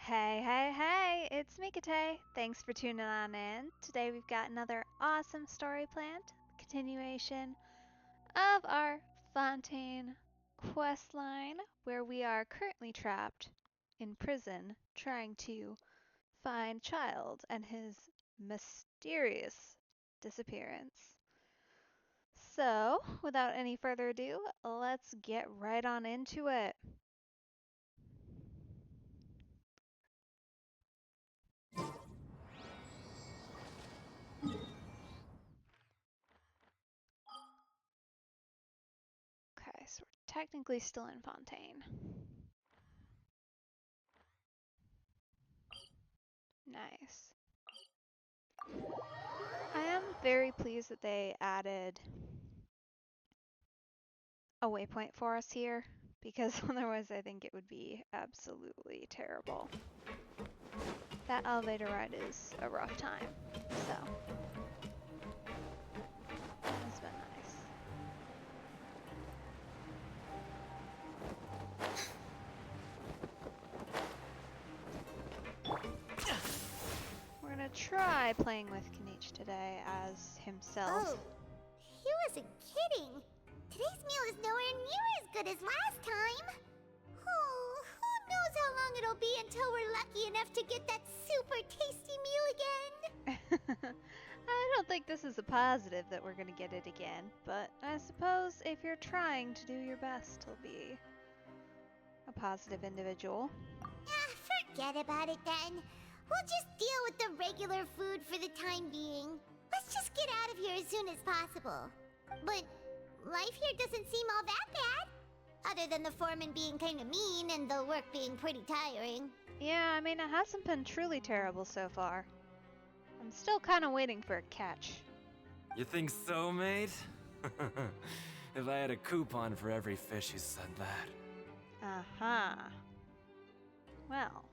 Hey, hey, hey, it's Mikate. Thanks for tuning on in. Today we've got another awesome story planned, continuation of our Fontaine quest line, where we are currently trapped in prison trying to find Child and his mysterious disappearance. So, without any further ado, let's get right on into it. Okay, so we're technically still in Fontaine. Nice. I am very pleased that they added a waypoint for us here, because otherwise I think it would be absolutely terrible. That elevator ride is a rough time, so it's been nice. We're gonna try playing with Kanich today as himself. Oh, he wasn't kidding. Today's meal is nowhere near as good as last time. Oh, who knows how long it'll be until we're lucky enough to get that super tasty meal again. I don't think this is a positive that we're gonna get it again, but I suppose if you're trying to do your best to be a positive individual. Forget about it then. We'll just deal with the regular food for the time being. Let's just get out of here as soon as possible. But life here doesn't seem all that bad. Other than the foreman being kinda mean and the work being pretty tiring. Yeah, I mean, it hasn't been truly terrible so far. I'm still kind of waiting for a catch. You think so, mate? If I had a coupon for every fish who said that. Uh-huh. Well,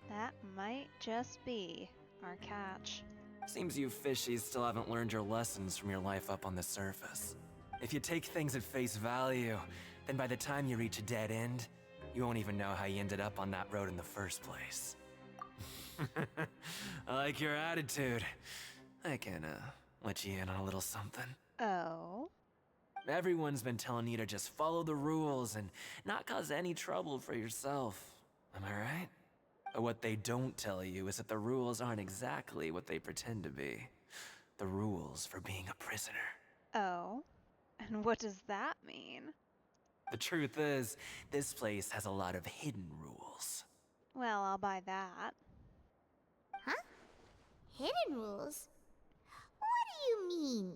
that might just be our catch. Seems you fishies still haven't learned your lessons from your life up on the surface. If you take things at face value, then by the time you reach a dead end, you won't even know how you ended up on that road in the first place. I like your attitude. I can, let you in on a little something. Oh? Everyone's been telling you to just follow the rules and not cause any trouble for yourself. Am I right? But what they don't tell you is that the rules aren't exactly what they pretend to be. The rules for being a prisoner. Oh? And what does that mean? The truth is, this place has a lot of hidden rules. Well, I'll buy that. Huh? Hidden rules? What do you mean?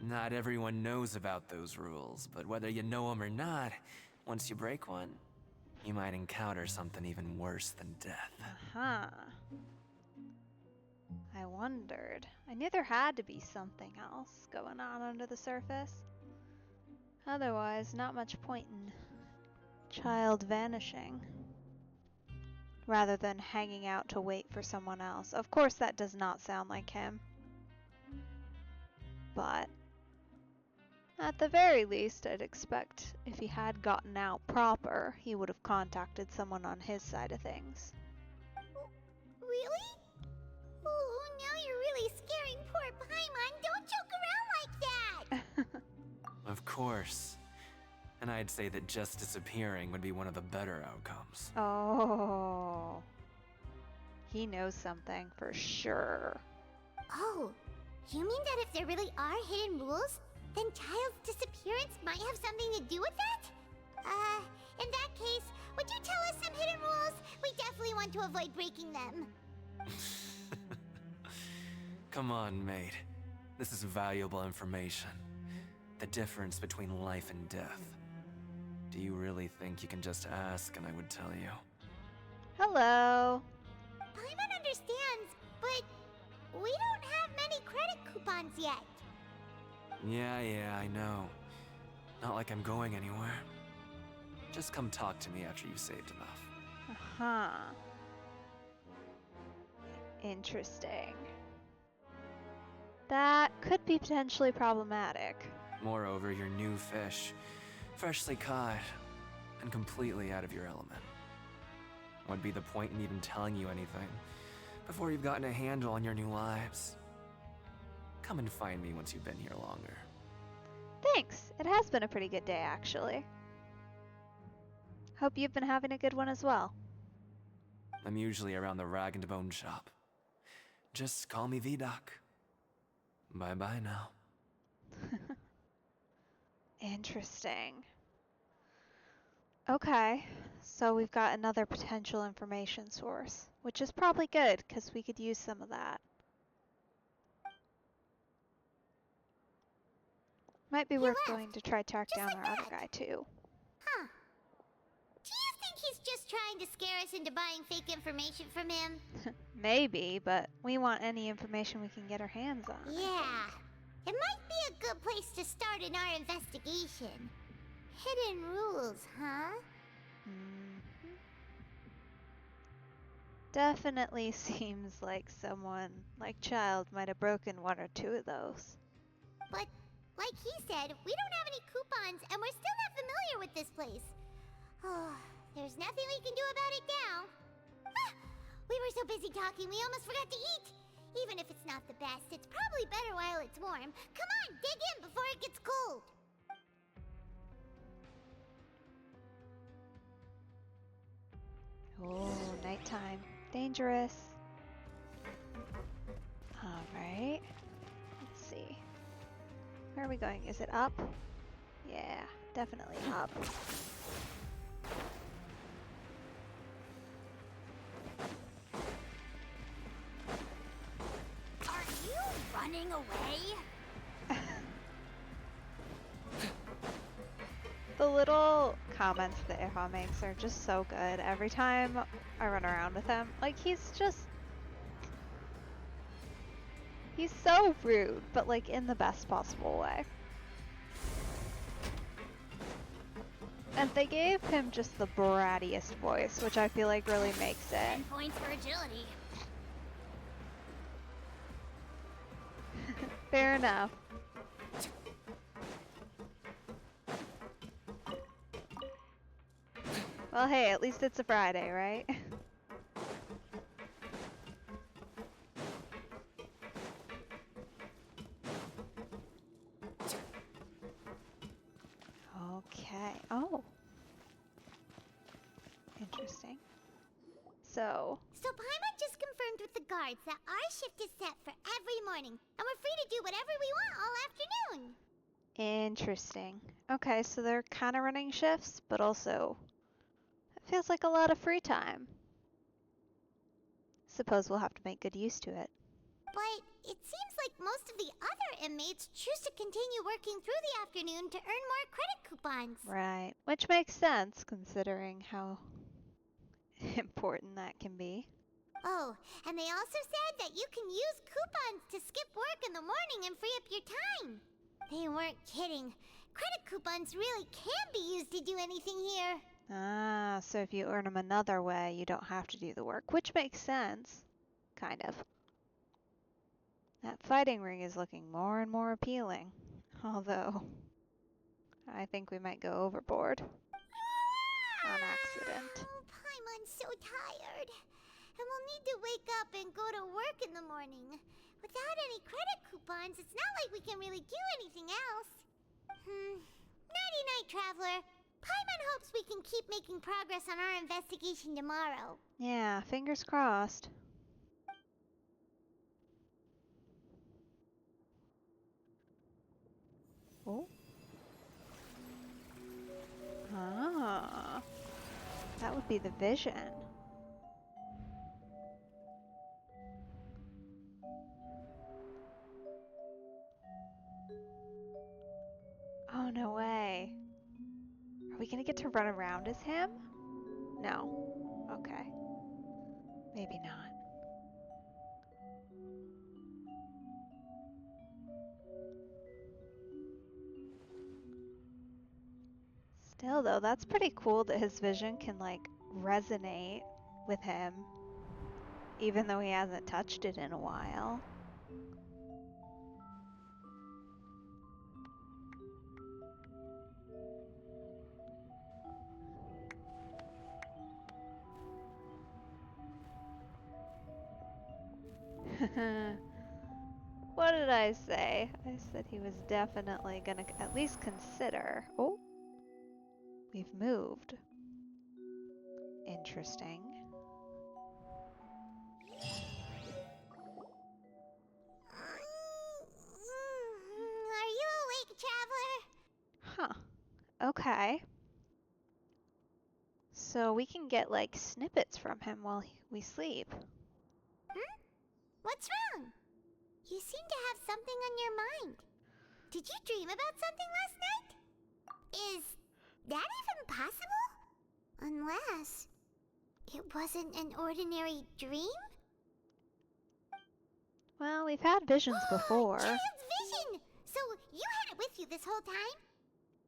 Not everyone knows about those rules, but whether you know them or not, once you break one, you might encounter something even worse than death. Uh-huh. I wondered. I knew there had to be something else going on under the surface. Otherwise, not much point in Child vanishing, rather than hanging out to wait for someone else. Of course, that does not sound like him. But at the very least, I'd expect if he had gotten out proper, he would have contacted someone on his side of things. Really? Oh, now you're really scaring poor Paimon. Don't joke around like that! Of course. And I'd say that just disappearing would be one of the better outcomes. Oh. He knows something for sure. Oh, you mean that if there really are hidden rules, then Child's disappearance might have something to do with that? In that case, would you tell us some hidden rules? We definitely want to avoid breaking them. Come on, mate. This is valuable information. The difference between life and death. Do you really think you can just ask and I would tell you? Hello. Paimon understands, but we don't have many credit coupons yet. Yeah, I know. Not like I'm going anywhere. Just come talk to me after you've saved enough. Uh-huh. Interesting. That could be potentially problematic. Moreover, you're new fish, freshly caught, and completely out of your element. What'd be the point in even telling you anything before you've gotten a handle on your new lives? Come and find me once you've been here longer. Thanks. It has been a pretty good day, actually. Hope you've been having a good one as well. I'm usually around the rag and bone shop. Just call me V-Doc. Bye-bye now. Interesting. Okay, so we've got another potential information source, which is probably good, because we could use some of that. Might be worth going to try track down our other guy, too. Huh. Do you think he's just trying to scare us into buying fake information from him? Maybe, but we want any information we can get our hands on. Yeah. It might be a good place to start in our investigation. Hidden rules, huh? Definitely seems like someone, like Child, might have broken one or two of those. But, like he said, we don't have any coupons, and we're still not familiar with this place. Oh, there's nothing we can do about it now. Ah, we were so busy talking, we almost forgot to eat. Even if it's not the best, it's probably better while it's warm. Come on, dig in before it gets cold. Oh, nighttime. Dangerous. Alright. Let's see. Where are we going? Is it up? Yeah, definitely up. Are you running away? The little comments that Iha makes are just so good. Every time I run around with him, like he's so rude, but like in the best possible way. And they gave him just the brattiest voice, which I feel like really makes it. 10 points for agility. Fair enough. Well, hey, at least it's a Friday, right? Okay. Oh. Interesting. So Paimon just confirmed with the guards that our shift is set for every morning, and we're free to do whatever we want all afternoon. interesting. Okay, so they're kind of running shifts, but also it feels like a lot of free time. Suppose we'll have to make good use to it. But it seems like most of the other inmates choose to continue working through the afternoon to earn more credit coupons. Right, which makes sense considering how important that can be. Oh, and they also said that you can use coupons to skip work in the morning and free up your time. They weren't kidding. Credit coupons really can be used to do anything here. Ah, so if you earn them another way, you don't have to do the work, which makes sense. Kind of. That fighting ring is looking more and more appealing. Although, I think we might go overboard. On accident. Oh, Paimon's so tired. And we'll need to wake up and go to work in the morning. Without any credit coupons, it's not like we can really do anything else. Nighty-night, Traveler. Paimon hopes we can keep making progress on our investigation tomorrow. Yeah, fingers crossed. Oh. Ah. That would be the vision. Oh, no way. Are we gonna get to run around as him? No. Okay. Maybe not. Still, though, that's pretty cool that his vision can, like, resonate with him, even though he hasn't touched it in a while. What did I say? I said he was definitely gonna at least consider. Oh, we've moved. Interesting. Are you awake, traveler? Huh. Okay. So we can get like snippets from him while we sleep. What's wrong? You seem to have something on your mind. Did you dream about something last night? Is that even possible? Unless it wasn't an ordinary dream? Well, we've had visions before. Child's vision! So you had it with you this whole time?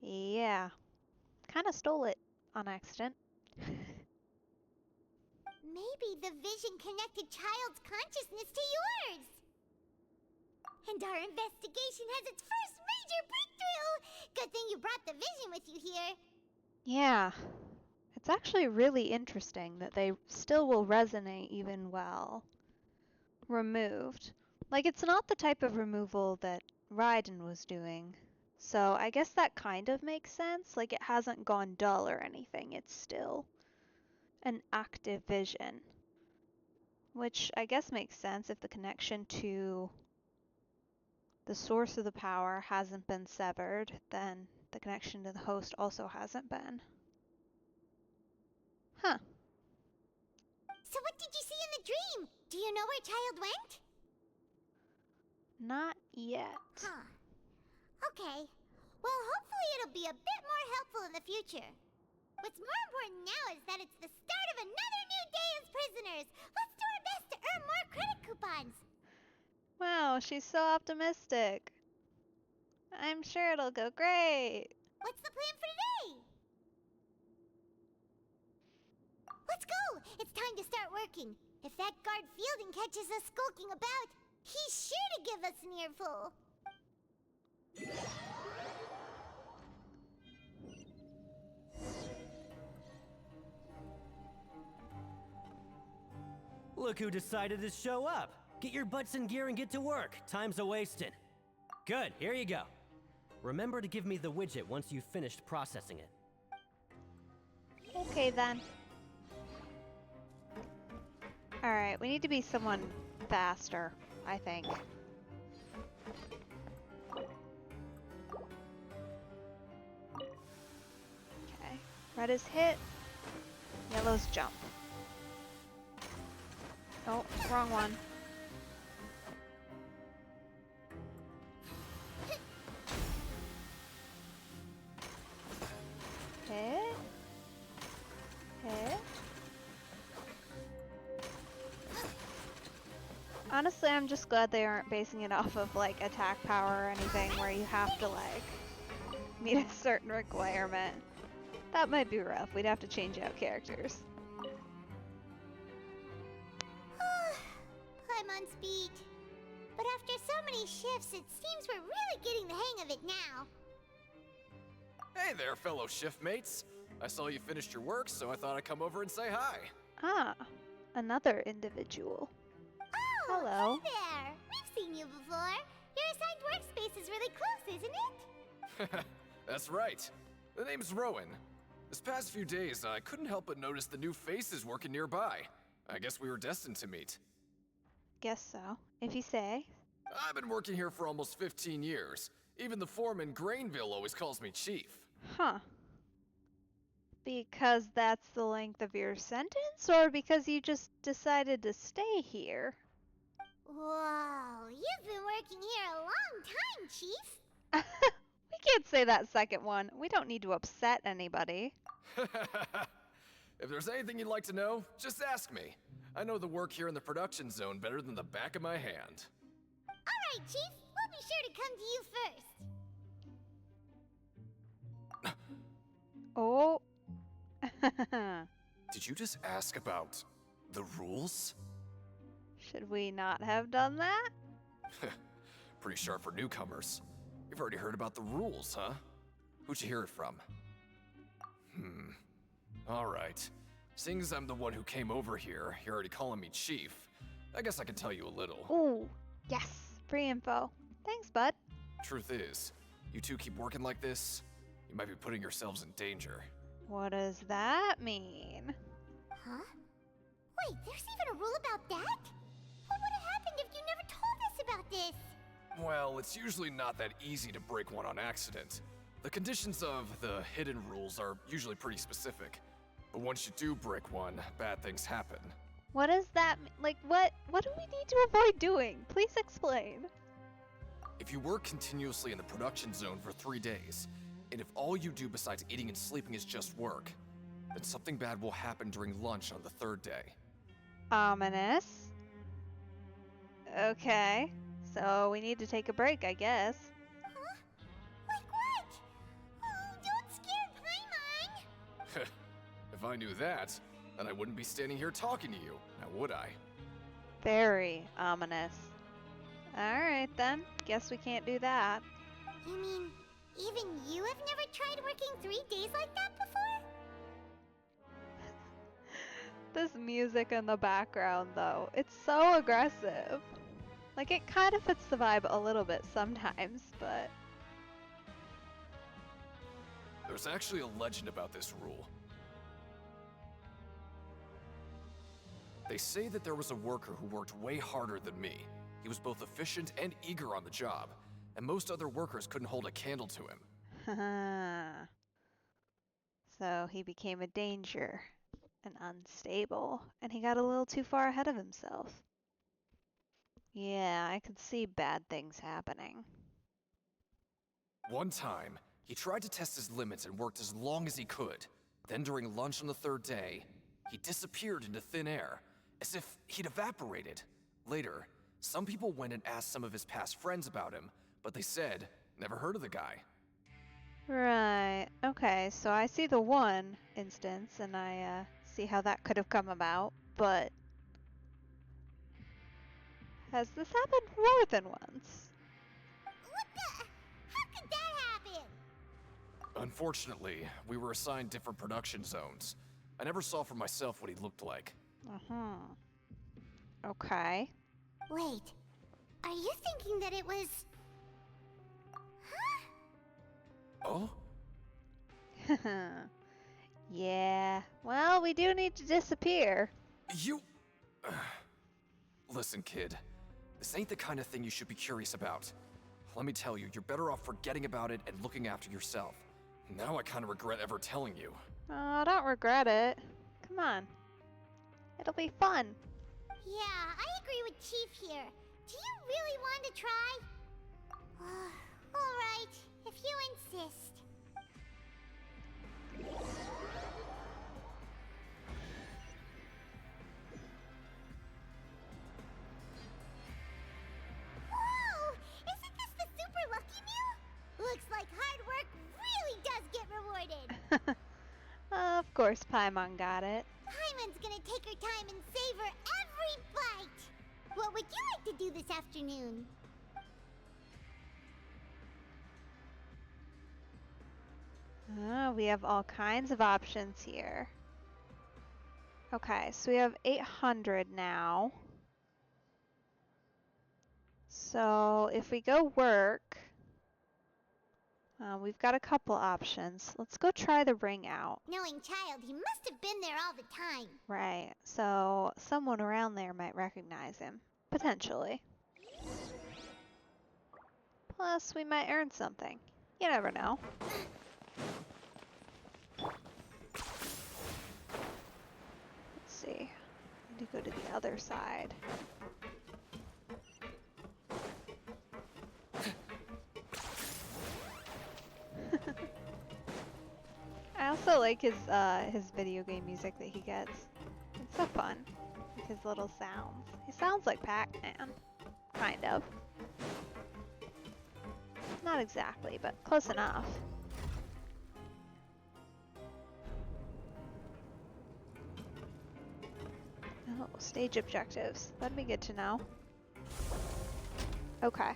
Yeah. Kinda stole it on accident. Maybe the vision connected Child's consciousness to yours. And our investigation has its first major breakthrough! Good thing you brought the vision with you here. Yeah. It's actually really interesting that they still will resonate even well removed. Like, it's not the type of removal that Raiden was doing. So I guess that kind of makes sense. Like, it hasn't gone dull or anything. It's still an active vision. Which I guess makes sense if the connection to the source of the power hasn't been severed, then the connection to the host also hasn't been. Huh. So what did you see in the dream? Do you know where Child went? Not yet. Huh. Okay. Well, hopefully it'll be a bit more helpful in the future. What's more important now is that it's the start of another new day as prisoners. Let's do our best to earn more credit coupons. Wow, she's so optimistic. I'm sure it'll go great. What's the plan for today? Let's go! It's time to start working. If that guard Fielding catches us skulking about, he's sure to give us an earful. Look who decided to show up. Get your butts in gear and get to work. Time's a-wasting. Good, here you go. Remember to give me the widget once you've finished processing it. Okay then. Alright, we need to be someone faster, I think. Okay. Red is hit. Yellow's jump. Oh, wrong one. Hit. Hit. Honestly, I'm just glad they aren't basing it off of like attack power or anything where you have to like meet a certain requirement. That might be rough. We'd have to change out characters. I'm on speed. But after so many shifts, it seems we're really getting the hang of it now. Hey there, fellow shift mates. I saw you finished your work, so I thought I'd come over and say hi. Ah, another individual. Oh, Hello. hey there. We've seen you before. Your assigned workspace is really close, isn't it? That's right. The name's Rowan. This past few days, I couldn't help but notice the new faces working nearby. I guess we were destined to meet. Guess so, if you say. I've been working here for almost 15 years. Even the foreman, Grainville, always calls me Chief. Huh. Because that's the length of your sentence, or because you just decided to stay here? Whoa, you've been working here a long time, Chief. We can't say that second one. We don't need to upset anybody. If there's anything you'd like to know, just ask me. I know the work here in the production zone better than the back of my hand. All right, Chief. We'll be sure to come to you first. Oh. Did you just ask about the rules? Should we not have done that? Pretty sharp for newcomers. You've already heard about the rules, huh? Who'd you hear it from? Alright. Seeing as I'm the one who came over here, you're already calling me Chief. I guess I can tell you a little. Ooh, yes, free info. Thanks, bud. Truth is, you two keep working like this, you might be putting yourselves in danger. What does that mean? Huh? Wait, there's even a rule about that? What would have happened if you never told us about this? Well, it's usually not that easy to break one on accident. The conditions of the hidden rules are usually pretty specific. But once you do break one, bad things happen. What does that mean? Like, what do we need to avoid doing? Please explain. If you work continuously in the production zone for 3 days, and if all you do besides eating and sleeping is just work, then something bad will happen during lunch on the 3rd day. Ominous. Okay, so we need to take a break, I guess. Huh? Like what? Oh, don't scare Paimon! If I knew that, then I wouldn't be standing here talking to you, now would I? Very ominous. Alright then, guess we can't do that. You mean, even you have never tried working 3 days like that before? This music in the background, though, it's so aggressive. Like, it kind of fits the vibe a little bit sometimes, but... There's actually a legend about this rule. They say that there was a worker who worked way harder than me. He was both efficient and eager on the job, and most other workers couldn't hold a candle to him. So he became a danger and unstable, and he got a little too far ahead of himself. Yeah, I could see bad things happening. One time, he tried to test his limits and worked as long as he could. Then during lunch on the 3rd day, he disappeared into thin air, as if he'd evaporated. Later, some people went and asked some of his past friends about him, but they said, never heard of the guy. Right, okay, so I see the one instance, and I see how that could have come about, but... has this happened more than once? What the? How could that happen? Unfortunately, we were assigned different production zones. I never saw for myself what he looked like. Okay. Wait, are you thinking that it was... Huh? Oh? Yeah, well, we do need to disappear. You... Listen, kid. This ain't the kind of thing you should be curious about. Let me tell you, you're better off forgetting about it and looking after yourself. Now I kind of regret ever telling you. Oh, don't regret it. Come on. It'll be fun. Yeah, I agree with Chief here. Do you really want to try? Alright, if you insist. Whoa! Isn't this the Super Lucky Meal? Looks like hard work really does get rewarded. Of course Paimon got it. Paimon's gonna take her time and savor every bite. What would you like to do this afternoon? We have all kinds of options here. Okay, so we have 800 now. So if we go work, we've got a couple options. Let's go try the ring out. Knowing Child, he must have been there all the time. Right, so someone around there might recognize him. Potentially. Plus, we might earn something. You never know. Let's see. I need to go to the other side. I also like his video game music that he gets. It's so fun. Like his little sounds. He sounds like Pac-Man. Kind of. Not exactly, but close enough. Oh, stage objectives. That'd be good to know. Okay.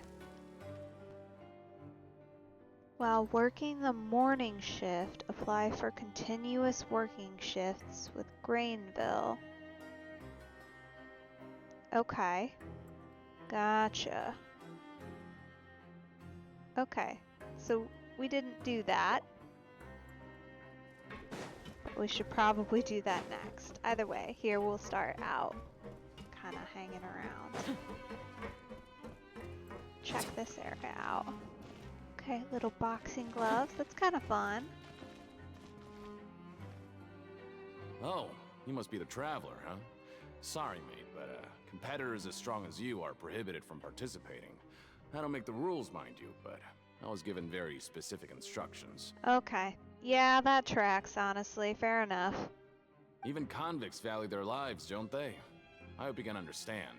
While working the morning shift, apply for continuous working shifts with Grainville. Okay. Gotcha. Okay, so we didn't do that. But we should probably do that next. Either way, here we'll start out kind of hanging around. Check this area out. Okay, little boxing gloves. That's kind of fun. Oh, you must be the traveler, huh? Sorry, mate, but competitors as strong as you are prohibited from participating. I don't make the rules, mind you, but I was given very specific instructions. Okay. Yeah, that tracks, honestly. Fair enough. Even convicts value their lives, don't they? I hope you can understand.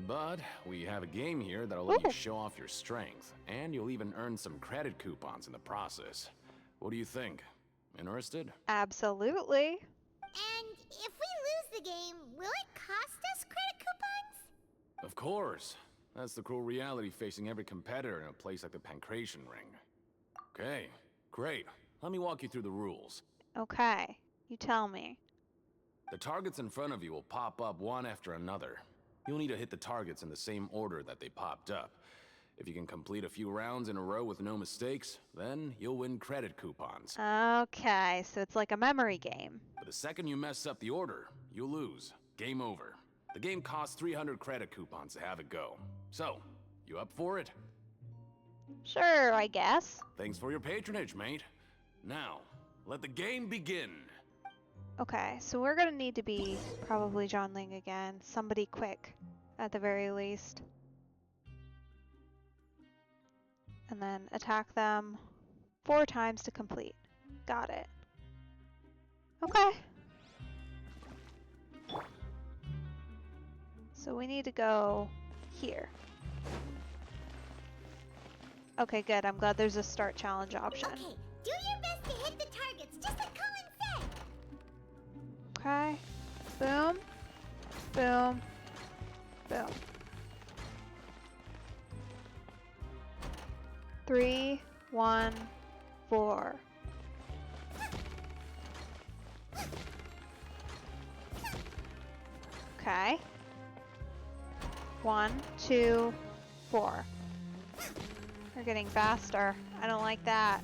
But we have a game here that'll let you show off your strength, and you'll even earn some credit coupons in the process. What do you think? Interested? Absolutely. And if we lose the game, will it cost us credit coupons? Of course. That's the cruel reality facing every competitor in a place like the Pancration Ring. Okay, great. Let me walk you through the rules. Okay, you tell me. The targets in front of you will pop up one after another. You'll need to hit the targets in the same order that they popped up. If you can complete a few rounds in a row with no mistakes, then you'll win credit coupons. Okay, so it's like a memory game. But the second you mess up the order, you'll lose. Game over. The game costs 300 credit coupons to have it go. So, you up for it? Sure, I guess. Thanks for your patronage, mate. Now, let the game begin. Okay, so we're gonna need to be probably John Ling again. Somebody quick, at the very least. And then attack them 4 times to complete. Got it. Okay. So we need to go here. Okay, good. I'm glad there's a start challenge option. Okay, do your best to hit the targets, just like Colin said. Okay. Boom. Boom. Boom. 3, 1, 4. Okay. 1, 2, 4. We're getting faster. I don't like that.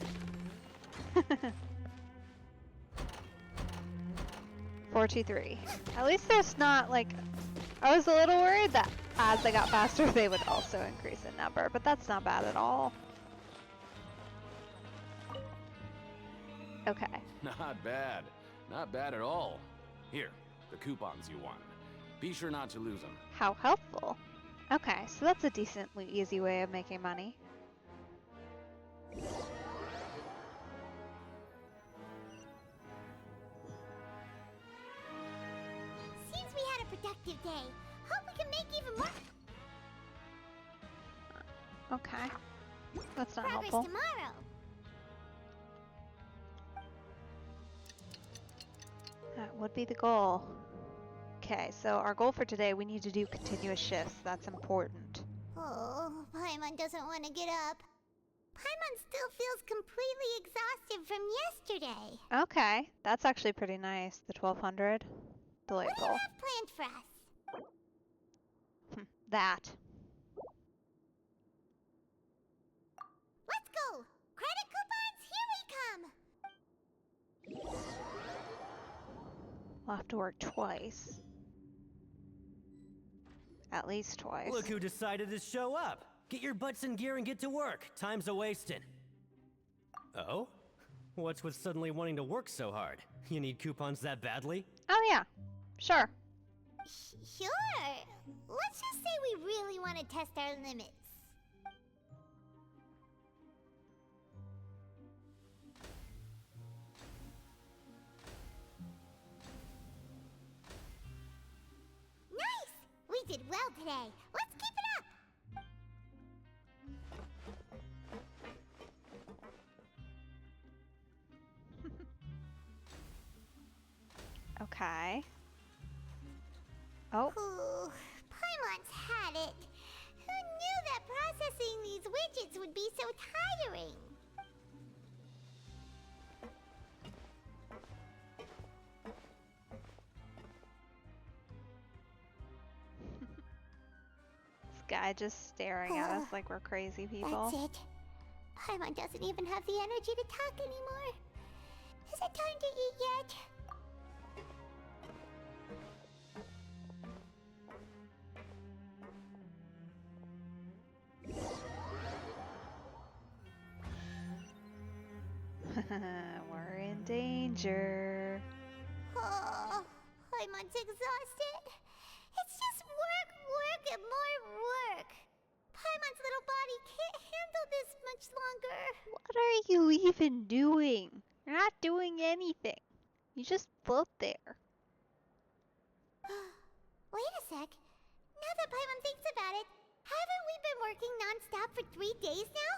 4, 2, 3. At least there's not like... I was a little worried that as they got faster they would also increase in number, but that's not bad at all. Okay. Not bad. Not bad at all. Here, the coupons you won. Be sure not to lose them. How helpful. Okay, so that's a decently easy way of making money. Seems we had a productive day. Hope we can make even more Okay. That's not progress helpful. tomorrow. That would be the goal. Okay, so our goal for today, we need to do continuous shifts. That's important. Oh, Paimon doesn't want to get up. Paimon still feels completely exhausted from yesterday. Okay, that's actually pretty nice. The 1200. What do you Delightful. have planned for us? That. Let's go! Credit coupons, here we come! We'll have to work twice. At least twice. Look who decided to show up. Get your butts in gear and get to work. Time's a-wasting. Oh? What's with suddenly wanting to work so hard? You need coupons that badly? Oh yeah, sure. Sure. Let's just say we really want to test our limits. Nice! We did well today. Let's keep it up! Okay. Oh, Ooh, Paimon's had it. Who knew that processing these widgets would be so tiring? guy just staring at us like we're crazy people. That's it. Paimon doesn't even have the energy to talk anymore. Is it time to eat yet? We're in danger. Oh, Paimon's exhausted. It's just work, work, and more work. Paimon's little body can't handle this much longer. What are you even doing? You're not doing anything. You just float there. Wait a sec. Now that Paimon thinks about it, haven't we been working non-stop for 3 days now?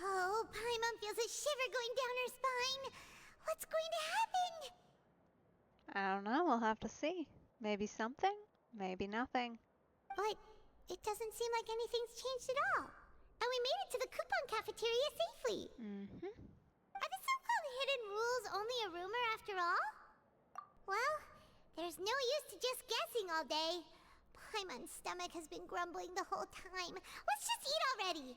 Oh, Paimon feels a shiver going down her spine. What's going to happen? I don't know, we'll have to see. Maybe something, maybe nothing. But it doesn't seem like anything's changed at all. And we made it to the coupon cafeteria safely. Mm-hmm. Are the so-called hidden rules only a rumor after all? Well, there's no use to just guessing all day. Paimon's stomach has been grumbling the whole time. Let's just eat already.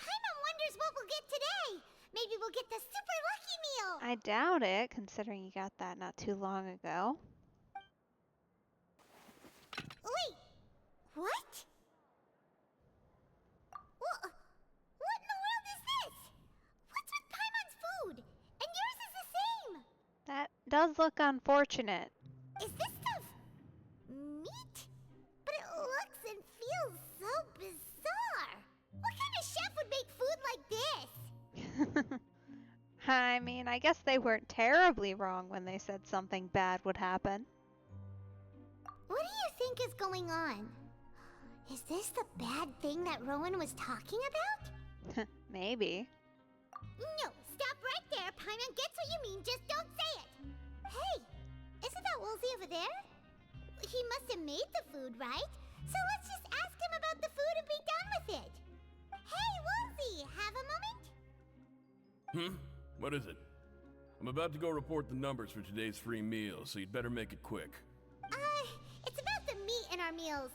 Paimon wonders what we'll get today. Maybe we'll get the super lucky meal. I doubt it, considering you got that not too long ago. Wait, what? What in the world is this? What's with Paimon's food? And yours is the same. That does look unfortunate. Is this stuff meat? But it looks and feels so bizarre. What kind of chef would make food like this? I mean, I guess they weren't terribly wrong when they said something bad would happen. What do you think is going on? Is this the bad thing that Rowan was talking about? Maybe. No, stop right there. Paimon gets what you mean, just don't say it. Hey, isn't that Woolsey over there? He must have made the food, right? So let's just ask him about the food and be done with it. Hey, Woolsey, have a moment? What is it? I'm about to go report the numbers for today's free meal, so you'd better make it quick. It's about the meat in our meals.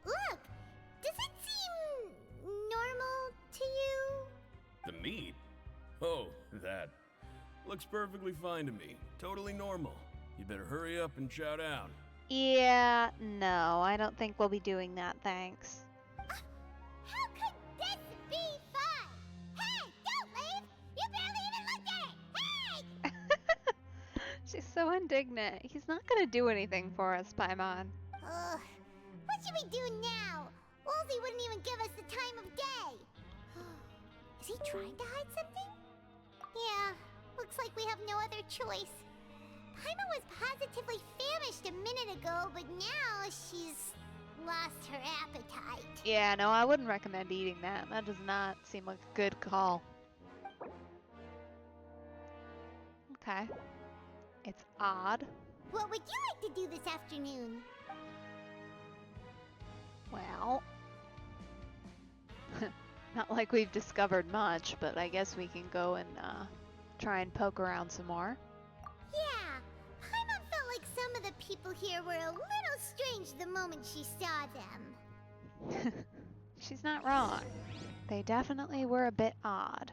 Look, does it seem normal to you? The meat? Oh, that. Looks perfectly fine to me. Totally normal. You better hurry up and chow down. Yeah, no, I don't think we'll be doing that, thanks. How could this be fun? Hey, don't leave! You barely even looked at it! Hey! She's so indignant. He's not gonna do anything for us, Paimon. Ugh, what should we do now? Woolsey wouldn't even give us the time of day. Is he trying to hide something? Yeah, looks like we have no other choice. Paimon was positively famished a minute ago, but now she's lost her appetite. Yeah, no, I wouldn't recommend eating that. That does not seem like a good call. Okay. It's odd. What would you like to do this afternoon? Well, not like we've discovered much, but I guess we can go and try and poke around some more. Yeah, Paimon felt like some of the people here were a little strange the moment she saw them. She's not wrong. They definitely were a bit odd.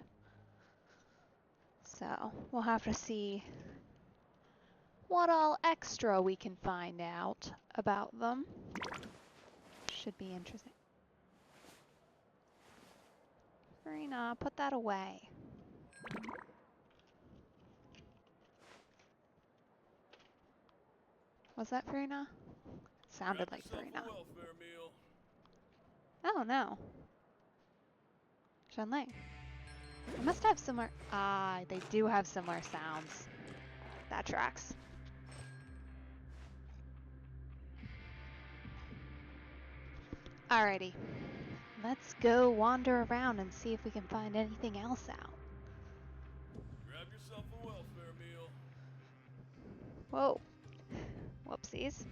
So, we'll have to see what all extra we can find out about them. Should be interesting. Farina, put that away. Was that Farina? Sounded like Farina. Welfare meal. Oh no. Shenlei. They must have similar. Ah, they do have similar sounds. That tracks. Alrighty. Let's go wander around and see if we can find anything else out. Grab yourself a welfare meal. Whoa. Whoopsies.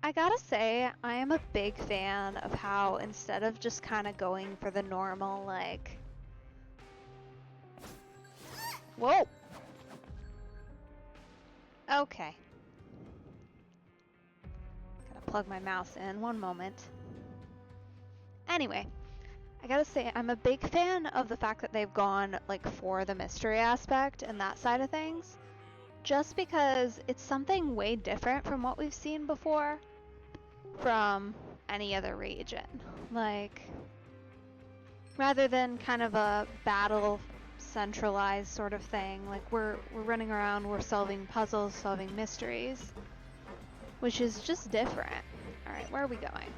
I gotta say, I am a big fan of how instead of just kind of going for the normal, like... Whoa! Okay. plug my mouse in. One moment. Anyway, I gotta say, I'm a big fan of the fact that they've gone like for the mystery aspect and that side of things, just because it's something way different from what we've seen before from any other region. Like, rather than kind of a battle centralized sort of thing, like we're running around, we're solving puzzles, solving mysteries, which is just different. All right, where are we going?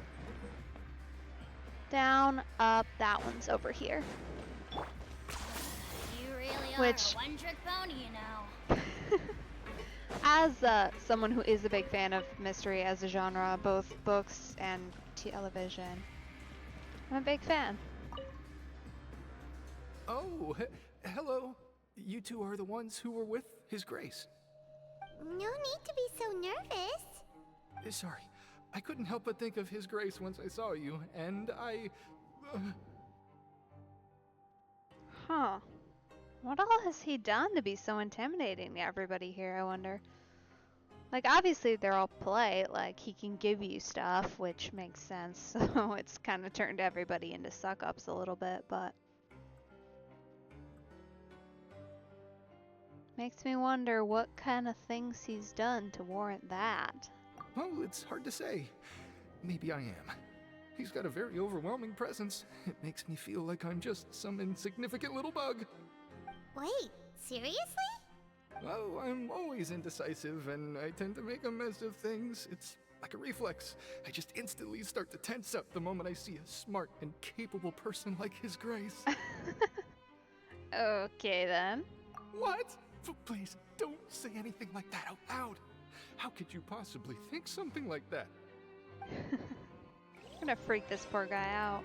Down, up, that one's over here. You really Which- are a one-trick pony, you know. As someone who is a big fan of mystery as a genre, both books and television, I'm a big fan. Oh, hello. You two are the ones who were with His Grace. No need to be so nervous. Sorry, I couldn't help but think of His Grace once I saw you, and I... Huh. What all has he done to be so intimidating to everybody here, I wonder? Like, obviously they're all polite, like, he can give you stuff, which makes sense, so it's kind of turned everybody into suck-ups a little bit, but... Makes me wonder what kind of things he's done to warrant that. Well, it's hard to say. Maybe I am. He's got a very overwhelming presence. It makes me feel like I'm just some insignificant little bug. Wait, seriously? Oh, I'm always indecisive, and I tend to make a mess of things. It's like a reflex. I just instantly start to tense up the moment I see a smart and capable person like His Grace. Okay, then. What? Please, don't say anything like that out loud. How could you possibly think something like that? I'm gonna freak this poor guy out.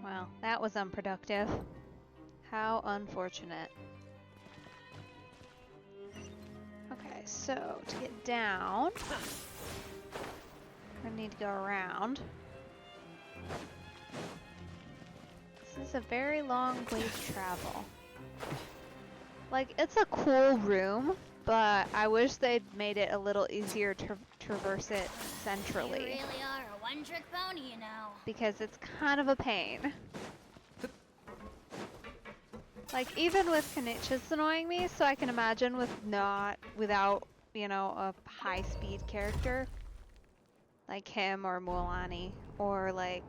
Well, that was unproductive. How unfortunate. Okay, so to get down, we're gonna need to go around. This is a very long way to travel. Like, it's a cool room, but I wish they'd made it a little easier to traverse it centrally. You really are a one-trick pony, you know. Because it's kind of a pain. Like, even with Knitch it's annoying me, so I can imagine without, you know, a high-speed character. Like him or Mualani. Or like,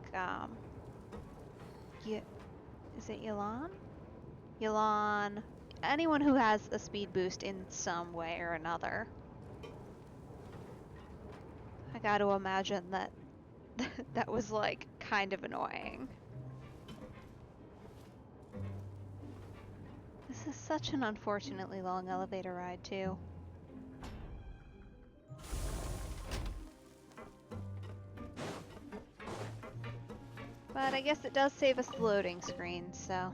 is it Yelan? Yelan. Anyone who has a speed boost in some way or another. I gotta imagine that that was like kind of annoying. This is such an unfortunately long elevator ride too. But I guess it does save us the loading screen, so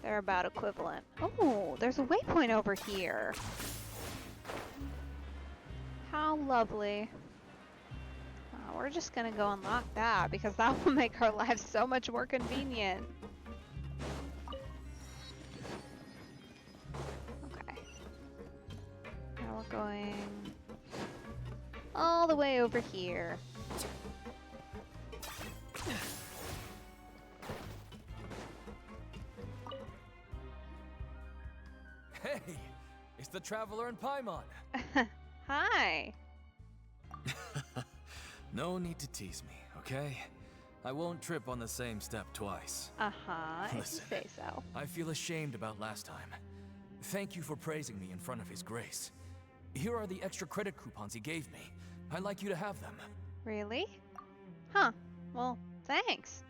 they're about equivalent. Oh, there's a waypoint over here. How lovely. We're just gonna go unlock that because that will make our lives so much more convenient. Okay. Now we're going all the way over here. Hey, it's the Traveler and Paimon. Hi. No need to tease me, okay? I won't trip on the same step twice. Uh-huh, if you Listen. say so. I feel ashamed about last time. Thank you for praising me in front of His Grace. Here are the extra credit coupons he gave me. I'd like you to have them. Really? Huh. Well, thanks.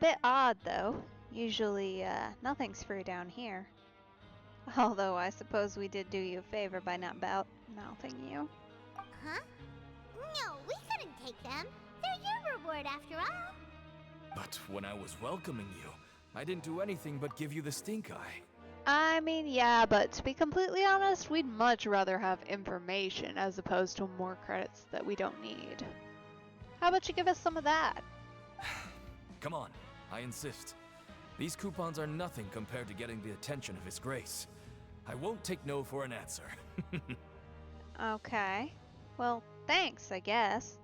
Bit odd, though. Usually, nothing's free down here. Although, I suppose we did do you a favor by not mouthing you. Huh? No, we couldn't take them. They're your reward after all. But when I was welcoming you, I didn't do anything but give you the stink eye. I mean, yeah, but to be completely honest, we'd much rather have information as opposed to more credits that we don't need. How about you give us some of that? Come on, I insist. These coupons are nothing compared to getting the attention of His Grace. I won't take no for an answer. Okay. Well, thanks, I guess.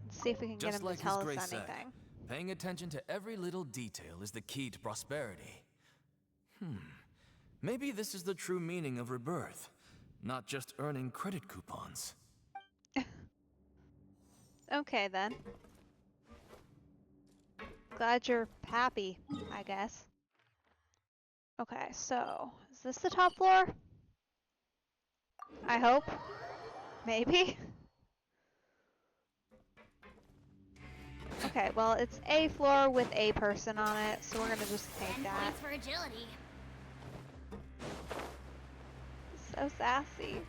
Let's see if we can get Just him to like tell His us Grace said, anything. paying attention to every little detail is the key to prosperity. Maybe this is the true meaning of rebirth, not just earning credit coupons. Okay, then. Glad you're happy, I guess. Okay, so, is this the top floor? I hope. Maybe? Okay, well, it's a floor with a person on it, so we're gonna just take 10 that. points for agility. So sassy.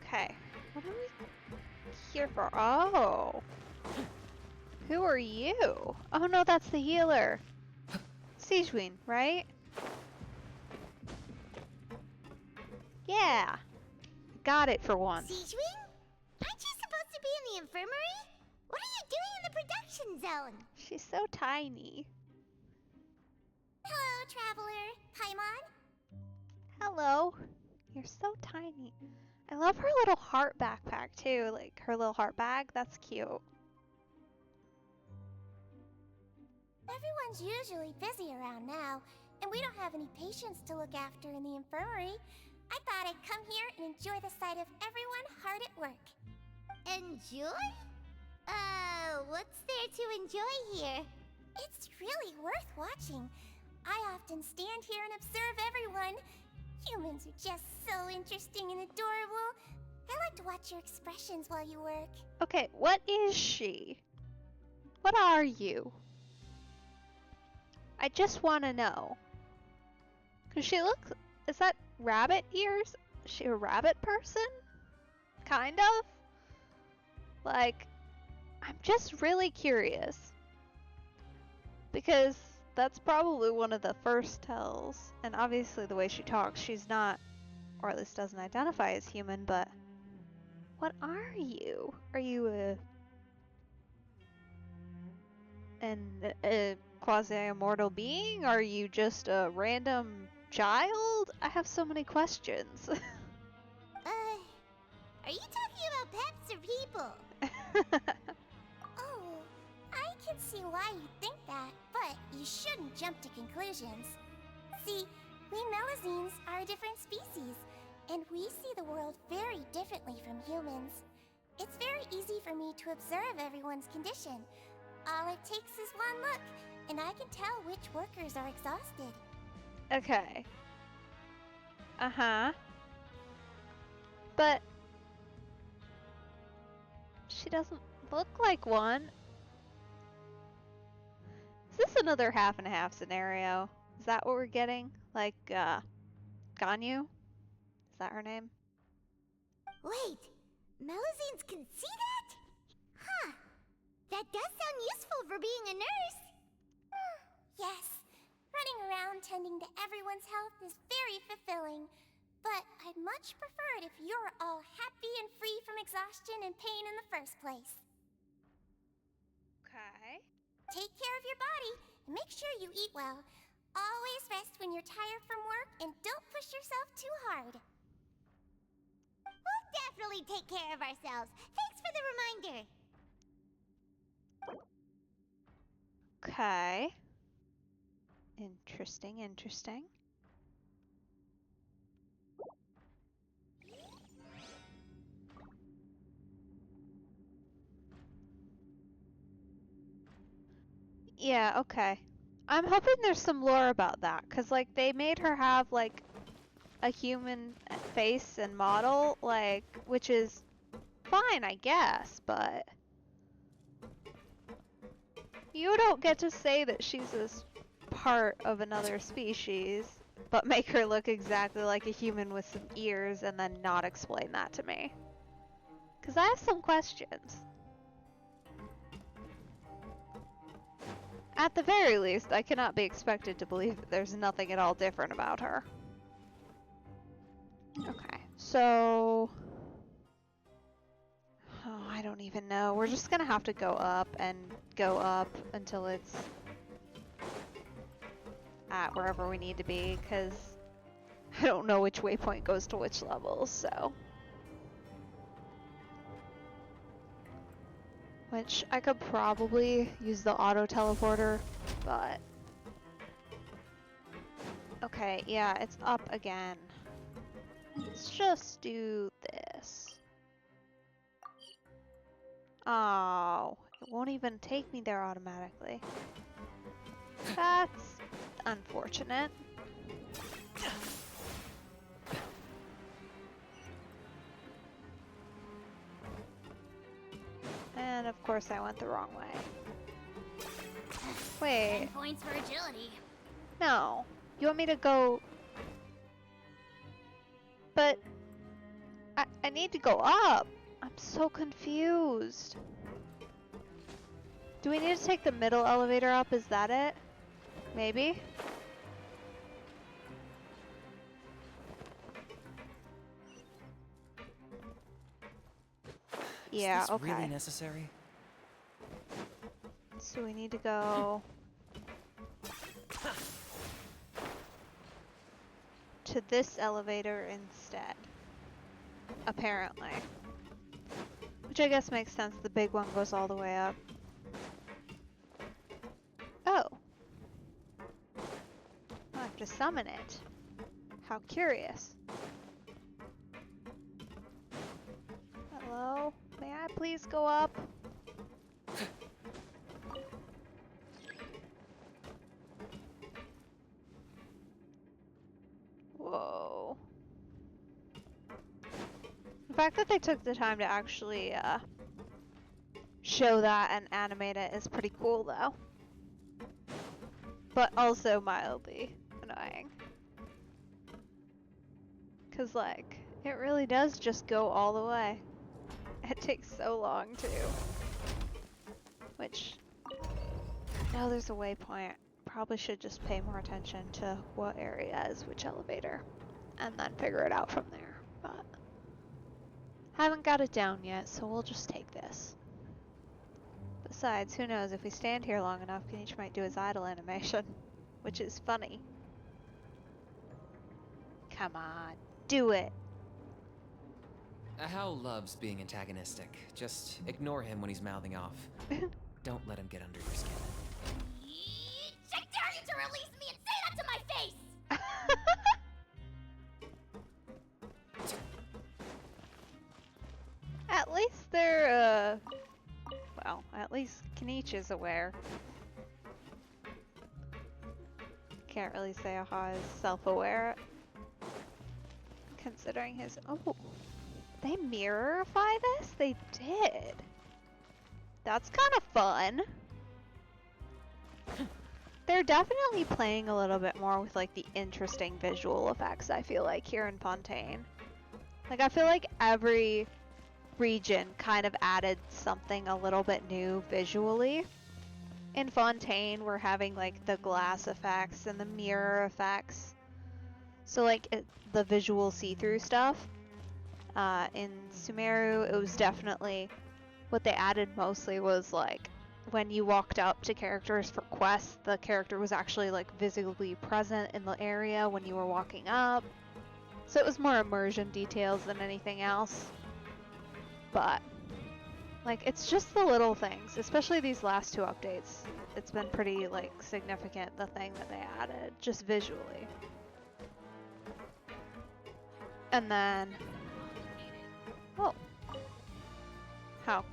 Okay, what are we here for? Oh! Who are you? Oh no, that's the healer. Siegeween, right? Yeah! Got it for once. Siegewing? Aren't you supposed to be in the infirmary? What are you doing in the production zone? She's so tiny. Hello, traveler. Paimon? Hello. You're so tiny. I love her little heart backpack too, like her little heart bag. That's cute. Everyone's usually busy around now, and we don't have any patients to look after in the infirmary. I thought I'd come here and enjoy the sight of everyone hard at work. Enjoy? What's there to enjoy here? It's really worth watching. I often stand here and observe everyone. Humans are just so interesting and adorable. I like to watch your expressions while you work. Okay, what is she? What are you? I just want to know. Cause she looks, is that rabbit ears? Is she a rabbit person? Kind of? Like, I'm just really curious. Because that's probably one of the first tells. And obviously the way she talks, she's not, or at least doesn't identify as human, but what are you? Are you a quasi-immortal being? Are you just a random child? I have so many questions. Are you talking about pets or people? Oh, I can see why you think that, but you shouldn't jump to conclusions. See, we Melazines are a different species, and we see the world very differently from humans. It's very easy for me to observe everyone's condition. All it takes is one look, and I can tell which workers are exhausted. Okay. Uh-huh. But she doesn't look like one. Is this another half and a half scenario? Is that what we're getting? Like, Ganyu? Is that her name? Wait, Melazines can see that? Huh. That does sound useful for being a nurse. Yes. Running around tending to everyone's health is very fulfilling. But I'd much prefer it if you're all happy and free from exhaustion and pain in the first place. Okay. Take care of your body and make sure you eat well. Always rest when you're tired from work and don't push yourself too hard. We'll definitely take care of ourselves. Thanks for the reminder. Okay. Interesting, interesting. Yeah, okay. I'm hoping there's some lore about that, because, like, they made her have, like, a human face and model, like, which is fine, I guess, but you don't get to say that she's this part of another species, but make her look exactly like a human with some ears and then not explain that to me. Because I have some questions. At the very least, I cannot be expected to believe that there's nothing at all different about her. Okay, so... Oh, I don't even know. We're just gonna have to go up and go up until it's at wherever we need to be, because I don't know which waypoint goes to which level, so. Which I could probably use the auto teleporter, but. Okay, yeah, it's up again. Let's just do this. Oh, it won't even take me there automatically. That's unfortunate. And of course I went the wrong way. Wait. 10 points for agility. No. You want me to go... But... I need to go up. I'm so confused. Do we need to take the middle elevator up? Is that it? Maybe? Yeah, Is this okay. really necessary? So we need to go... to this elevator instead. Apparently. Which I guess makes sense, the big one goes all the way up. Oh. I have to summon it. How curious. Hello? May I please go up? Whoa. The fact that they took the time to actually show that and animate it is pretty cool though. But also mildly annoying. Cause like, it really does just go all the way. It takes so long too. Which, now there's a waypoint. Probably should just pay more attention to what area is which elevator. And then figure it out from there. But, haven't got it down yet, so we'll just take this. Besides, who knows, if we stand here long enough, Kenichi might do his idle animation. Which is funny. Come on, do it! Hal loves being antagonistic. Just ignore him when he's mouthing off. Don't let him get under your skin. I dare you to release me and say that to my face! At least they're, well, at least Kenichi's aware. Can't really say Aha is self-aware. Considering his... Oh, they mirrorify this? They did. That's kind of fun. They're definitely playing a little bit more with like the interesting visual effects, I feel like, here in Fontaine. Like, I feel like every region kind of added something a little bit new visually. In Fontaine, we're having like the glass effects and the mirror effects. So like the visual see-through stuff. In Sumeru, it was definitely, what they added mostly was like, when you walked up to characters for quests, the character was actually like visibly present in the area when you were walking up. So it was more immersion details than anything else. But, like, it's just the little things, especially these last two updates. It's been pretty, like, significant, the thing that they added, just visually. And then... Oh. How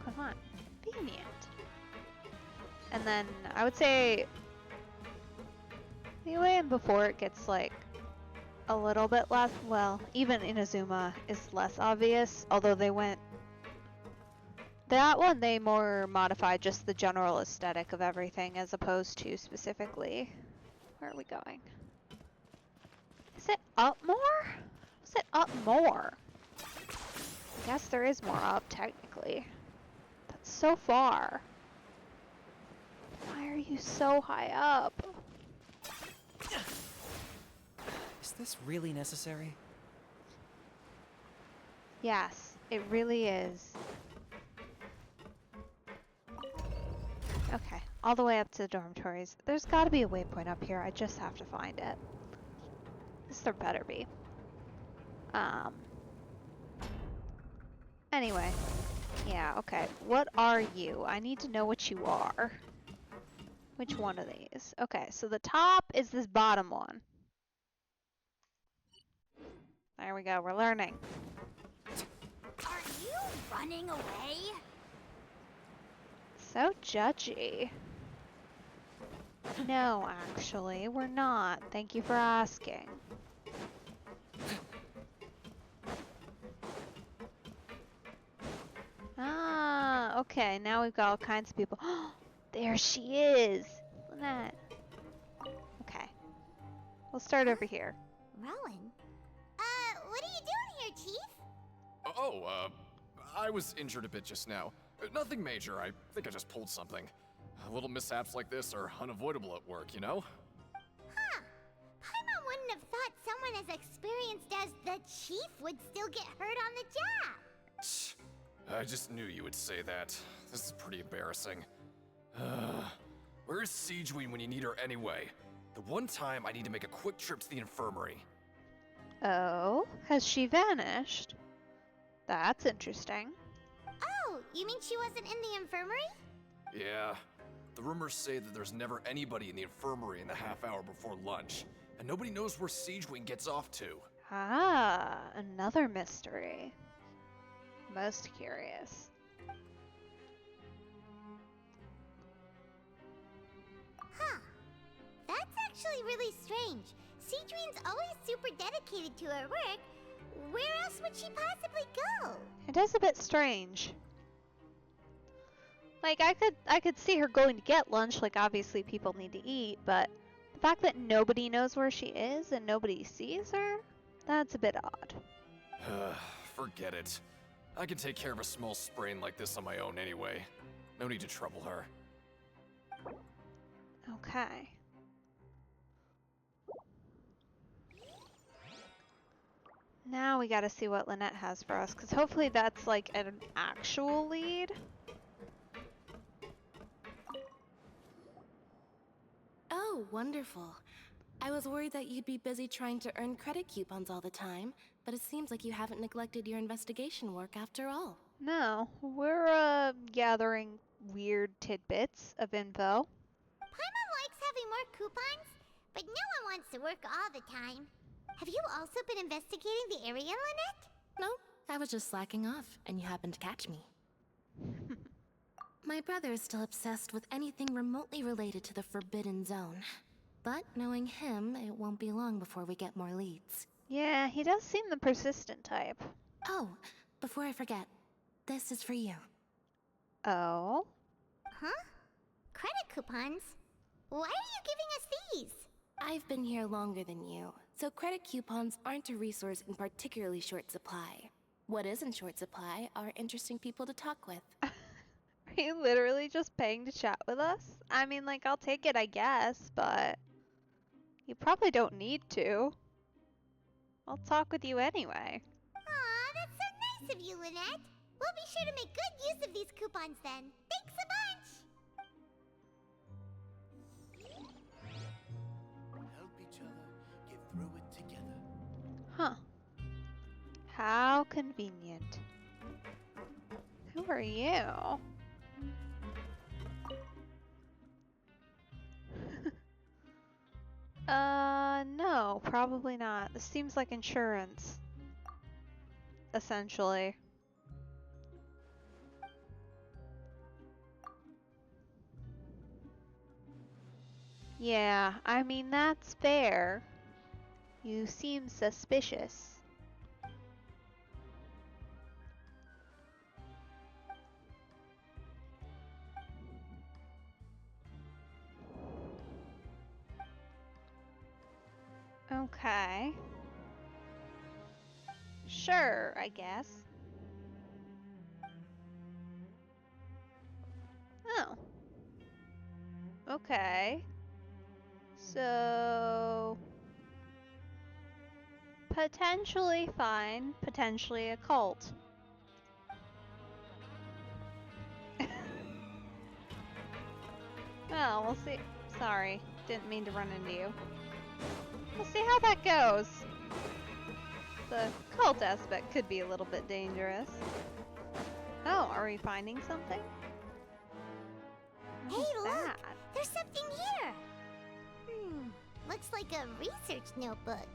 convenient. And then, I would say... Anyway, and before it gets, like, a little bit less... Well, even Inazuma is less obvious, although they went... That one, they more modified just the general aesthetic of everything as opposed to specifically... Where are we going? Is it up more? Is it up more? I guess there is more up, technically. That's so far. Why are you so high up? Is this really necessary? Yes, it really is. Okay, all the way up to the dormitories. There's gotta be a waypoint up here. I just have to find it. This there better be. Anyway. Yeah, okay. What are you? I need to know what you are. Which one of these? Okay, so the top is this bottom one. There we go, we're learning. Are you running away? So judgy. No, actually, we're not. Thank you for asking. Ah, okay, now we've got all kinds of people. There she is! Look at that. Okay. We'll start over here. Rowan? What are you doing here, Chief? I was injured a bit just now. Nothing major, I think I just pulled something. Little mishaps like this are unavoidable at work, you know? Huh. Paimon wouldn't have thought someone as experienced as the Chief would still get hurt on the job. I just knew you would say that. This is pretty embarrassing. Where's Siegeween when you need her anyway? The one time I need to make a quick trip to the infirmary. Oh, has she vanished? That's interesting. Oh, you mean she wasn't in the infirmary? Yeah. The rumors say that there's never anybody in the infirmary in the half hour before lunch, and nobody knows where Siegeween gets off to. Ah, another mystery. Most curious. Huh. That's actually really strange. Siegeween's always super dedicated to her work. Where else would she possibly go? It is a bit strange. Like, I could see her going to get lunch, like obviously people need to eat, but the fact that nobody knows where she is and nobody sees her, that's a bit odd. Forget it. I can take care of a small sprain like this on my own anyway. No need to trouble her. Okay. Now we gotta see what Lynette has for us, because hopefully that's like an actual lead. Oh, wonderful. I was worried that you'd be busy trying to earn credit coupons all the time, but it seems like you haven't neglected your investigation work after all. No, we're gathering weird tidbits of info. Paimon likes having more coupons, but no one wants to work all the time. Have you also been investigating the area, Lynette? No, I was just slacking off, and you happened to catch me. My brother is still obsessed with anything remotely related to the Forbidden Zone. But knowing him, it won't be long before we get more leads. Yeah, he does seem the persistent type. Oh, before I forget, this is for you. Oh? Huh? Credit coupons? Why are you giving us these? I've been here longer than you, so credit coupons aren't a resource in particularly short supply. What is in short supply are interesting people to talk with. Are you literally just paying to chat with us? I mean, like, I'll take it, I guess, but you probably don't need to. I'll talk with you anyway. Aw, that's so nice of you, Lynette. We'll be sure to make good use of these coupons then. Thanks a bunch! Help each other, get through it together. Huh. How convenient. Who are you? No, probably not. This seems like insurance. Essentially. Yeah, I mean, that's fair. You seem suspicious. Okay. Sure, I guess. Oh. Okay. So... potentially fine, potentially a cult. Well, we'll see. Sorry, didn't mean to run into you. We'll see how that goes. The cult aspect could be a little bit dangerous. Oh, are we finding something? Hey, What's look! that? There's something here! Looks like a research notebook.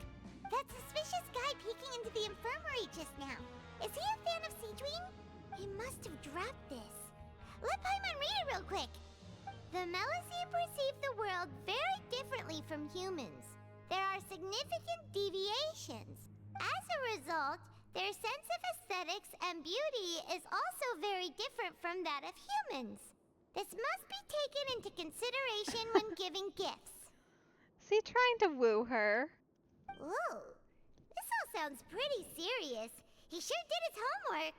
That suspicious guy peeking into the infirmary just now. Is he a fan of Seedream? He must have dropped this. Let Paimon read it real quick. The Melusine perceive the world very differently from humans. There are significant deviations. As a result, their sense of aesthetics and beauty is also very different from that of humans. This must be taken into consideration when giving gifts. Is he trying to woo her? Ooh, this all sounds pretty serious. He sure did his homework.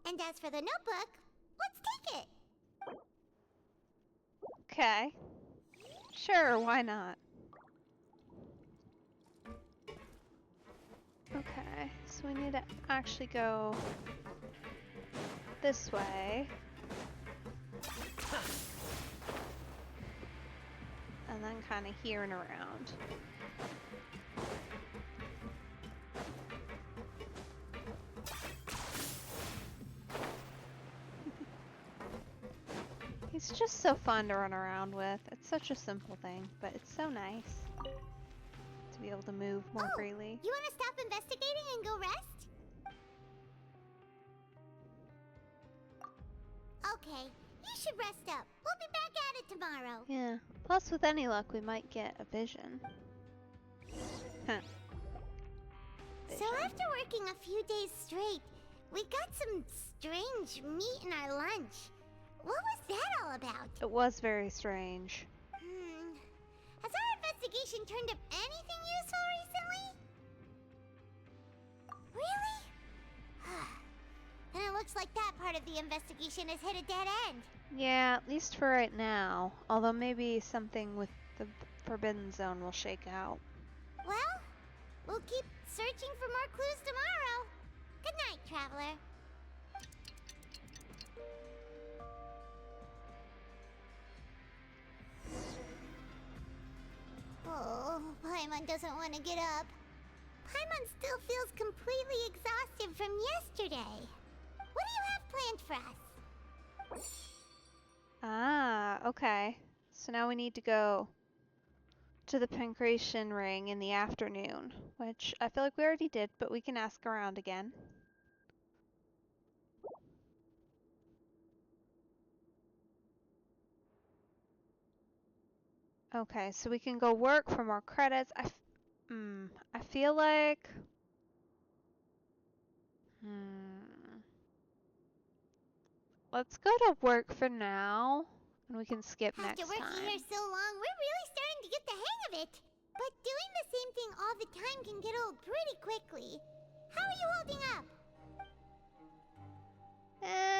And as for the notebook, let's take it. Okay. Sure, why not? Okay, so we need to actually go this way. And then kind of here and around. He's just so fun to run around with. It's such a simple thing, but it's so nice to be able to move more freely. You want to stop investigating and go rest? Okay, you should rest up. We'll be back at it tomorrow. Yeah. Plus, with any luck, we might get a vision. Huh. So after working a few days straight, we got some strange meat in our lunch. What was that all about? It was very strange. Has our investigation turned up anything useful recently? Really? Then it looks like that part of the investigation has hit a dead end. Yeah, at least for right now. Although maybe something with the Forbidden Zone will shake out. Well, we'll keep searching for more clues tomorrow. Good night, Traveler. Oh, Paimon doesn't want to get up. Paimon still feels completely exhausted from yesterday. What do you have planned for us? Ah, okay. So now we need to go to the Pancration Ring in the afternoon, which I feel like we already did, but we can ask around again. Okay, so we can go work for more credits. I feel like... Let's go to work for now, and we can skip next After working time. here so long, we're really starting to get the hang of it. But doing the same thing all the time can get old pretty quickly. How are you holding up?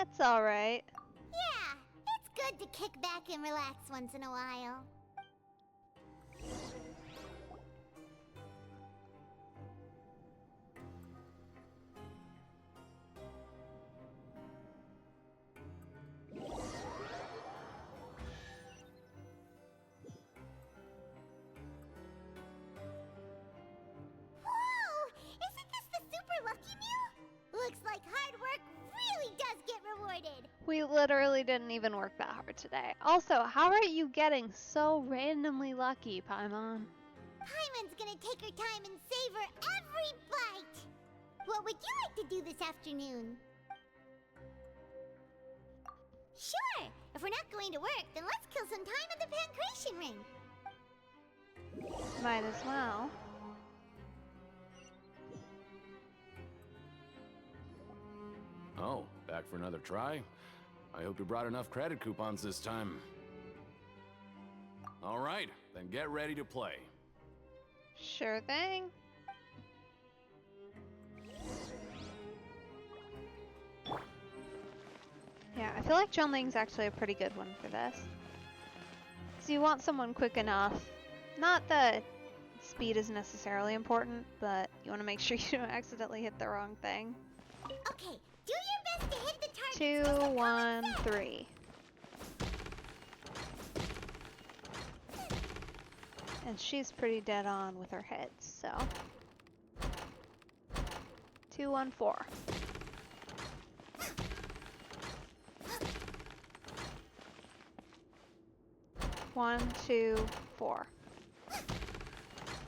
It's alright. Yeah, it's good to kick back and relax once in a while. Whoa! Isn't this the super lucky meal? Looks like hard work really does get rewarded. We literally didn't even work that hard today. Also, how are you getting so randomly lucky, Paimon? Paimon's gonna take her time and savor every bite. What would you like to do this afternoon? Sure! If we're not going to work, then let's kill some time at the Pancration Ring. Might as well. Oh, back for another try? I hope you brought enough credit coupons this time. All right, then get ready to play. Sure thing. Yeah, I feel like Zhongling's actually a pretty good one for this. So you want someone quick enough. Not that speed is necessarily important, but you want to make sure you don't accidentally hit the wrong thing. Okay, do your best to hit the target. 2, 1, 3. And she's pretty dead on with her hits, so. 214. 1, 2, 4.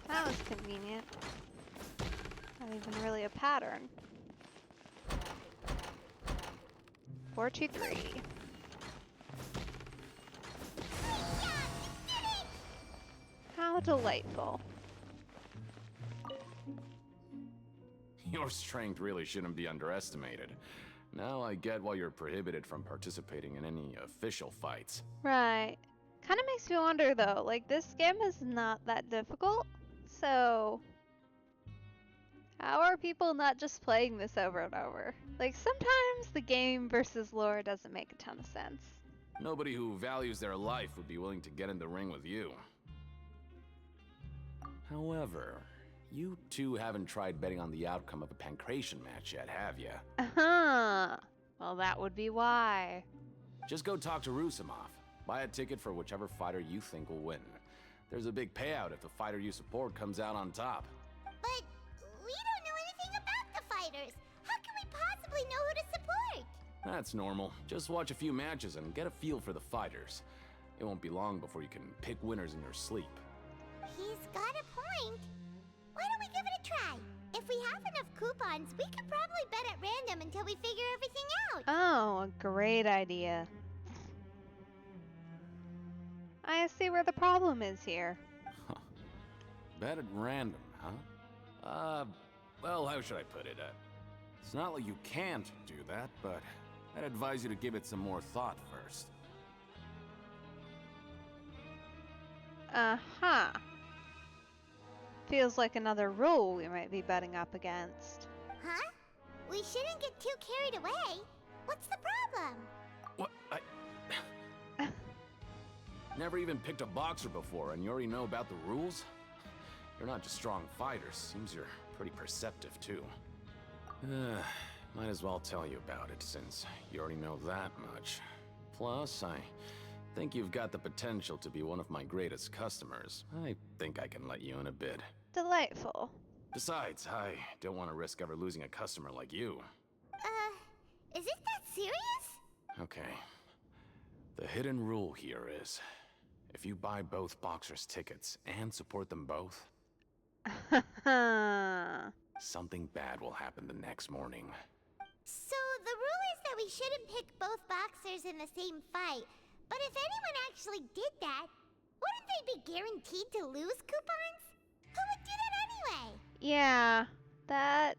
That was convenient. Not even really a pattern. 4, 2, 3. How delightful. Your strength really shouldn't be underestimated. Now I get why you're prohibited from participating in any official fights. Right. Kind of makes me wonder though, like this game is not that difficult, so how are people not just playing this over and over? Like sometimes the game versus lore doesn't make a ton of sense. Nobody who values their life would be willing to get in the ring with you. However, you two haven't tried betting on the outcome of a pancration match yet, have you? Uh-huh. Well, that would be why. Just go talk to Rusimov. Buy a ticket for whichever fighter you think will win. There's a big payout if the fighter you support comes out on top. But we don't know anything about the fighters. How can we possibly know who to support? That's normal. Just watch a few matches and get a feel for the fighters. It won't be long before you can pick winners in your sleep. He's got a point. Why don't we give it a try? If we have enough coupons, we could probably bet at random until we figure everything out. Oh, a great idea. I see where the problem is here. Bet at random, huh? Well, how should I put it? It's not like you can't do that, but I'd advise you to give it some more thought first. Uh-huh. Feels like another rule we might be butting up against. Huh? We shouldn't get too carried away. What's the problem? What? Never even picked a boxer before, and you already know about the rules? You're not just strong fighters. Seems you're pretty perceptive, too. Might as well tell you about it, since you already know that much. Plus, I think you've got the potential to be one of my greatest customers. I think I can let you in a bid. Delightful. Besides, I don't want to risk ever losing a customer like you. Is it that serious? Okay. The hidden rule here is, if you buy both boxers' tickets and support them both, something bad will happen the next morning. So the rule is that we shouldn't pick both boxers in the same fight. But if anyone actually did that, wouldn't they be guaranteed to lose coupons? Who would do that anyway? Yeah, that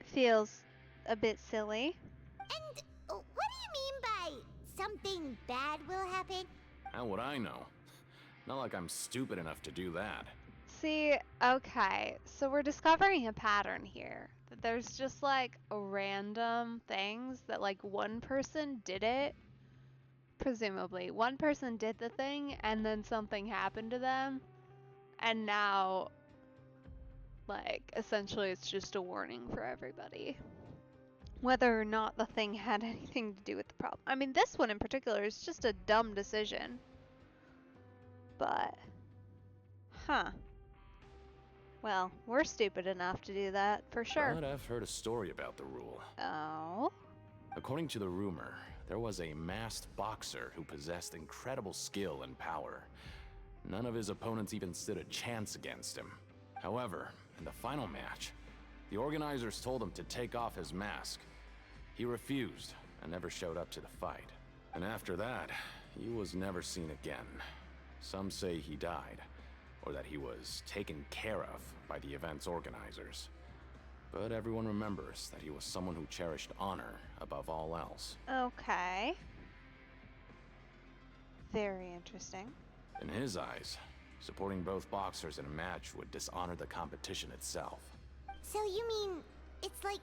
feels a bit silly. And what do you mean by something bad will happen? How would I know? Not like I'm stupid enough to do that. See, okay, so we're discovering a pattern here. That there's just like random things that like one person did it. Presumably, one person did the thing and then something happened to them. And now, like, essentially it's just a warning for everybody. Whether or not the thing had anything to do with the problem. I mean, this one in particular is just a dumb decision. But, huh. Well, we're stupid enough to do that, for sure. But I've heard a story about the rule. Oh? According to the rumor, there was a masked boxer who possessed incredible skill and power. None of his opponents even stood a chance against him. However, in the final match, the organizers told him to take off his mask. He refused and never showed up to the fight. And after that, he was never seen again. Some say he died, or that he was taken care of by the event's organizers. But everyone remembers that he was someone who cherished honor above all else. Okay. Very interesting. In his eyes, supporting both boxers in a match would dishonor the competition itself. So you mean it's like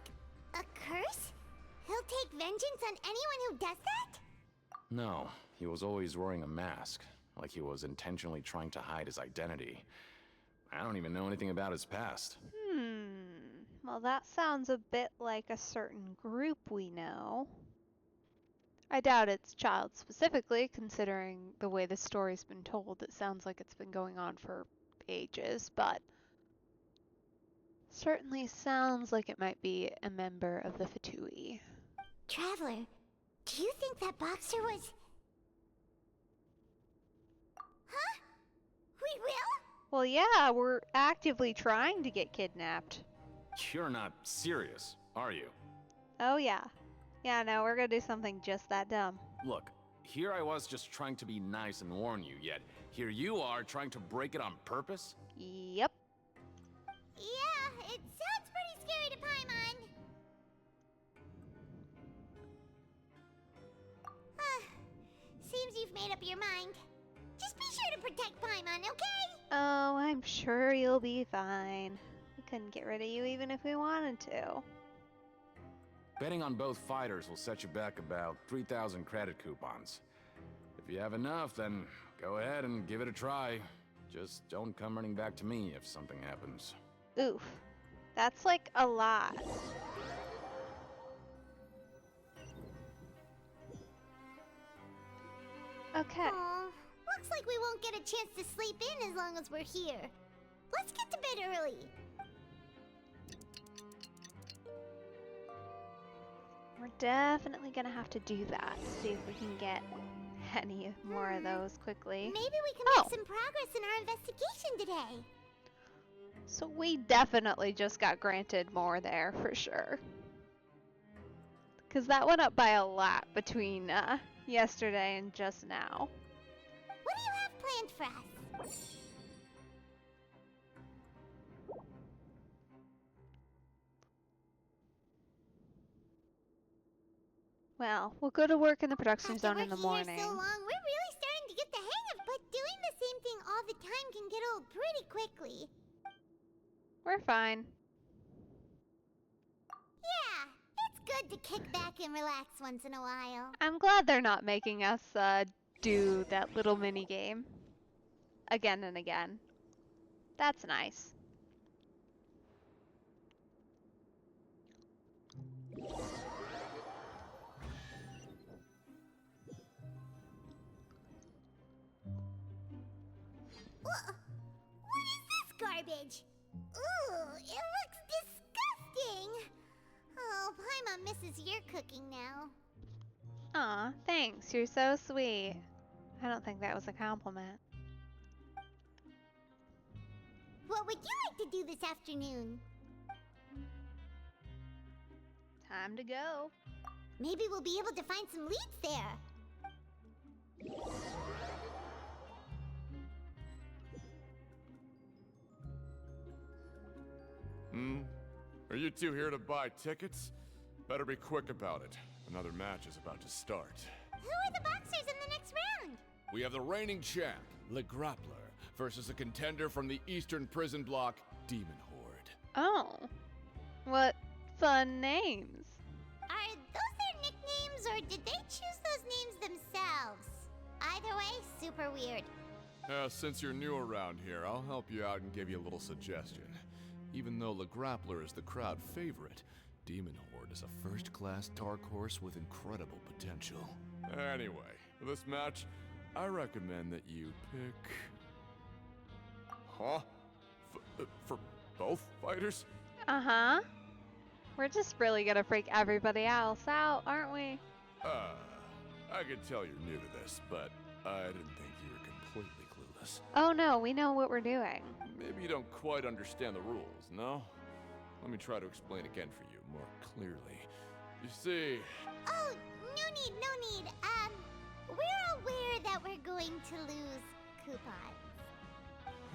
a curse? He'll take vengeance on anyone who does that? No, he was always wearing a mask, like he was intentionally trying to hide his identity. I don't even know anything about his past. Well, that sounds a bit like a certain group we know. I doubt it's child specifically, considering the way the story's been told. It sounds like it's been going on for ages, but certainly sounds like it might be a member of the Fatui. Traveler, do you think that boxer was... Huh? We will? Well, yeah, we're actively trying to get kidnapped. You're not serious, are you? Oh, yeah. Yeah, no, we're gonna do something just that dumb. Look, here I was just trying to be nice and warn you, yet here you are trying to break it on purpose? Yep. Yeah, it sounds pretty scary to Paimon. Seems you've made up your mind. Just be sure to protect Paimon, okay? Oh, I'm sure you'll be fine. We couldn't get rid of you even if we wanted to. Betting on both fighters will set you back about 3,000 credit coupons. If you have enough, then go ahead and give it a try. Just don't come running back to me if something happens. Oof. That's like a lot. Okay. Aw, looks like we won't get a chance to sleep in as long as we're here. Let's get to bed early. We're definitely gonna have to do that. See if we can get any more of those quickly. Maybe we can make some progress in our investigation today. So we definitely just got granted more there for sure. Because that went up by a lot between yesterday and just now. What do you have planned for us? Well, we'll go to work in the production After zone in the working here morning. so long, we're really starting to get the hang of it. But doing the same thing all the time can get old pretty quickly. We're fine. Yeah, it's good to kick back and relax once in a while. I'm glad they're not making us do that little mini game again and again. That's nice. What is this garbage? Ooh, it looks disgusting. Oh, Paimon misses your cooking now. Aw, thanks. You're so sweet. I don't think that was a compliment. What would you like to do this afternoon? Time to go. Maybe we'll be able to find some leads there. Are you two here to buy tickets? Better be quick about it. Another match is about to start. Who are the boxers in the next round? We have the reigning champ, Le Grappler, versus a contender from the Eastern Prison Block, Demon Horde. Oh. What fun names. Are those their nicknames, or did they choose those names themselves? Either way, super weird. Since you're new around here, I'll help you out and give you a little suggestion. Even though Le Grappler is the crowd favorite, Demon Horde is a first-class dark horse with incredible potential. Anyway, for this match, I recommend that you pick... Huh? For both fighters? Uh-huh. We're just really gonna freak everybody else out, aren't we? I can tell you're new to this, but I didn't think you were completely clueless. Oh no, we know what we're doing. Maybe you don't quite understand the rules, no? Let me try to explain again for you more clearly. You see... Oh, no need, no need. We're aware that we're going to lose coupons.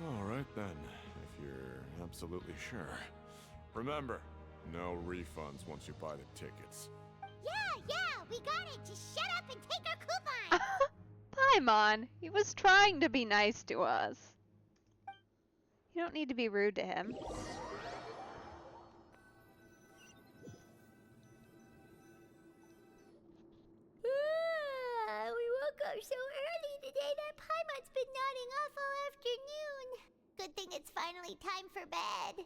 Alright then, if you're absolutely sure. Remember, no refunds once you buy the tickets. Yeah, we got it. Just shut up and take our coupons. Paimon, he was trying to be nice to us. You don't need to be rude to him. We woke up so early today that Paimon's been nodding off all afternoon. Good thing it's finally time for bed.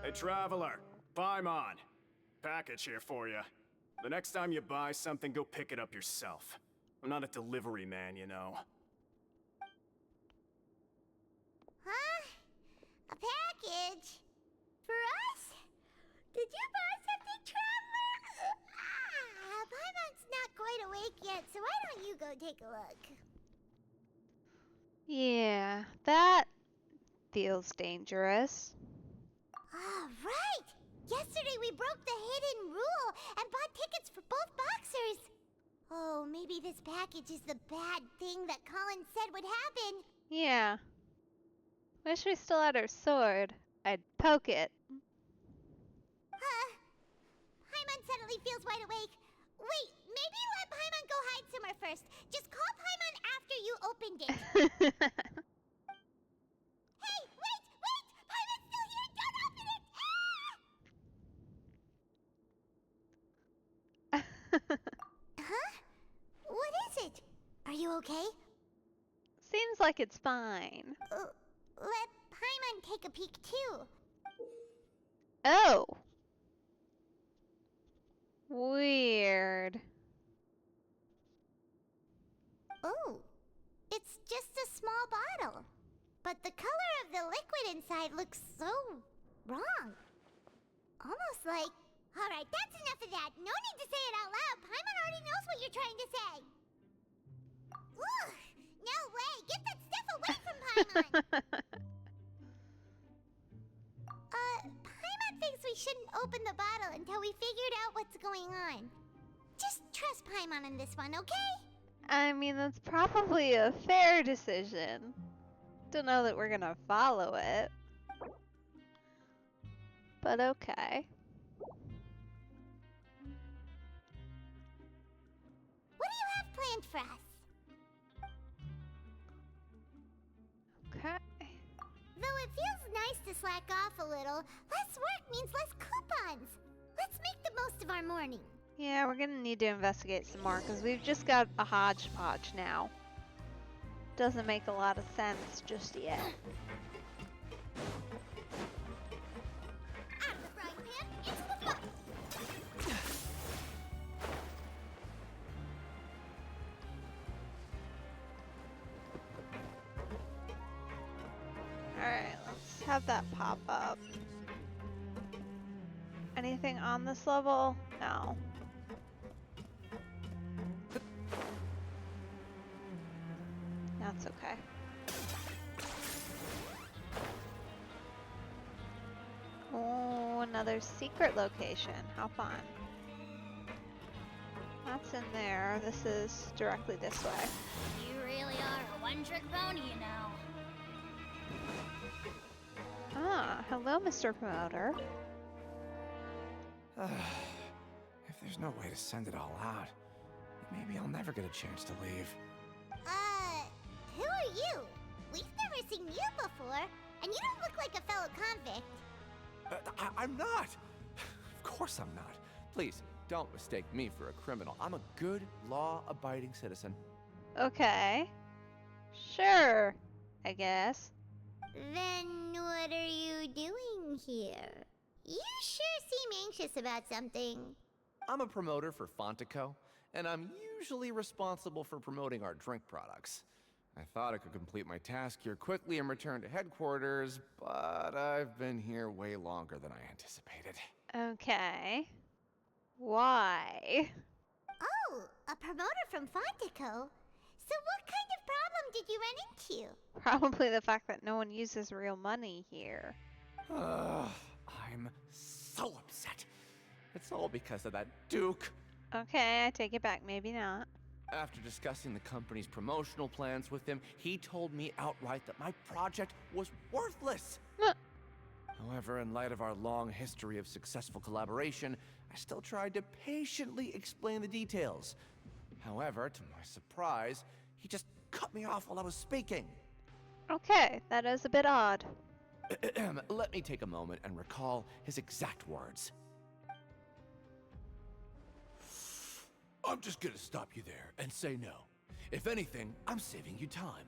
Hey, traveler. Paimon. Package here for you. The next time you buy something, go pick it up yourself. I'm not a delivery man, you know. Huh? A package? For us? Did you buy something, traveler? Paimon's not quite awake yet, so why don't you go take a look? Yeah, that feels dangerous. Ah, right! Yesterday we broke the hidden rule and bought tickets for both boxers. Oh, maybe this package is the bad thing that Colin said would happen. Yeah. Wish we still had our sword. I'd poke it. Paimon suddenly feels wide awake. Wait, maybe let Paimon go hide somewhere first. Just call Paimon after you opened it. Hey, wait! Paimon's still here! Don't open it! Huh? What is it? Are you okay? Seems like it's fine. Let Paimon take a peek too. Oh. Weird. Oh, it's just a small bottle. But the color of the liquid inside looks so wrong. Almost like... Alright, that's enough of that. No need to say it out loud. Paimon already knows what you're trying to say. Ugh! No way! Get that stuff away from Paimon! Paimon thinks we shouldn't open the bottle until we figured out what's going on. Just trust Paimon on this one, okay? I mean, that's probably a fair decision. Don't know that we're gonna follow it. But okay. What do you have planned for us? Okay. Though it feels nice to slack off a little, less work means less coupons. Let's make the most of our morning. Yeah, we're gonna need to investigate some more because we've just got a hodgepodge now. Doesn't make a lot of sense just yet. Out of the frying pan, into the fire. Alright, let's have that pop up. Anything on this level? No. That's okay. Oh, another secret location. How fun. That's in there. This is directly this way. You really are a one-trick pony, you know. Ah, hello, Mr. Promoter. If there's no way to send it all out, maybe I'll never get a chance to leave. Who are you? We've never seen you before, and you don't look like a fellow convict. I'm not! Of course I'm not. Please, don't mistake me for a criminal. I'm a good, law-abiding citizen. Okay. Sure, I guess. Then what are you doing here? You sure seem anxious about something. I'm a promoter for Fontaine, and I'm usually responsible for promoting our drink products. I thought I could complete my task here quickly and return to headquarters, but I've been here way longer than I anticipated. Okay. Why? Oh, a promoter from Fontaine. So what kind of problem did you run into? Probably the fact that no one uses real money here. I'm so upset. It's all because of that Duke. Okay, I take it back. Maybe not. After discussing the company's promotional plans with him, he told me outright that my project was worthless. However, in light of our long history of successful collaboration, I still tried to patiently explain the details. However, to my surprise, he just cut me off while I was speaking. Okay, that is a bit odd. Let me take a moment and recall his exact words. I'm just gonna stop you there and say no. If anything, I'm saving you time.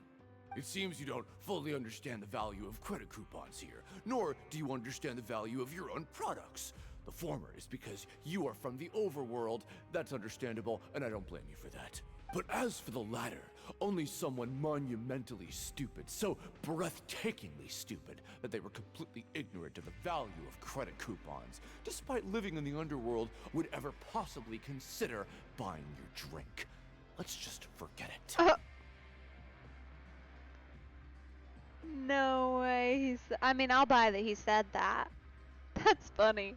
It seems you don't fully understand the value of credit coupons here, nor do you understand the value of your own products. The former is because you are from the overworld. That's understandable, and I don't blame you for that. But as for the latter, only someone monumentally stupid, so breathtakingly stupid, that they were completely ignorant of the value of credit coupons, despite living in the underworld, would ever possibly consider buying your drink. Let's just forget it. No way. I mean, I'll buy that he said that. That's funny.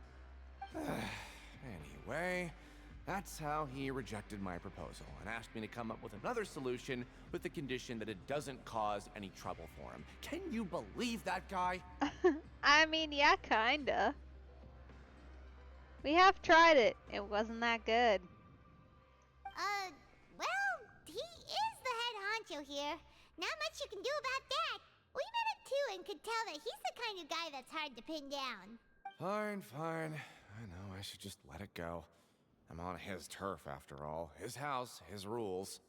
Anyway, that's how he rejected my proposal and asked me to come up with another solution with the condition that it doesn't cause any trouble for him. Can you believe that guy? I mean, yeah, kinda. We have tried it. It wasn't that good. Well, he is the head honcho here. Not much you can do about that. We met him too and could tell that he's the kind of guy that's hard to pin down. Fine, fine. I know, I should just let it go. I'm on his turf after all. His house, his rules.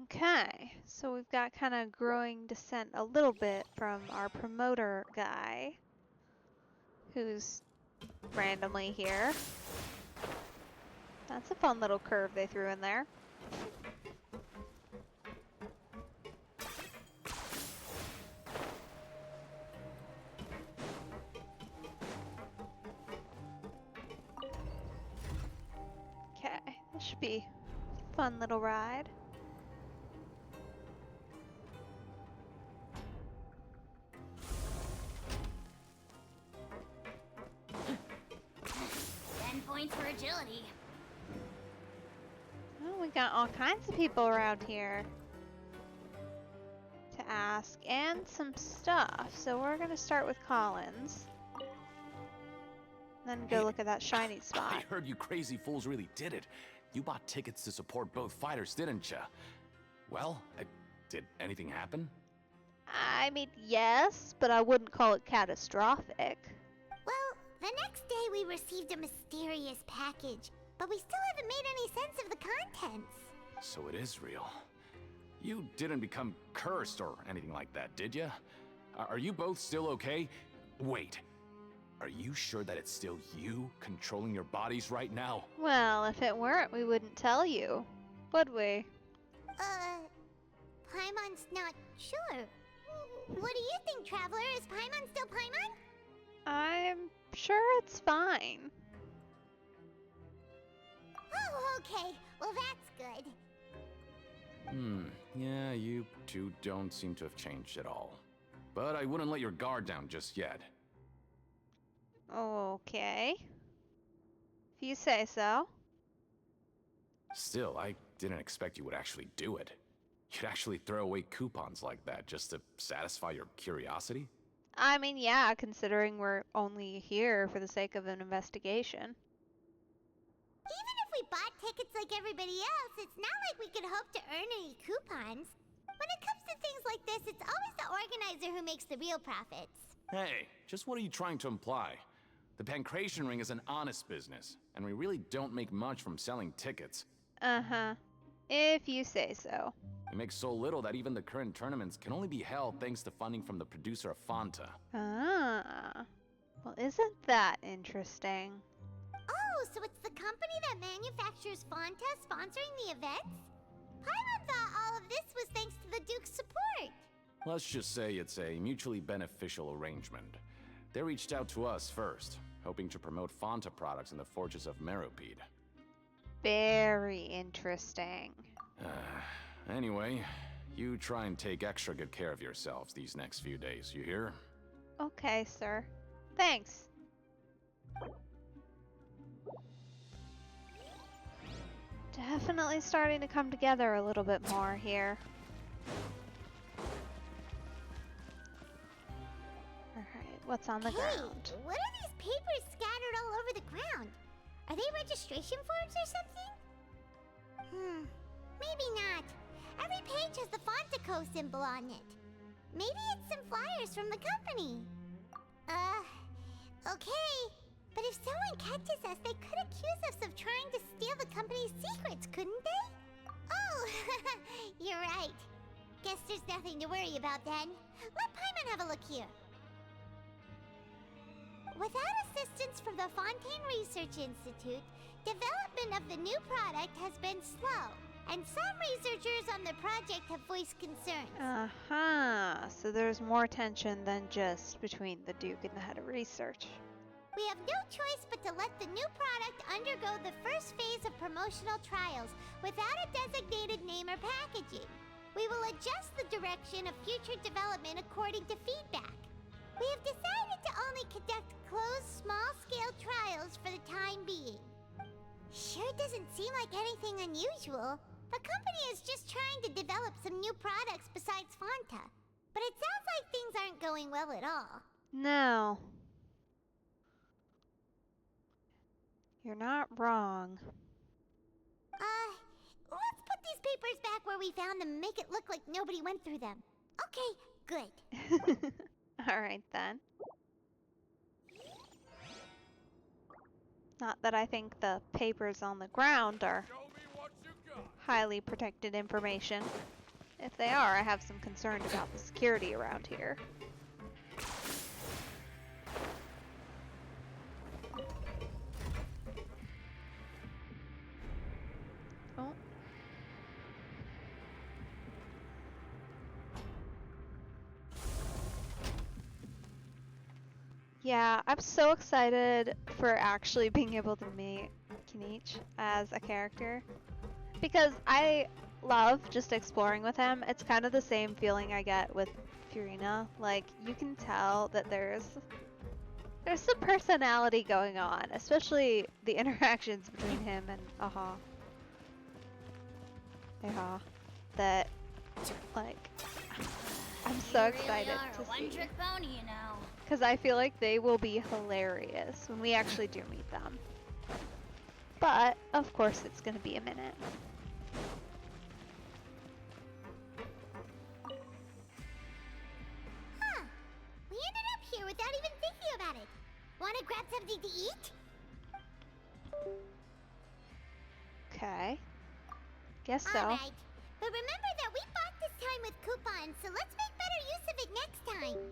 Okay, so we've got kind of growing dissent a little bit from our promoter guy, who's randomly here. That's a fun little curve they threw in there. Okay, this should be a fun little ride. Points for agility. Oh, we got all kinds of people around here to ask, and some stuff. So we're gonna start with Collins, then go look at that shiny spot. I heard you crazy fools really did it. You bought tickets to support both fighters, didn't ya? Well, did anything happen? I mean, yes, but I wouldn't call it catastrophic. Well, the next day we received a mysterious package, but we still haven't made any sense of the contents. So it is real. You didn't become cursed or anything like that, did ya? Are you both still okay? Wait, are you sure that it's still you controlling your bodies right now? Well, if it weren't, we wouldn't tell you, would we? Paimon's not sure. What do you think, Traveler? Is Paimon still Paimon? I'm sure it's fine. Oh, okay. Well, that's good. Yeah, you two don't seem to have changed at all. But I wouldn't let your guard down just yet. Okay. If you say so. Still, I didn't expect you would actually do it. You'd actually throw away coupons like that just to satisfy your curiosity? I mean, yeah, considering we're only here for the sake of an investigation. Even if we bought tickets like everybody else, it's not like we could hope to earn any coupons. When it comes to things like this, it's always the organizer who makes the real profits. Hey, just what are you trying to imply? The Pancration Ring is an honest business, and we really don't make much from selling tickets. Uh-huh. If you say so. We make so little that even the current tournaments can only be held thanks to funding from the producer of Fanta. Ah. Well, isn't that interesting? Oh, so it's the company that manufactures Fanta sponsoring the events? Paimon thought all of this was thanks to the Duke's support. Let's just say it's a mutually beneficial arrangement. They reached out to us first, hoping to promote Fanta products in the Fortress of Meropide. Very interesting. Anyway, you try and take extra good care of yourselves these next few days, you hear? Okay, sir. Thanks. Definitely starting to come together a little bit more here. Alright, what's on the ground? What are these papers scattered all over the ground? Are they registration forms or something? Maybe not. Every page has the Fontaco symbol on it. Maybe it's some flyers from the company. Okay. But if someone catches us, they could accuse us of trying to steal the company's secrets, couldn't they? Oh, you're right. guess there's nothing to worry about then. Let Paimon have a look here. Without assistance from the Fontaine Research Institute, development of the new product has been slow, and some researchers on the project have voiced concerns. So there's more tension than just between the Duke and the head of research. We have no choice but to let the new product undergo the first phase of promotional trials without a designated name or packaging. We will adjust the direction of future development according to feedback. We have decided to only conduct closed, small-scale trials for the time being. Sure doesn't seem like anything unusual. The company is just trying to develop some new products besides Fanta. But it sounds like things aren't going well at all. No. You're not wrong. Let's put these papers back where we found them and make it look like nobody went through them. Okay, good. Alright then. Not that I think the papers on the ground are highly protected information. If they are, I have some concern about the security around here. Oh. Yeah, I'm so excited for actually being able to meet Kinich as a character. Because I love just exploring with him. It's kind of the same feeling I get with Freminet. Like, you can tell that there's some personality going on, especially the interactions between him and Aha. That, like, I'm so excited to see. One-trick pony, you know. Because I feel like they will be hilarious when we actually do meet them. But, of course, it's going to be a minute. Huh. We ended up here without even thinking about it. Want to grab something to eat? Okay. Guess so. Alright. But remember that we bought this time with coupons, so let's make better use of it next time.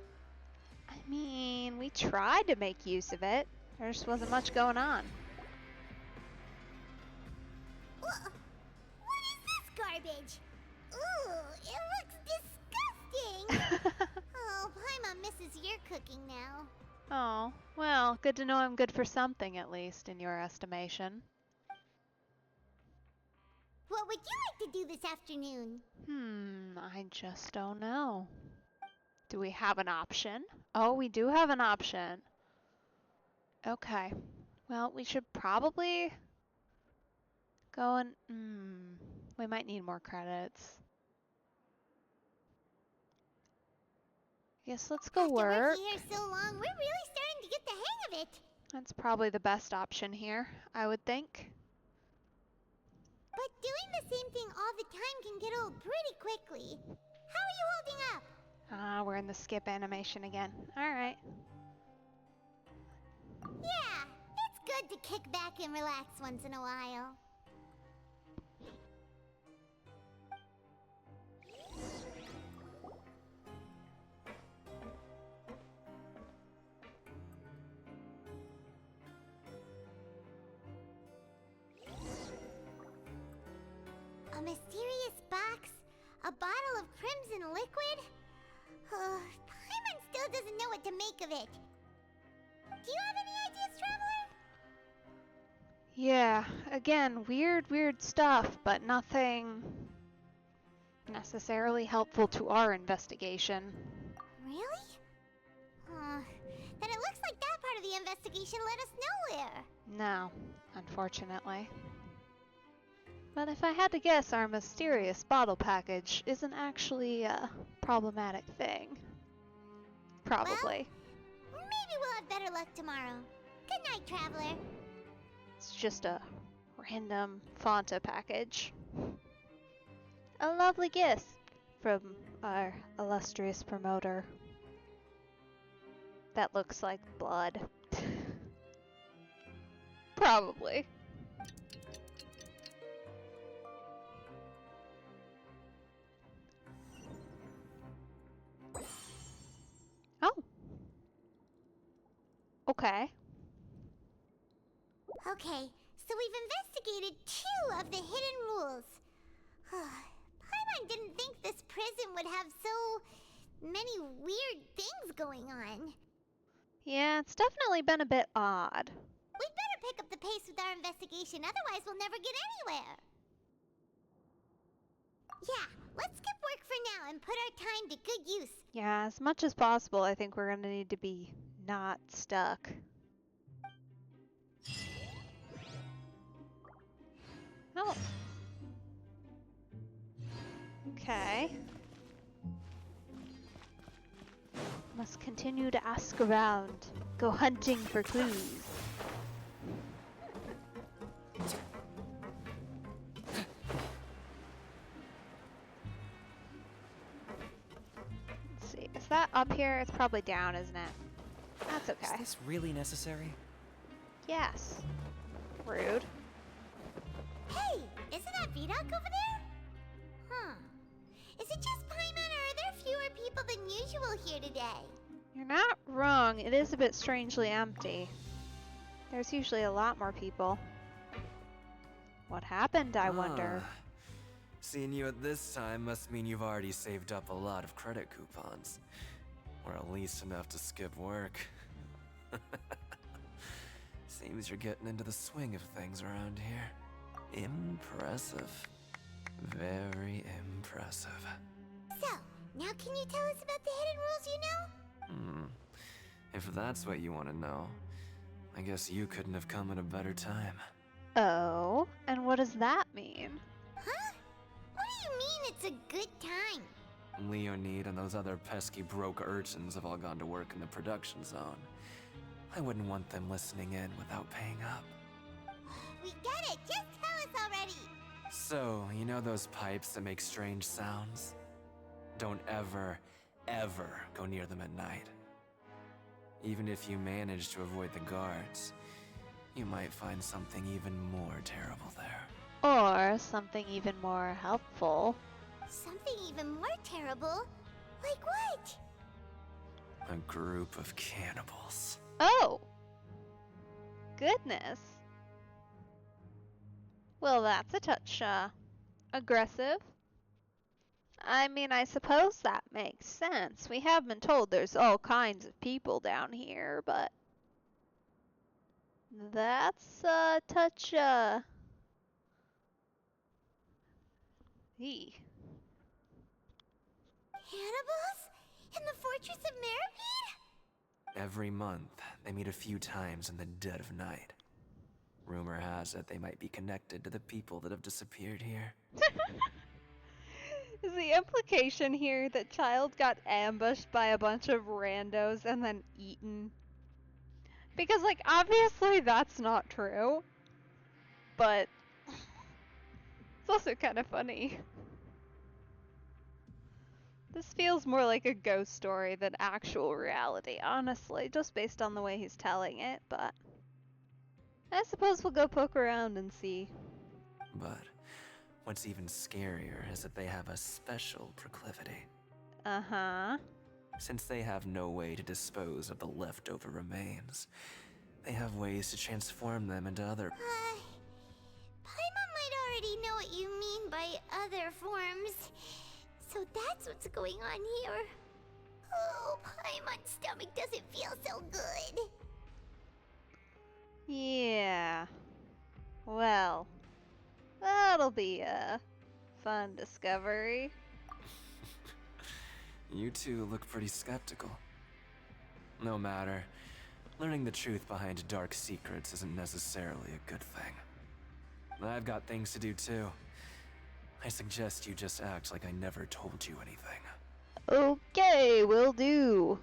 I mean, we tried to make use of it. There just wasn't much going on. What is this garbage? Ooh, it looks disgusting! Oh, Paimon misses your cooking now. Oh, well, good to know I'm good for something at least, in your estimation. What would you like to do this afternoon? I just don't know. Do we have an option? Oh, we do have an option. Okay. Well, we should probably go and... we might need more credits. Guess let's go work. After working here so long, we're really starting to get the hang of it. That's probably the best option here, I would think. But doing the same thing all the time can get old pretty quickly. How are you holding up? We're in the skip animation again. Alright. Yeah, it's good to kick back and relax once in a while. A mysterious box? A bottle of crimson liquid? Paimon still doesn't know what to make of it. Do you have any ideas, Traveler? Yeah, again, weird stuff, but nothing necessarily helpful to our investigation. Really? Then it looks like that part of the investigation led us nowhere. No, unfortunately. But if I had to guess, our mysterious bottle package isn't actually a problematic thing. Probably. Well, maybe we'll have better luck tomorrow. Good night, Traveler. It's just a random Fanta package. A lovely gift from our illustrious promoter. That looks like blood. Probably. Okay. Okay, so we've investigated 2 of the hidden rules. Paimon didn't think this prison would have so many weird things going on. Yeah, it's definitely been a bit odd. We'd better pick up the pace with our investigation, otherwise we'll never get anywhere. Yeah, let's skip work for now and put our time to good use. Yeah, as much as possible, I think we're gonna need to be not stuck. Oh. Okay. Must continue to ask around. Go hunting for clues. Let's see. Is that up here? It's probably down, isn't it? That's okay. Is this really necessary? Yes. Rude. Hey, isn't that Vidoc over there? Huh. Is it just Paimon, or are there fewer people than usual here today? You're not wrong. It is a bit strangely empty. There's usually a lot more people. What happened, I wonder? Seeing you at this time must mean you've already saved up a lot of credit coupons. Or at least enough to skip work. Seems you're getting into the swing of things around here. Impressive. Very impressive. So, now can you tell us about the hidden rules you know? If that's what you want to know, I guess you couldn't have come at a better time. Oh, and what does that mean? Huh? What do you mean it's a good time? Leonid and those other pesky broke urchins have all gone to work in the production zone. I wouldn't want them listening in without paying up. We get it! Just tell us already! So, you know those pipes that make strange sounds? Don't ever, ever go near them at night. Even if you manage to avoid the guards, you might find something even more terrible there. Or something even more helpful. Something even more terrible? Like what? A group of cannibals. Oh! Goodness. Well, that's a touch, aggressive. I mean, I suppose that makes sense. We have been told there's all kinds of people down here, but... that's a touch, Eee. Cannibals? In the Fortress of Meripede? Every month, they meet a few times in the dead of night. Rumor has it they might be connected to the people that have disappeared here. Is the implication here that Child got ambushed by a bunch of randos and then eaten? Because, like, obviously that's not true. But it's also kind of funny. This feels more like a ghost story than actual reality, honestly, just based on the way he's telling it, but I suppose we'll go poke around and see. But what's even scarier is that they have a special proclivity. Uh-huh. Since they have no way to dispose of the leftover remains, they have ways to transform them into other... Paimon might already know what you mean by other forms. So that's what's going on here. Oh, Paimon's stomach doesn't feel so good. Yeah. Well, that'll be a fun discovery. You two look pretty skeptical. No matter. Learning the truth behind dark secrets isn't necessarily a good thing. I've got things to do too. I suggest you just act like I never told you anything. Okay, will do.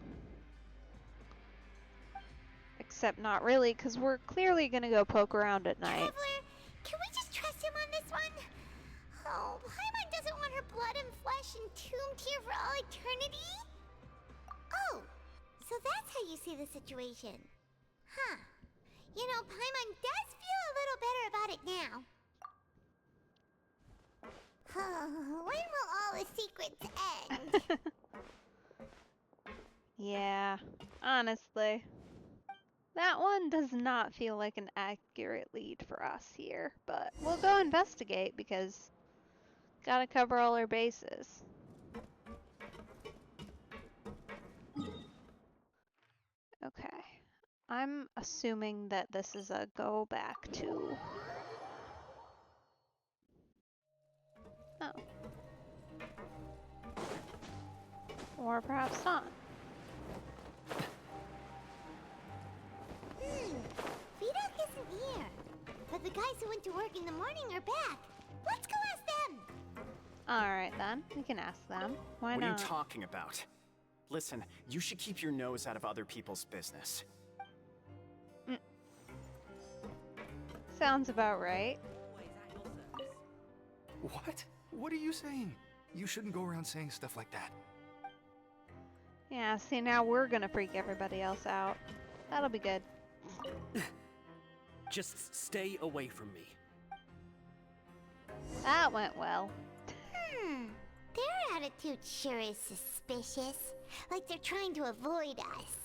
Except not really, because we're clearly gonna go poke around at night. Traveler, can we just trust him on this one? Oh, Paimon doesn't want her blood and flesh entombed here for all eternity? Oh, so that's how you see the situation. Huh. You know, Paimon does feel a little better about it now. When will all the secrets end? Yeah, honestly. That one does not feel like an accurate lead for us here, but we'll go investigate because gotta cover all our bases. Okay. I'm assuming that this is a go back to... Oh. Or perhaps not. Vidok isn't here. But the guys who went to work in the morning are back. Let's go ask them. Alright then, we can ask them. Why What not? are you talking about? Listen, you should keep your nose out of other people's business. Sounds about right. What? What are you saying? You shouldn't go around saying stuff like that. Yeah, see, now we're gonna freak everybody else out. That'll be good. Just stay away from me. That went well. Their attitude sure is suspicious. Like they're trying to avoid us.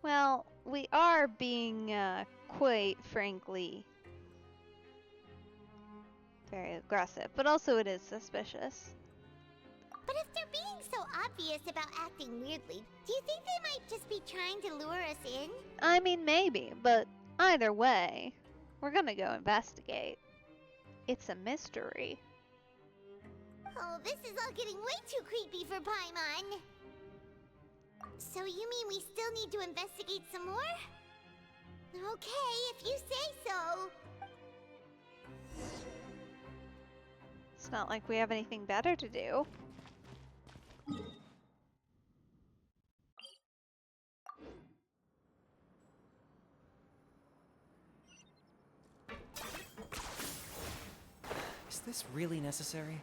Well, we are being, quite frankly, very aggressive, but also it is suspicious. But if they're being so obvious about acting weirdly, do you think they might just be trying to lure us in? I mean, maybe, but either way, we're gonna go investigate. It's a mystery. Oh, this is all getting way too creepy for Paimon. So you mean we still need to investigate some more? Okay, if you say so. It's not like we have anything better to do. Is this really necessary?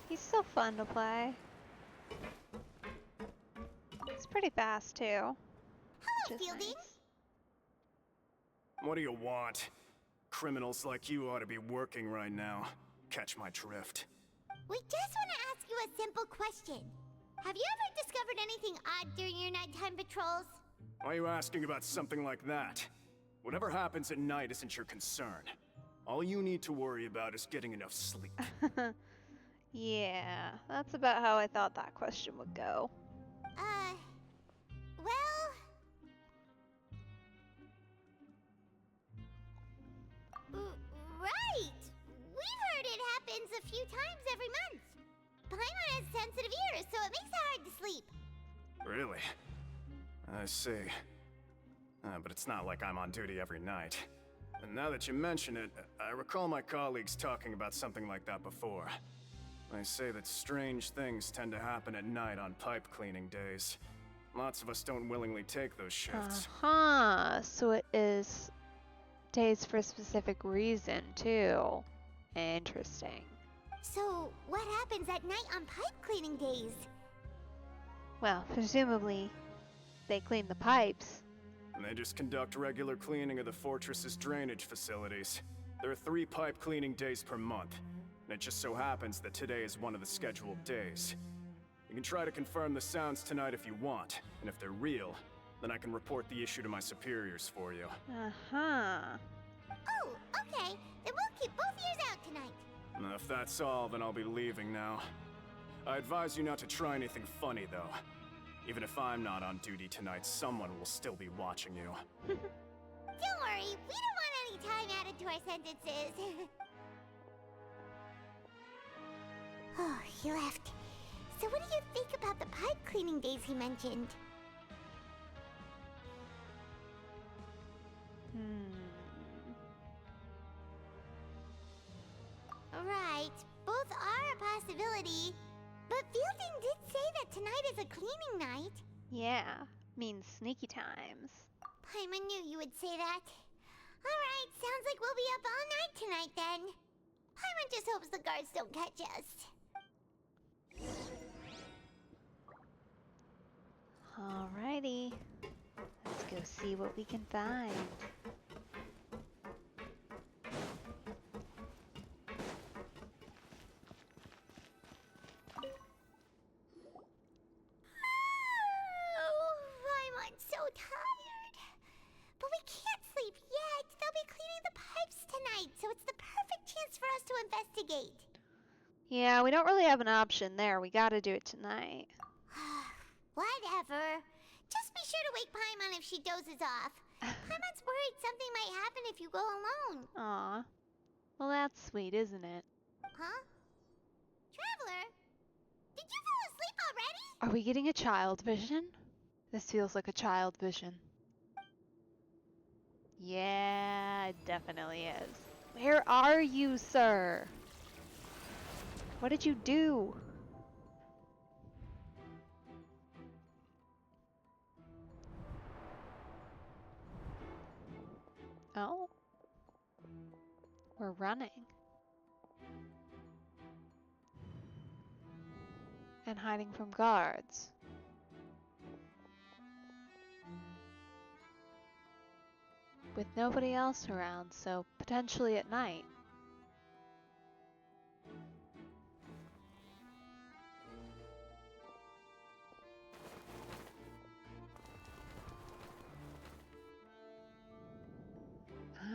He's so fun to play. He's pretty fast too. Hello, which is Fielding. nice. What do you want? Criminals like you ought to be working right now. Catch my drift. We just want to ask you a simple question. Have you ever discovered anything odd during your nighttime patrols? Why are you asking about something like that? Whatever happens at night isn't your concern. All you need to worry about is getting enough sleep. Yeah, that's about how I thought that question would go. Well... Right! We've heard it happens a few times every month. Paimon has sensitive ears, so it makes it hard to sleep. Really? I see. But it's not like I'm on duty every night. And now that you mention it, I recall my colleagues talking about something like that before. They say that strange things tend to happen at night on pipe cleaning days. Lots of us don't willingly take those shifts. So it is days for a specific reason too. Interesting. So, what happens at night on pipe cleaning days? Well, presumably they clean the pipes. And they just conduct regular cleaning of the fortress's drainage facilities. There are 3 pipe cleaning days per month. And it just so happens that today is one of the scheduled days. You can try to confirm the sounds tonight if you want, and if they're real, then I can report the issue to my superiors for you. Uh-huh. Oh, okay. Then we'll keep both ears out tonight. And if that's all, then I'll be leaving now. I advise you not to try anything funny, though. Even if I'm not on duty tonight, someone will still be watching you. Don't worry, we don't want any time added to our sentences. Oh, he left. So what do you think about the pipe cleaning days he mentioned? Right, both are a possibility. But Fielding did say that tonight is a cleaning night. Yeah, means sneaky times. Paimon knew you would say that. Alright, sounds like we'll be up all night tonight then. Paimon just hopes the guards don't catch us. Alrighty. Let's go see what we can find. investigate. Yeah, we don't really have an option there. We gotta do it tonight. Whatever. Just be sure to wake Paimon if she dozes off. Paimon's worried something might happen if you go alone. Aw. Well, that's sweet, isn't it? Huh? Traveler? Did you fall asleep already? Are we getting a child vision? This feels like a child vision. Yeah, it definitely is. Where are you, sir? What did you do? Oh. We're running. And hiding from guards. With nobody else around, so potentially at night.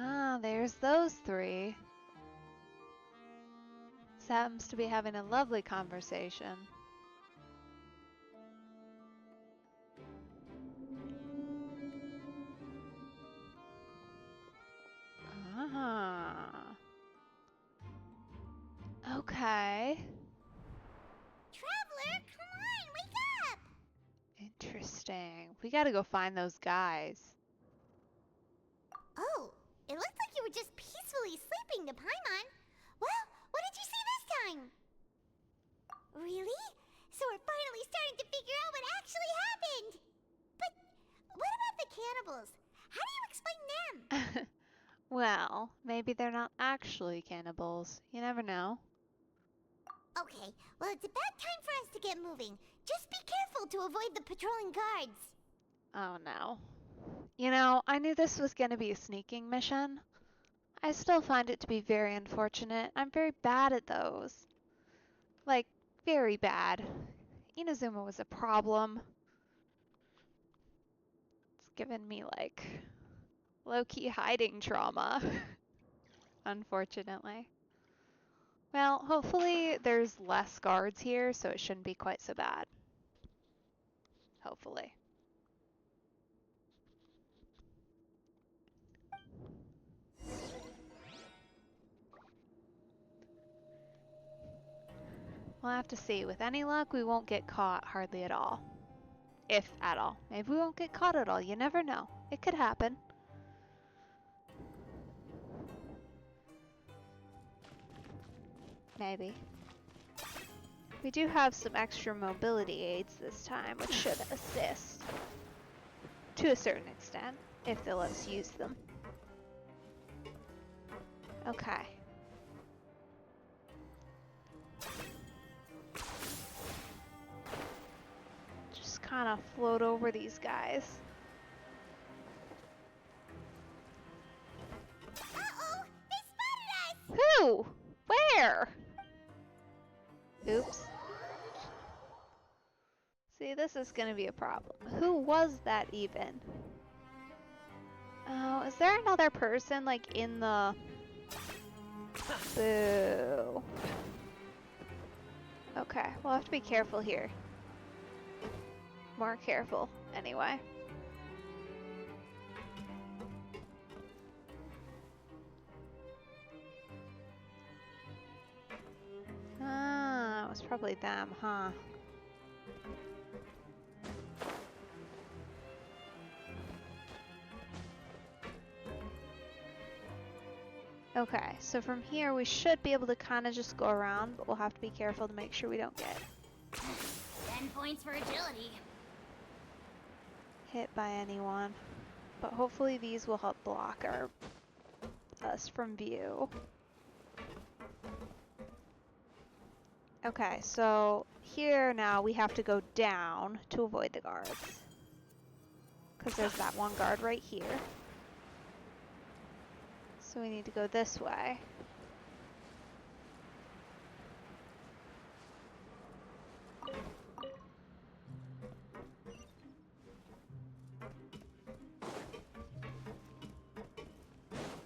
Ah, there's those three. Seems to be having a lovely conversation. Ah. Okay. Traveler, come on, wake up! Interesting. We gotta go find those guys. Oh, it looked like you were just peacefully sleeping to Paimon. Well, what did you see this time? Really? So we're finally starting to figure out what actually happened. But what about the cannibals? How do you explain them? Well, maybe they're not actually cannibals. You never know. Okay, well it's about time for us to get moving. Just be careful to avoid the patrolling guards. Oh no. You know, I knew this was gonna be a sneaking mission. I still find it to be very unfortunate. I'm very bad at those. Like, very bad. Inazuma was a problem. It's given me, like, low-key hiding trauma. Unfortunately. Well, hopefully there's less guards here, so it shouldn't be quite so bad. Hopefully. We'll have to see. With any luck, we won't get caught hardly at all. If at all. Maybe we won't get caught at all. You never know. It could happen. Maybe. We do have some extra mobility aids this time, which should assist. To a certain extent, if they'll let us use them. Okay. Just kind of float over these guys. Uh-oh! They spotted us! Who? Where? Oops. See, this is gonna be a problem. Who was that even? Oh, is there another person, like, in the... Boo. Okay, we'll have to be careful here. More careful, anyway. Ah, it was probably them, huh? Okay, so from here we should be able to kind of just go around, but we'll have to be careful to make sure we don't get 10 points for agility. hit by anyone. But hopefully these will help block us from view. Okay, so here now we have to go down to avoid the guards. Because there's that one guard right here. So we need to go this way.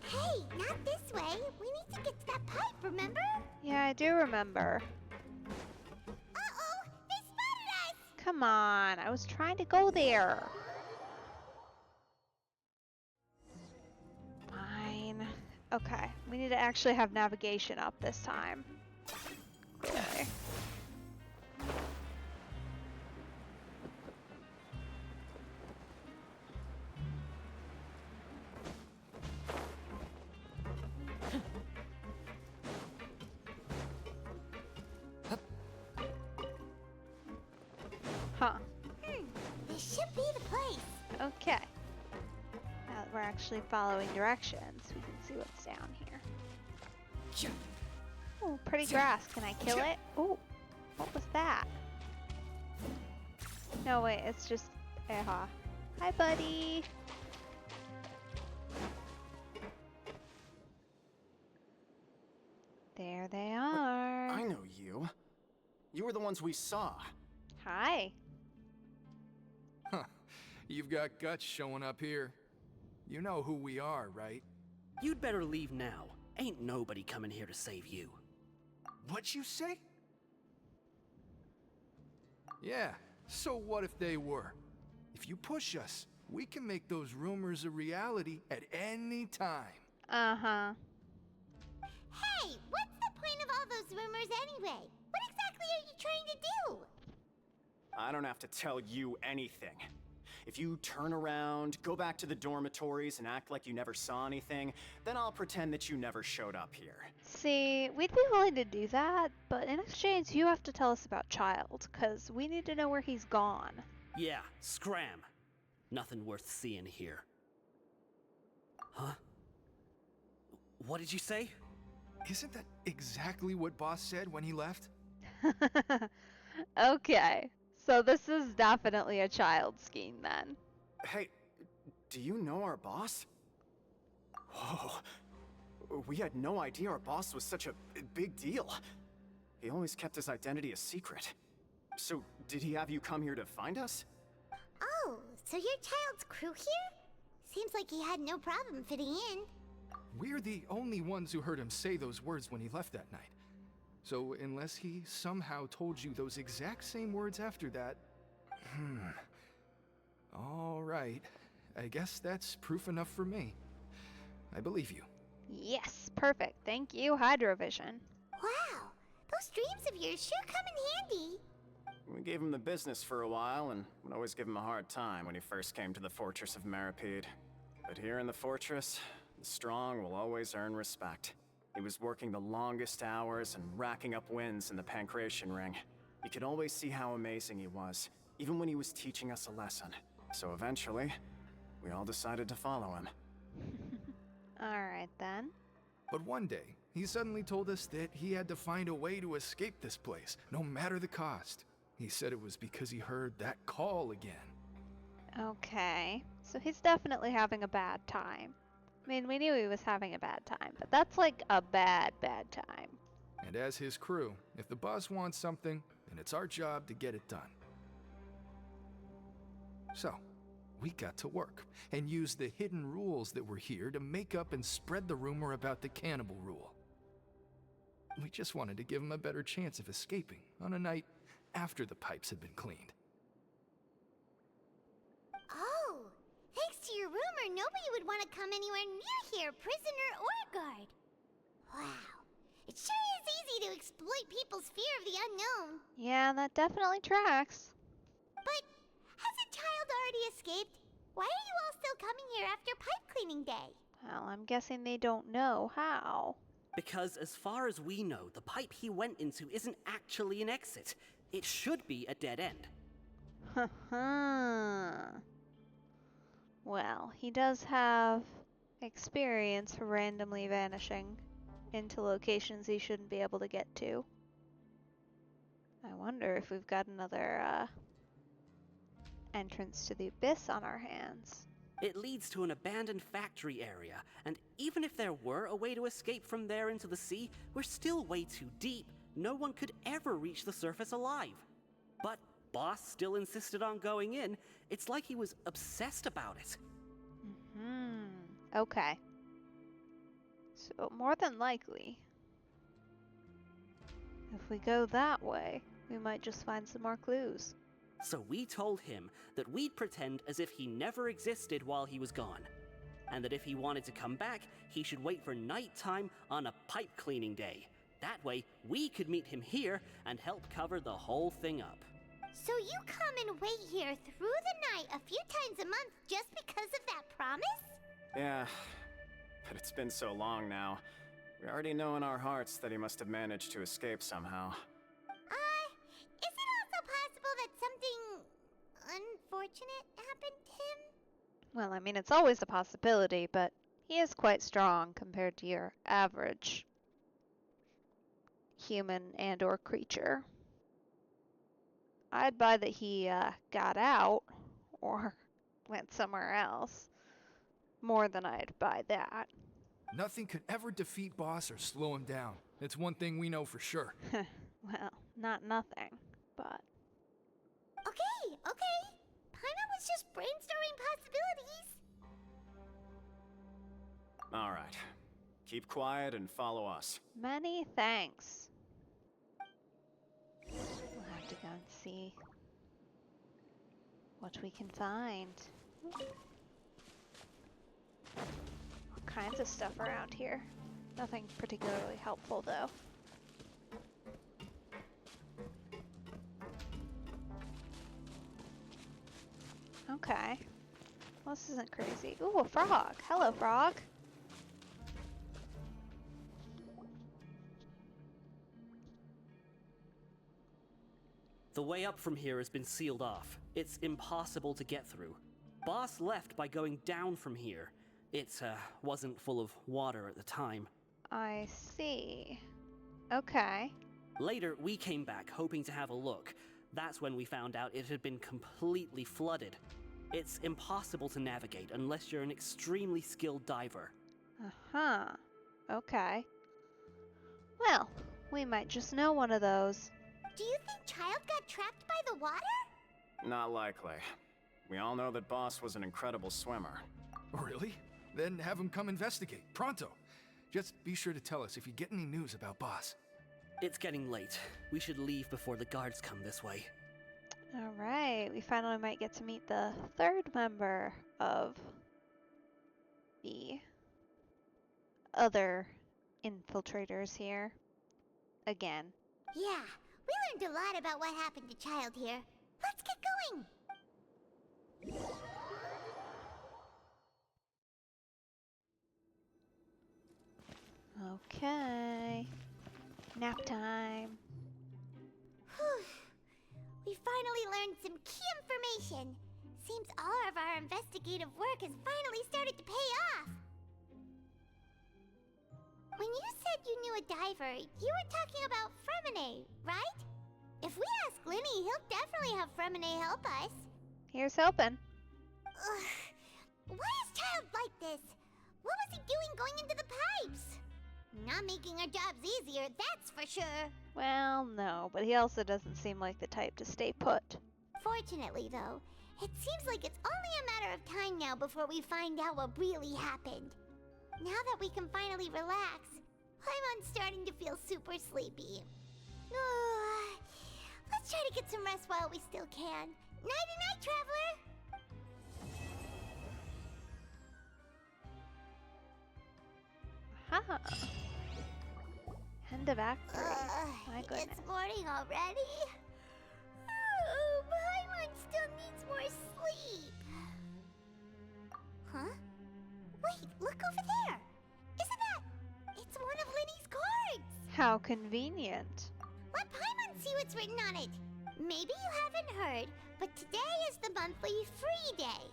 Hey, not this way. We need to get to that pipe, remember? Yeah, I do remember. Uh-oh! They spotted us! Come on, I was trying to go there. Fine. Okay, we need to actually have navigation up this time. Really. Huh. This should be the place. Okay. Now that we're actually following directions, we can see what's down here. Oh, pretty grass. Can I kill it? Oh, what was that? No, wait, it's just Eha. Hi, buddy. There they are. I know you. You were the ones we saw. Hi. Huh. You've got guts showing up here. You know who we are, right? You'd better leave now. Ain't nobody coming here to save you. What'd you say? Yeah, so what if they were? If you push us, we can make those rumors a reality at any time. Uh-huh. Hey, what's the point of all those rumors anyway? What exactly are you trying to do? I don't have to tell you anything. If you turn around, go back to the dormitories, and act like you never saw anything, then I'll pretend that you never showed up here. See, we'd be willing to do that, but in exchange, you have to tell us about Child, because we need to know where he's gone. Yeah, scram. Nothing worth seeing here. Huh? What did you say? Isn't that exactly what Boss said when he left? Okay, so this is definitely a Child scheme then. Hey, do you know our boss? Whoa. We had no idea our boss was such a big deal. He always kept his identity a secret. So, did he have you come here to find us? Oh, so you're Child's crew here? Seems like he had no problem fitting in. We're the only ones who heard him say those words when he left that night. So unless he somehow told you those exact same words after that... All right. I guess that's proof enough for me. I believe you. Yes, perfect. Thank you, Hydrovision. Wow, those dreams of yours sure come in handy. We gave him the business for a while, and would always give him a hard time when he first came to the Fortress of Meripede. But here in the Fortress, the strong will always earn respect. He was working the longest hours and racking up wins in the Pancration Ring. You could always see how amazing he was, even when he was teaching us a lesson. So eventually, we all decided to follow him. Alright then. But one day, he suddenly told us that he had to find a way to escape this place, no matter the cost. He said it was because he heard that call again. Okay, so he's definitely having a bad time. I mean, we knew he was having a bad time, but that's like a bad time. And as his crew, if the boss wants something, then it's our job to get it done. So, we got to work, and used the hidden rules that were here to make up and spread the rumor about the cannibal rule. We just wanted to give him a better chance of escaping on a night after the pipes had been cleaned. Oh, thanks to your rumor, nobody would want to come anywhere near here, prisoner or guard. Wow, it sure is easy to exploit people's fear of the unknown. Yeah, that definitely tracks. But hasn't Child already escaped? Why are you all still coming here after pipe cleaning day? Well, I'm guessing they don't know how. Because as far as we know, the pipe he went into isn't actually an exit. It should be a dead end. Well, he does have experience for randomly vanishing into locations he shouldn't be able to get to. I wonder if we've got another entrance to the abyss on our hands. It leads to an abandoned factory area, and even if there were a way to escape from there into the sea, we're still way too deep. No one could ever reach the surface alive. But Boss still insisted on going in. It's like he was obsessed about it. Okay. So, more than likely, If we go that way, we might just find some more clues. So we told him that we'd pretend as if he never existed while he was gone, and that if he wanted to come back, he should wait for nighttime on a pipe cleaning day. That way, we could meet him here and help cover the whole thing up. So you come and wait here through the night a few times a month just because of that promise? Yeah, but it's been so long now. We already know in our hearts that he must have managed to escape somehow. Is it also possible that something unfortunate happened to him? Well, I mean, it's always a possibility, but he is quite strong compared to your average human and or creature. I'd buy that he got out or went somewhere else more than I'd buy that. Nothing could ever defeat Boss or slow him down. It's one thing we know for sure. Well, not nothing, but... Okay. Paimon was just brainstorming possibilities. All right. Keep quiet and follow us. Many thanks. We'll have to go and see what we can find. All kinds of stuff around here. Nothing particularly helpful, though. Okay. Well, this isn't crazy. Ooh, a frog. Hello, frog. The way up from here has been sealed off. It's impossible to get through. Boss left by going down from here. It wasn't full of water at the time. I see. Okay. Later, we came back hoping to have a look. That's when we found out it had been completely flooded. It's impossible to navigate unless you're an extremely skilled diver. Uh-huh. Okay. Well, we might just know one of those. Do you think Child got trapped by the water? Not likely. We all know that Boss was an incredible swimmer. Really? Then have him come investigate. Pronto. Just be sure to tell us if you get any news about Boss. It's getting late. We should leave before the guards come this way. Alright, we finally might get to meet the third member of the other infiltrators here. Again. Yeah, we learned a lot about what happened to Child here. Let's get going! Okay. Nap time. Whew. We finally learned some key information. Seems all of our investigative work has finally started to pay off. When you said you knew a diver, you were talking about Freminet, right? If we ask Liney, he'll definitely have Freminet help us. Here's hoping. Ugh. Why is Child like this? What was he doing going into the pipes? Not making our jobs easier, that's for sure. Well, no, but he also doesn't seem like the type to stay put. Fortunately, though, it seems like it's only a matter of time now before we find out what really happened. Now that we can finally relax, I'm starting to feel super sleepy. Let's try to get some rest while we still can. Nighty-night, traveler! Aha! End of Act 3. My goodness. It's morning already. Paimon still needs more sleep. Huh? Wait, look over there. Isn't that... It's one of Liney's cards. How convenient. Let Paimon see what's written on it. Maybe you haven't heard, but today is the monthly free day.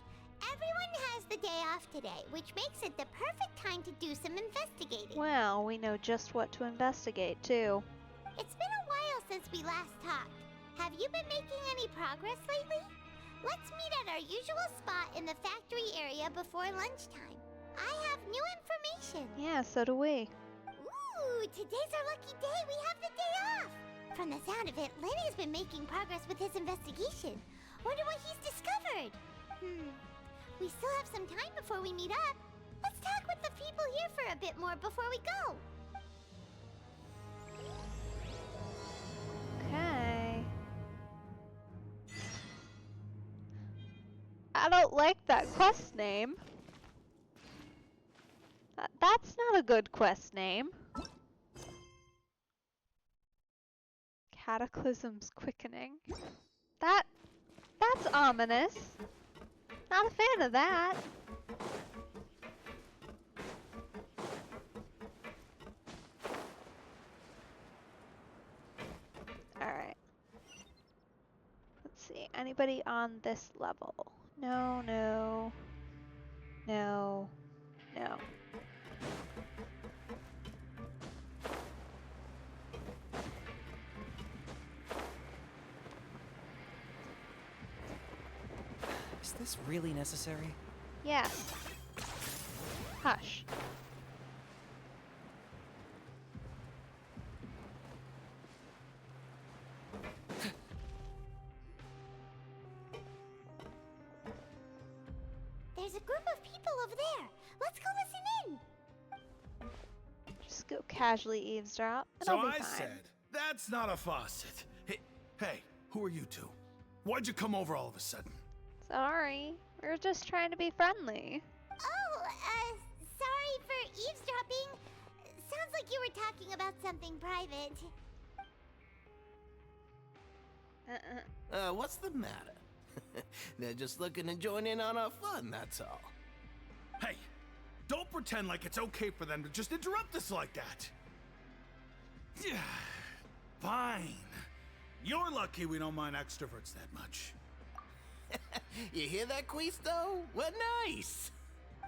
Everyone has the day off today, which makes it the perfect time to do some investigating. Well, we know just what to investigate, too. It's been a while since we last talked. Have you been making any progress lately? Let's meet at our usual spot in the factory area before lunchtime. I have new information. Yeah, so do we. Ooh, today's our lucky day. We have the day off. From the sound of it, Liney's been making progress with his investigation. Wonder what he's discovered. We still have some time before we meet up. Let's talk with the people here for a bit more before we go. I don't like that quest name. That's not a good quest name. Cataclysm's Quickening. That's ominous. Not a fan of that. Alright. Let's see. Anybody on this level? No, no. No. No. Is this really necessary? Yes. Hush. There's a group of people over there. Let's go listen in. Just go casually eavesdrop. So It'll be I fine. said, that's not a faucet. Hey, who are you two? Why'd you come over all of a sudden? Sorry. We were just trying to be friendly. Oh, sorry for eavesdropping. Sounds like you were talking about something private. What's the matter? They're just looking to join in on our fun, that's all. Hey, don't pretend like it's okay for them to just interrupt us like that. Yeah, fine. You're lucky we don't mind extroverts that much. You hear that, Quisto? What nice!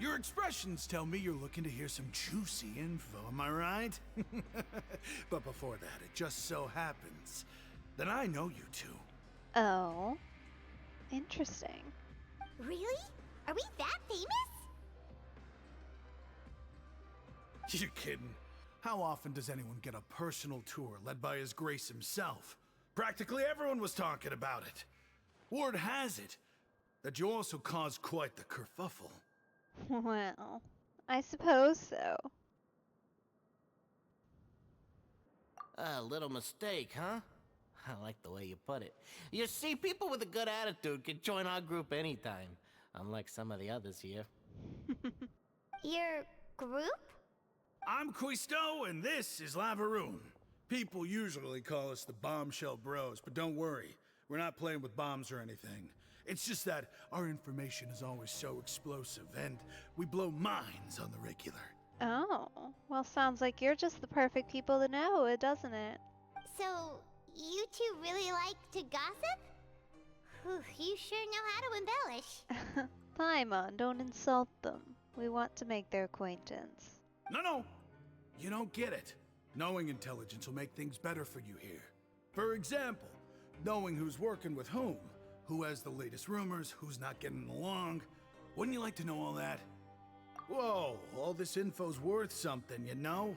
Your expressions tell me you're looking to hear some juicy info, am I right? But before that, it just so happens that I know you two. Oh. Interesting. Really? Are we that famous? You're kidding. How often does anyone get a personal tour led by His Grace himself? Practically everyone was talking about it. Word has it that you also caused quite the kerfuffle. Well, I suppose so. A little mistake, huh? I like the way you put it. You see, people with a good attitude can join our group anytime, unlike some of the others here. Your group? I'm Quisto, and this is Lavaroon. People usually call us the Bombshell Bros, but don't worry. We're not playing with bombs or anything. It's just that our information is always so explosive, and we blow minds on the regular. Oh, well, sounds like you're just the perfect people to know it, doesn't it? So, you two really like to gossip? Whew, you sure know how to embellish. Paimon, don't insult them. We want to make their acquaintance. No, you don't get it. Knowing intelligence will make things better for you here. For example, knowing who's working with who has the latest rumors, who's not getting along. Wouldn't you like to know all that? Whoa, all this info's worth something, you know?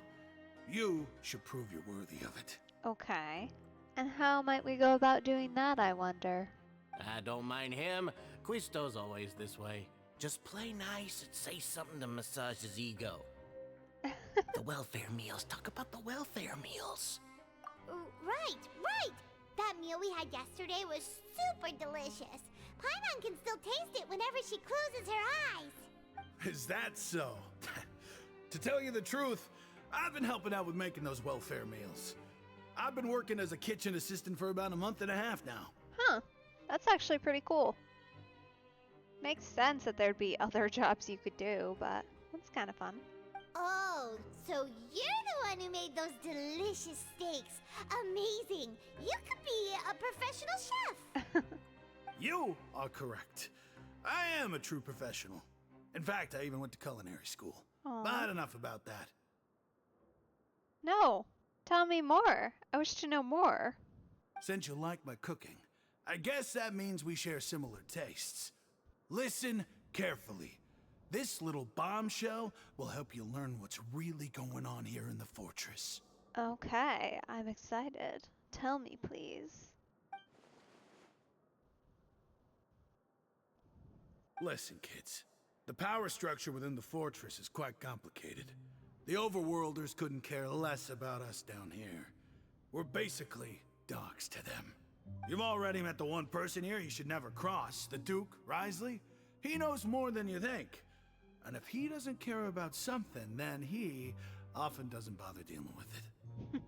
You should prove you're worthy of it. Okay. And how might we go about doing that, I wonder? I don't mind him. Quisto's always this way. Just play nice and say something to massage his ego. The welfare meals. Talk about the welfare meals. Right. That meal we had yesterday was super delicious. Paimon can still taste it whenever she closes her eyes. Is that so? To tell you the truth, I've been helping out with making those welfare meals. I've been working as a kitchen assistant for about a month and a half now. Huh. That's actually pretty cool. Makes sense that there'd be other jobs you could do, but that's kind of fun. Oh, so you're the one who made those delicious steaks. Amazing. You could be a professional chef. You are correct. I am a true professional. In fact, I even went to culinary school. Aww. But enough about that. No. Tell me more. I wish to know more. Since you like my cooking, I guess that means we share similar tastes. Listen carefully. This little bombshell will help you learn what's really going on here in the fortress. Okay, I'm excited. Tell me, please. Listen, kids. The power structure within the fortress is quite complicated. The overworlders couldn't care less about us down here. We're basically dogs to them. You've already met the one person here you should never cross, the Duke, Risley. He knows more than you think. And if he doesn't care about something, then he often doesn't bother dealing with it.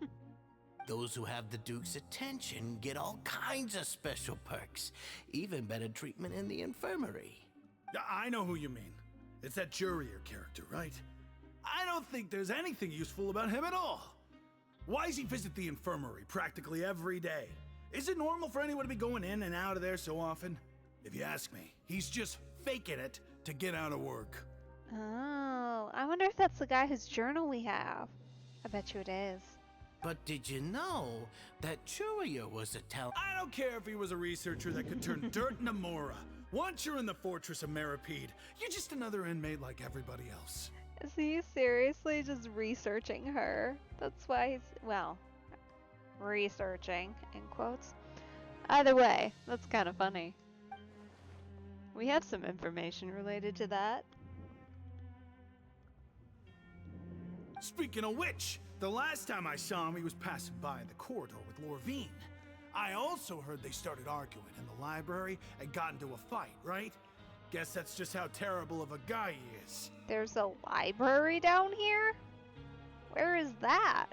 Those who have the Duke's attention get all kinds of special perks, even better treatment in the infirmary. Yeah, I know who you mean. It's that Jurier character, right? I don't think there's anything useful about him at all. Why does he visit the infirmary practically every day? Is it normal for anyone to be going in and out of there so often? If you ask me, he's just faking it to get out of work. Oh, I wonder if that's the guy whose journal we have. I bet you it is. But did you know that Jurier was a talent? I don't care if he was a researcher that could turn dirt into Mora. Once you're in the fortress of Meripede, you're just another inmate like everybody else. Is he seriously just researching her? That's why he's, well, researching, in quotes. Either way, that's kind of funny. We have some information related to that. Speaking of which, the last time I saw him, he was passing by the corridor with Lorvine. I also heard they started arguing in the library and got into a fight, right? Guess that's just how terrible of a guy he is. There's a library down here? Where is that?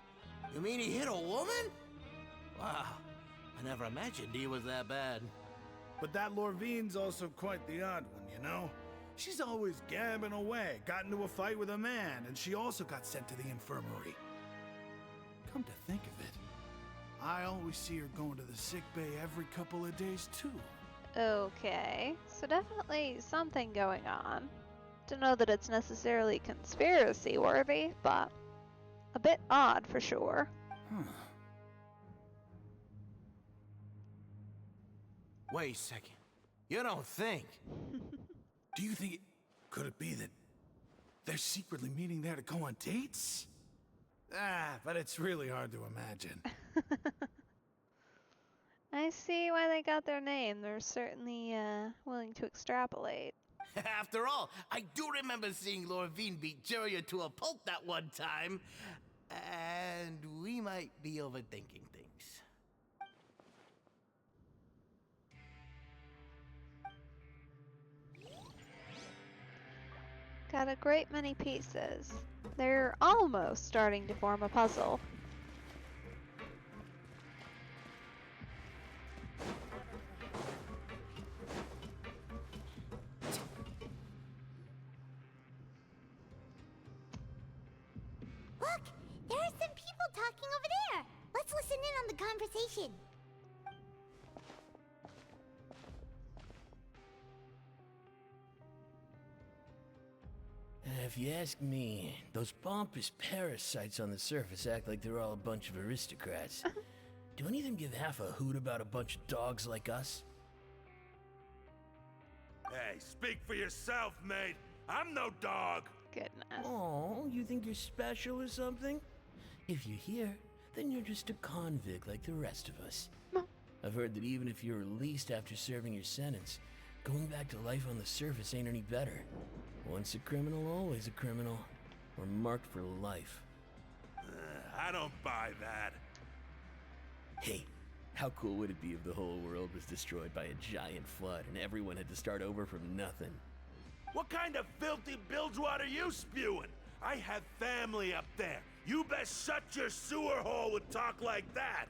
You mean he hit a woman? Wow, I never imagined he was that bad. But that Lorvine's also quite the odd one, you know? She's always gabbing away, got into a fight with a man, and she also got sent to the infirmary. Come to think of it, I always see her going to the sick bay every couple of days too. Okay, so definitely something going on. Don't know that it's necessarily conspiracy worthy, but a bit odd for sure. Wait a second. You don't think? Do you think could it be that they're secretly meeting there to go on dates? But it's really hard to imagine. I see why they got their name. They're certainly willing to extrapolate. After all, I do remember seeing Lorvine beat Jurier to a pulp that one time. And we might be overthinking things. Got a great many pieces. They're almost starting to form a puzzle. Look, there are some people talking over there. Let's listen in on the conversation. If you ask me, those pompous parasites on the surface act like they're all a bunch of aristocrats. Do any of them give half a hoot about a bunch of dogs like us? Hey, speak for yourself, mate. I'm no dog. Goodness. Oh, you think you're special or something? If you're here, then you're just a convict like the rest of us. I've heard that even if you're released after serving your sentence, going back to life on the surface ain't any better. Once a criminal, always a criminal. Or marked for life. I don't buy that. Hey, how cool would it be if the whole world was destroyed by a giant flood and everyone had to start over from nothing? What kind of filthy bilgewater are you spewing? I have family up there. You best shut your sewer hole with talk like that.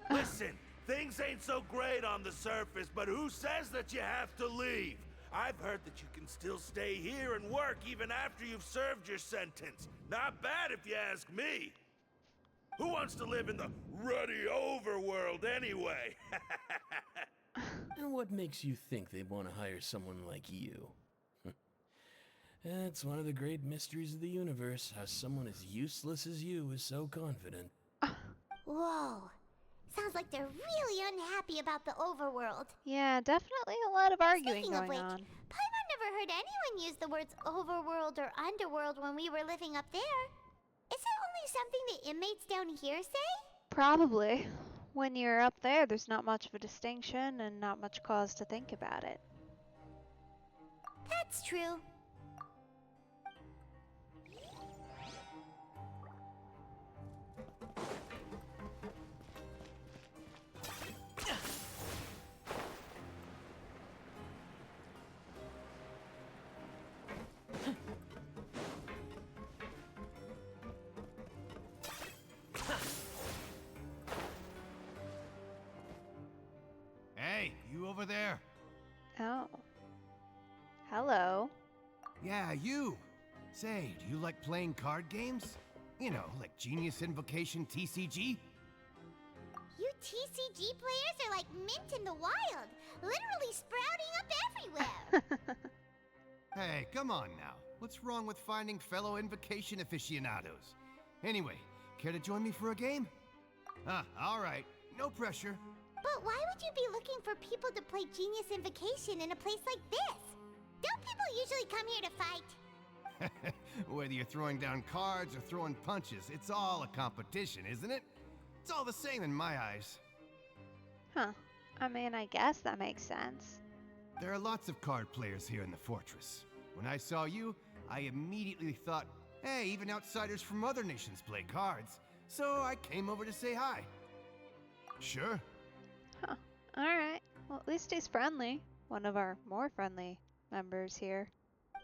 Listen, things ain't so great on the surface, but who says that you have to leave? I've heard that you can still stay here and work even after you've served your sentence. Not bad if you ask me. Who wants to live in the ruddy overworld anyway? And what makes you think they'd want to hire someone like you? It's one of the great mysteries of the universe, how someone as useless as you is so confident. Whoa. Sounds like they're really unhappy about the overworld. Yeah, definitely a lot of arguing Speaking of going which, on. Paimon never heard anyone use the words overworld or underworld when we were living up there. Is it only something the inmates down here say? Probably. When you're up there, there's not much of a distinction and not much cause to think about it. That's true. over there. Oh. Hello. Yeah, you. Say, do you like playing card games? You know, like Genius Invocation TCG? You TCG players are like mint in the wild, literally sprouting up everywhere. Hey, come on now. What's wrong with finding fellow Invocation aficionados? Anyway, care to join me for a game? All right. No pressure. But why would you be looking for people to play Genius Invocation in a place like this? Don't people usually come here to fight? Whether you're throwing down cards or throwing punches, it's all a competition, isn't it? It's all the same in my eyes. Huh. I mean, I guess that makes sense. There are lots of card players here in the fortress. When I saw you, I immediately thought, hey, even outsiders from other nations play cards. So I came over to say hi. Sure. Huh. Alright. Well, at least he's friendly. One of our more friendly members here.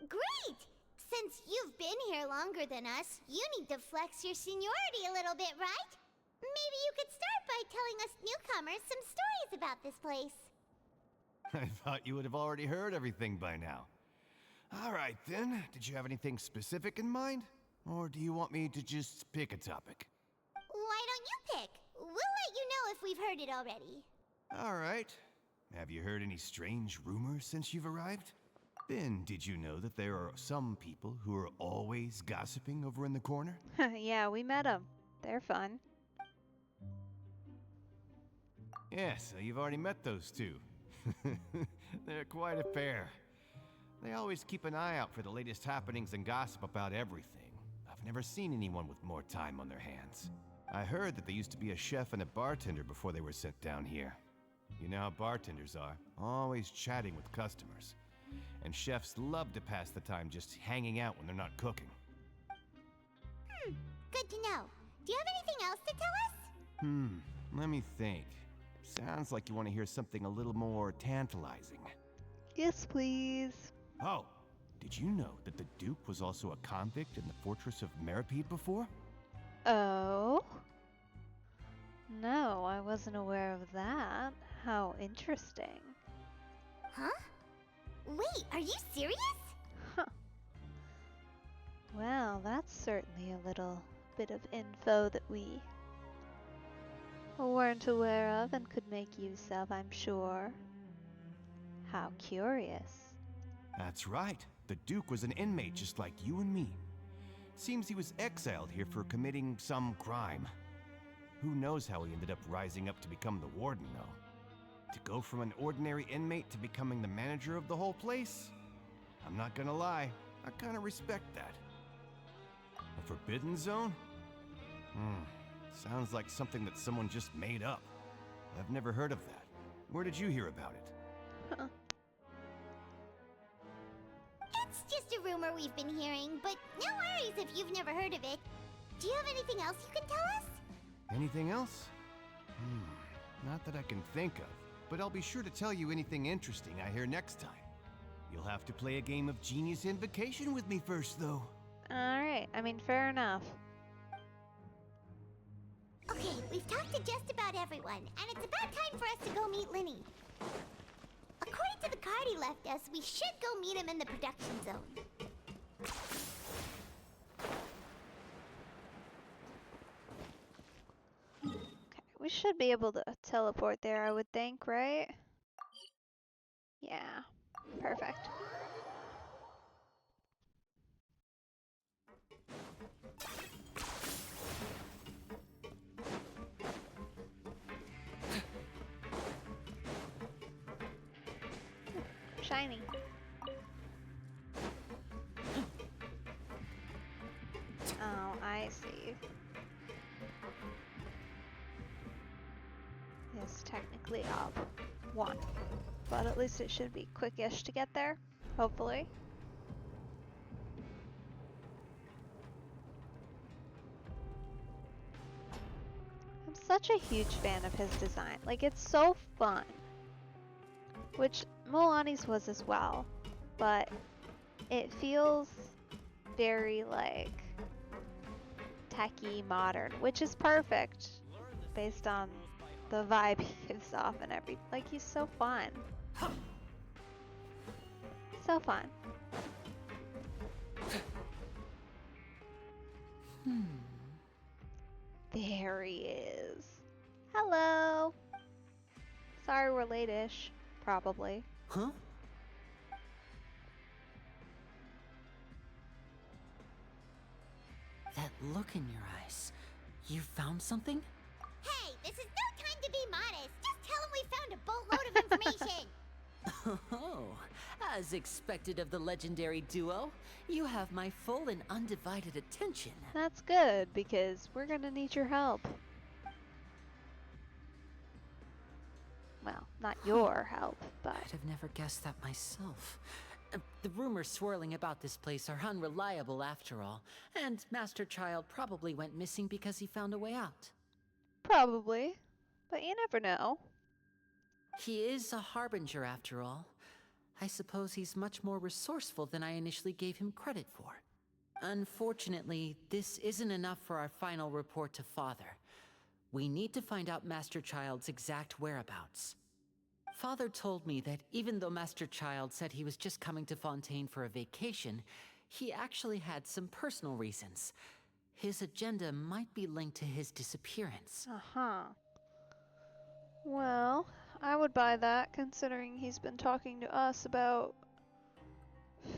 Great! Since you've been here longer than us, you need to flex your seniority a little bit, right? Maybe you could start by telling us newcomers some stories about this place. I thought you would have already heard everything by now. All right, then. Did you have anything specific in mind? Or do you want me to just pick a topic? Why don't you pick? We'll let you know if we've heard it already. All right. Have you heard any strange rumors since you've arrived? Then, did you know that there are some people who are always gossiping over in the corner? Yeah, we met them. They're fun. Yeah, so you've already met those two. They're quite a pair. They always keep an eye out for the latest happenings and gossip about everything. I've never seen anyone with more time on their hands. I heard that they used to be a chef and a bartender before they were sent down here. You know how bartenders are, always chatting with customers. And chefs love to pass the time just hanging out when they're not cooking. Good to know. Do you have anything else to tell us? Let me think. Sounds like you want to hear something a little more tantalizing. Yes, please. Oh, did you know that the Duke was also a convict in the fortress of Meripede before? Oh? No, I wasn't aware of that. How interesting. Huh? Wait, are you serious? Huh. Well, that's certainly a little bit of info that we weren't aware of and could make use of, I'm sure. How curious. That's right. The Duke was an inmate just like you and me. Seems he was exiled here for committing some crime. Who knows how he ended up rising up to become the warden, though. To go from an ordinary inmate to becoming the manager of the whole place? I'm not gonna lie, I kinda respect that. A forbidden zone? Sounds like something that someone just made up. I've never heard of that. Where did you hear about it? Huh. It's just a rumor we've been hearing, but no worries if you've never heard of it. Do you have anything else you can tell us? Anything else? Not that I can think of, but I'll be sure to tell you anything interesting I hear next time. You'll have to play a game of Genius Invocation with me first, though. Alright, I mean, fair enough. Okay, we've talked to just about everyone, and it's about time for us to go meet Liney. According to the card he left us, we should go meet him in the production zone. Okay, we should be able to teleport there, I would think, right? Yeah, perfect. Shiny. Oh, I see. It's technically up 1, but at least it should be quickish to get there, hopefully. I'm such a huge fan of his design. Like, it's so fun. Which Milani's was as well, but it feels very like techy modern, which is perfect based on the vibe he gives off and everything. Like, he's so fun. So fun. There he is. Hello. Sorry we're late-ish. Probably. Huh? That look in your eyes. You found something? Hey, this is no time to be modest. Just tell him we found a boatload of information. Oh, as expected of the legendary duo, you have my full and undivided attention. That's good, because we're gonna need your help. Well, not your help, but... I'd have never guessed that myself. The rumors swirling about this place are unreliable after all, and Master Child probably went missing because he found a way out. Probably, but you never know. He is a harbinger after all. I suppose he's much more resourceful than I initially gave him credit for. Unfortunately, this isn't enough for our final report to Father. We need to find out Master Child's exact whereabouts. Father told me that even though Master Child said he was just coming to Fontaine for a vacation, he actually had some personal reasons. His agenda might be linked to his disappearance. Uh-huh. Well, I would buy that, considering he's been talking to us about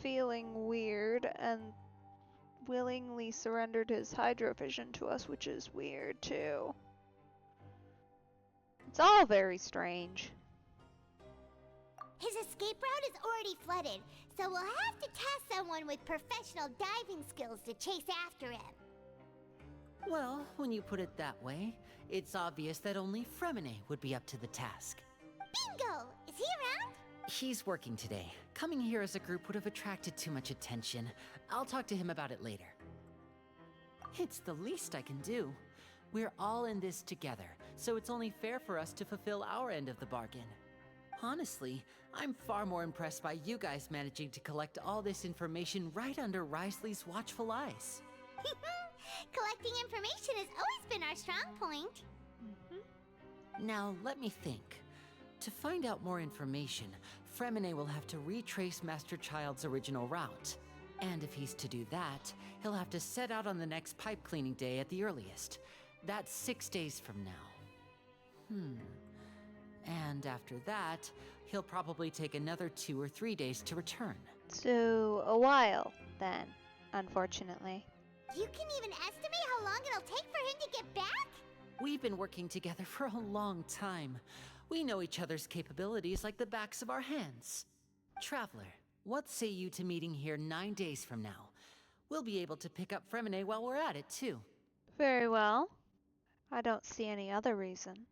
feeling weird and willingly surrendered his hydrovision to us, which is weird too. It's all very strange. His escape route is already flooded, so we'll have to task someone with professional diving skills to chase after him. Well, when you put it that way, it's obvious that only Freminet would be up to the task. Bingo! Is he around? He's working today. Coming here as a group would have attracted too much attention. I'll talk to him about it later. It's the least I can do. We're all in this together, so it's only fair for us to fulfill our end of the bargain. Honestly, I'm far more impressed by you guys managing to collect all this information right under Risley's watchful eyes. Collecting information has always been our strong point. Now, let me think. To find out more information, Freminet will have to retrace Master Child's original route. And if he's to do that, he'll have to set out on the next pipe cleaning day at the earliest. That's 6 days from now. And after that, he'll probably take another 2 or 3 days to return. So, a while, then, unfortunately. You can even estimate how long it'll take for him to get back? We've been working together for a long time. We know each other's capabilities like the backs of our hands. Traveler, what say you to meeting here 9 days from now? We'll be able to pick up Freminet while we're at it, too. Very well. I don't see any other reason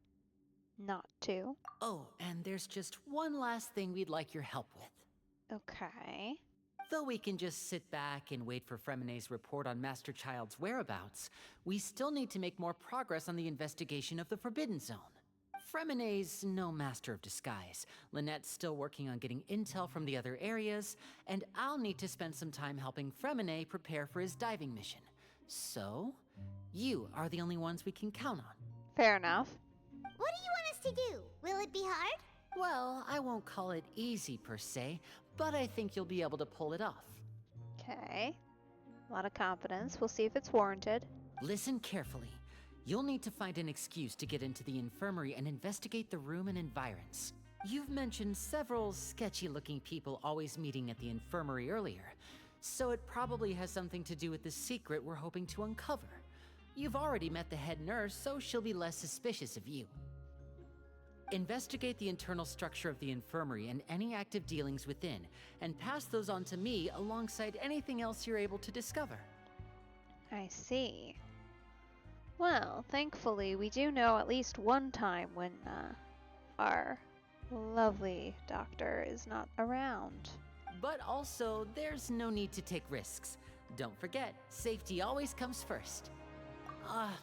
not to. Oh, and there's just one last thing we'd like your help with. Okay. Though we can just sit back and wait for Freminet's report on Master Child's whereabouts, we still need to make more progress on the investigation of the Forbidden Zone. Freminet's no master of disguise. Lynette's still working on getting intel from the other areas, and I'll need to spend some time helping Freminet prepare for his diving mission. So, you are the only ones we can count on. Fair enough. What do you want us to do? Will it be hard? Well, I won't call it easy per se, but I think you'll be able to pull it off. Okay. A lot of confidence. We'll see if it's warranted. Listen carefully. You'll need to find an excuse to get into the infirmary and investigate the room and environs. You've mentioned several sketchy-looking people always meeting at the infirmary earlier, so it probably has something to do with the secret we're hoping to uncover. You've already met the head nurse, so she'll be less suspicious of you. Investigate the internal structure of the infirmary and any active dealings within, and pass those on to me alongside anything else you're able to discover. I see. Well, thankfully, we do know at least one time when our lovely doctor is not around. But also, there's no need to take risks. Don't forget, safety always comes first.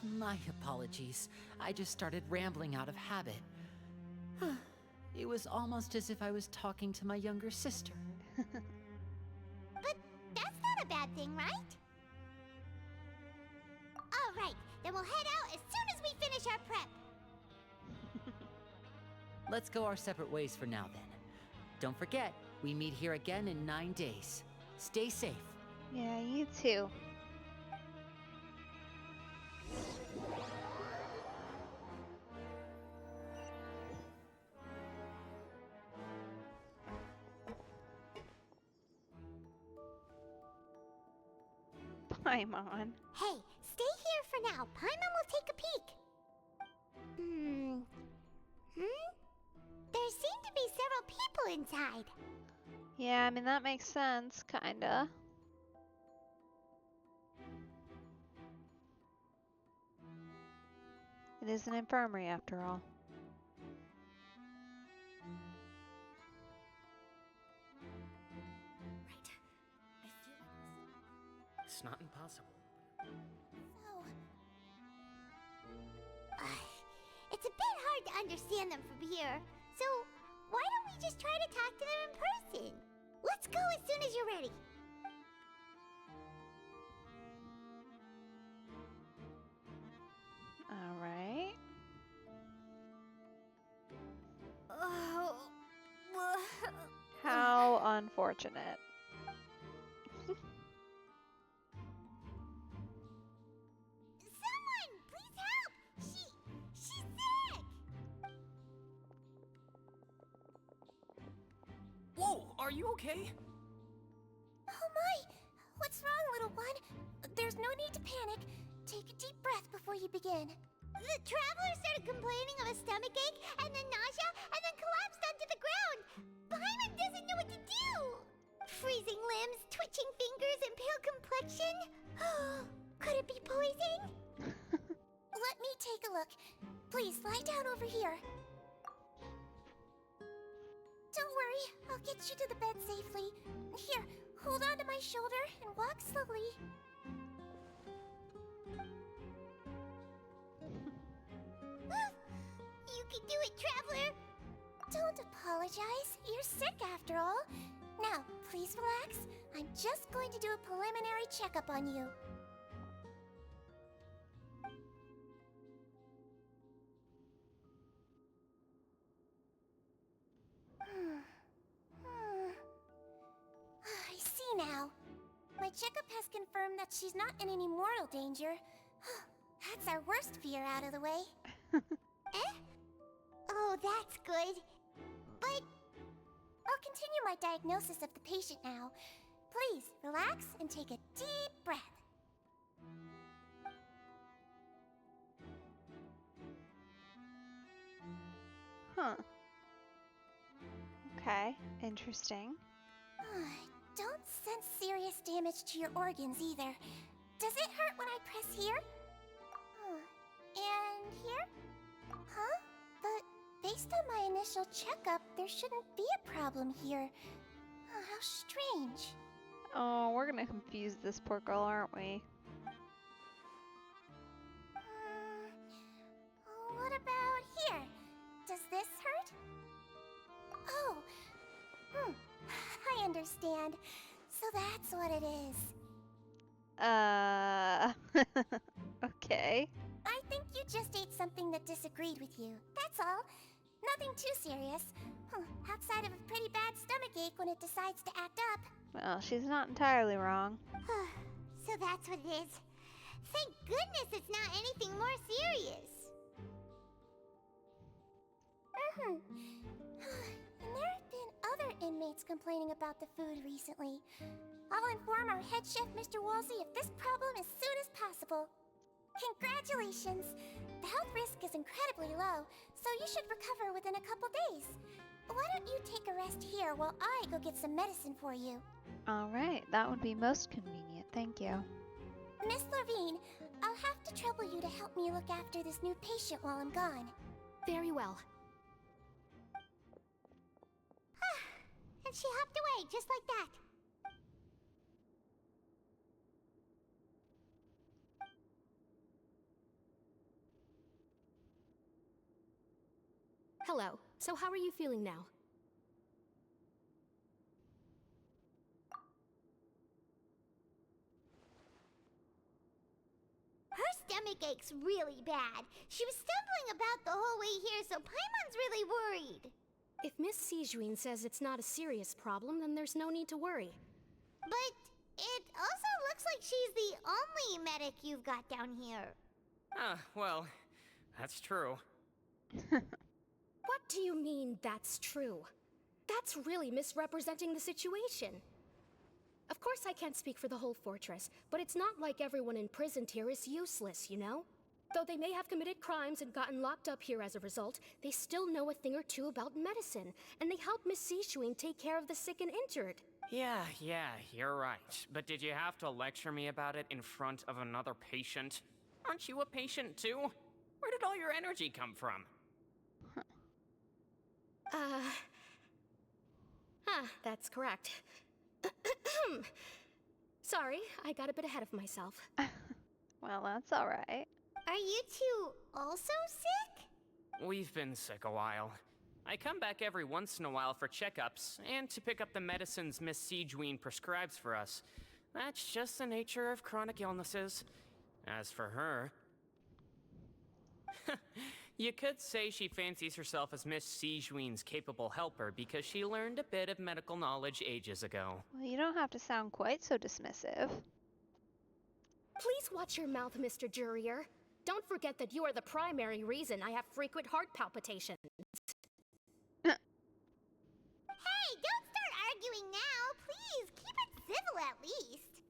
My apologies. I just started rambling out of habit. It was almost as if I was talking to my younger sister. But that's not a bad thing, right? All right, then we'll head out as soon as we finish our prep. let's go our separate ways for now then. Don't forget, we meet here again in 9 days. Stay safe. Yeah, you too. Paimon. Hey, stay here for now. Paimon will take a peek. There seem to be several people inside. Yeah, I mean, that makes sense, kinda. It is an infirmary, after all. It's not impossible. It's a bit hard to understand them from here. So, why don't we just try to talk to them in person? Let's go as soon as you're ready. All right. How unfortunate. Someone, please help! She's sick! Whoa, are you okay? Oh my! What's wrong, little one? There's no need to panic. Take a deep breath before you begin. The traveler started complaining of a stomachache, and then nausea, and then collapsed onto the ground. Paimon doesn't know what to do. Freezing limbs, twitching fingers, and pale complexion. Could it be poison? Let me take a look. Please, lie down over here. Don't worry, I'll get you to the bed safely. Here, hold on to my shoulder and walk slowly. You can do it, traveler. Don't apologize. You're sick after all. Now, please relax. I'm just going to do a preliminary checkup on you. I see now. My checkup has confirmed that she's not in any mortal danger. That's our worst fear out of the way. Oh, that's good. But I'll continue my diagnosis of the patient now. Please, relax and take a deep breath. Huh. Okay, interesting. Don't sense serious damage to your organs either. Does it hurt when I press here? And here? Huh? But based on my initial checkup, there shouldn't be a problem here. How strange. Oh, we're gonna confuse this poor girl, aren't we? What about here? Does this hurt? Oh, I understand. So that's what it is. Okay. I think you just ate something that disagreed with you. That's all. Nothing too serious. Outside of a pretty bad stomachache when it decides to act up. Well, she's not entirely wrong. So that's what it is. Thank goodness it's not anything more serious. And there have been other inmates complaining about the food recently. I'll inform our head chef, Mr. Wolsey, of this problem as soon as possible. Congratulations! The health risk is incredibly low, so you should recover within a couple days. Why don't you take a rest here while I go get some medicine for you? Alright, that would be most convenient, thank you. Miss Levine, I'll have to trouble you to help me look after this new patient while I'm gone. Very well. And she hopped away just like that. Hello. So how are you feeling now? Her stomach ache's really bad. She was stumbling about the whole way here, so Paimon's really worried. Miss Sijuin says it's not a serious problem, then there's no need to worry. But it also looks like she's the only medic you've got down here. Well, that's true. What do you mean, that's true? That's really misrepresenting the situation. Of course I can't speak for the whole fortress, but it's not like everyone imprisoned here is useless, you know? Though they may have committed crimes and gotten locked up here as a result, they still know a thing or two about medicine, and they help Miss Sijuin take care of the sick and injured. Yeah, you're right. But did you have to lecture me about it in front of another patient? Aren't you a patient too? Where did all your energy come from? That's correct. Sorry, I got a bit ahead of myself. Well, that's alright. Are you two also sick? We've been sick a while. I come back every once in a while for checkups, and to pick up the medicines Miss Sijuin prescribes for us. That's just the nature of chronic illnesses. As for her... You could say she fancies herself as Miss Sijuin's capable helper because she learned a bit of medical knowledge ages ago. Well, you don't have to sound quite so dismissive. Please watch your mouth, Mr. Jurier. Don't forget that you are the primary reason I have frequent heart palpitations. Hey, don't start arguing now, please. Keep it civil at least.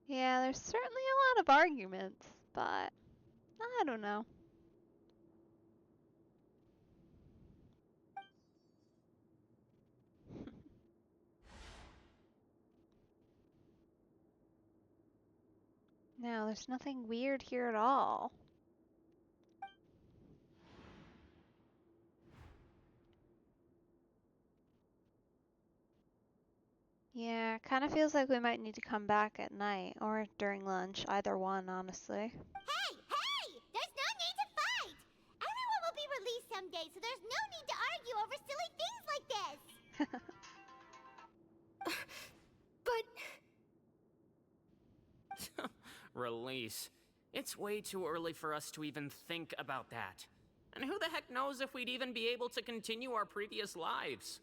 Yeah, there's certainly a lot of arguments, but I don't know. No, there's nothing weird here at all. Yeah, kind of feels like we might need to come back at night or during lunch, either one, honestly. Hey! There's no need to fight! Everyone will be released someday, so there's no need to argue over silly things like this! But... Release. It's way too early for us to even think about that. And who the heck knows if we'd even be able to continue our previous lives?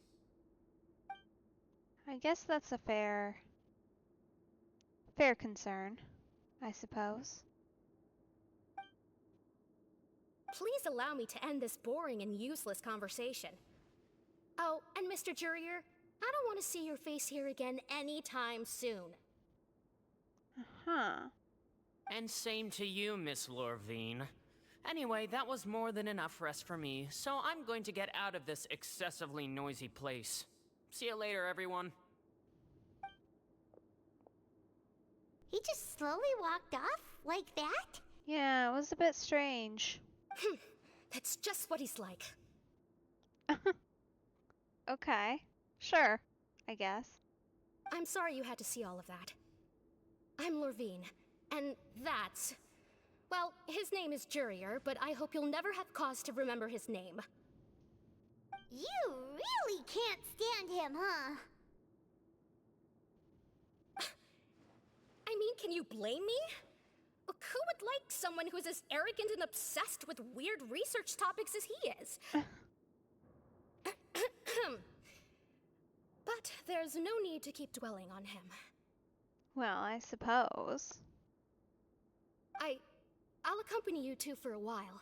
I guess that's a fair concern, I suppose. Please allow me to end this boring and useless conversation. Oh, and Mr. Jurier, I don't want to see your face here again anytime soon. Huh. And same to you, Miss Lorvine. Anyway, that was more than enough rest for me, so I'm going to get out of this excessively noisy place. See you later, everyone. He just slowly walked off like that? Yeah, it was a bit strange. That's just what he's like. Okay, sure, I guess. I'm sorry you had to see all of that. I'm Lorvine, and that's... Well, his name is Jurier, but I hope you'll never have cause to remember his name. You really can't stand him, huh? I mean, can you blame me? Who would like someone who's as arrogant and obsessed with weird research topics as he is? But there's no need to keep dwelling on him. Well, I suppose. I'll accompany you two for a while.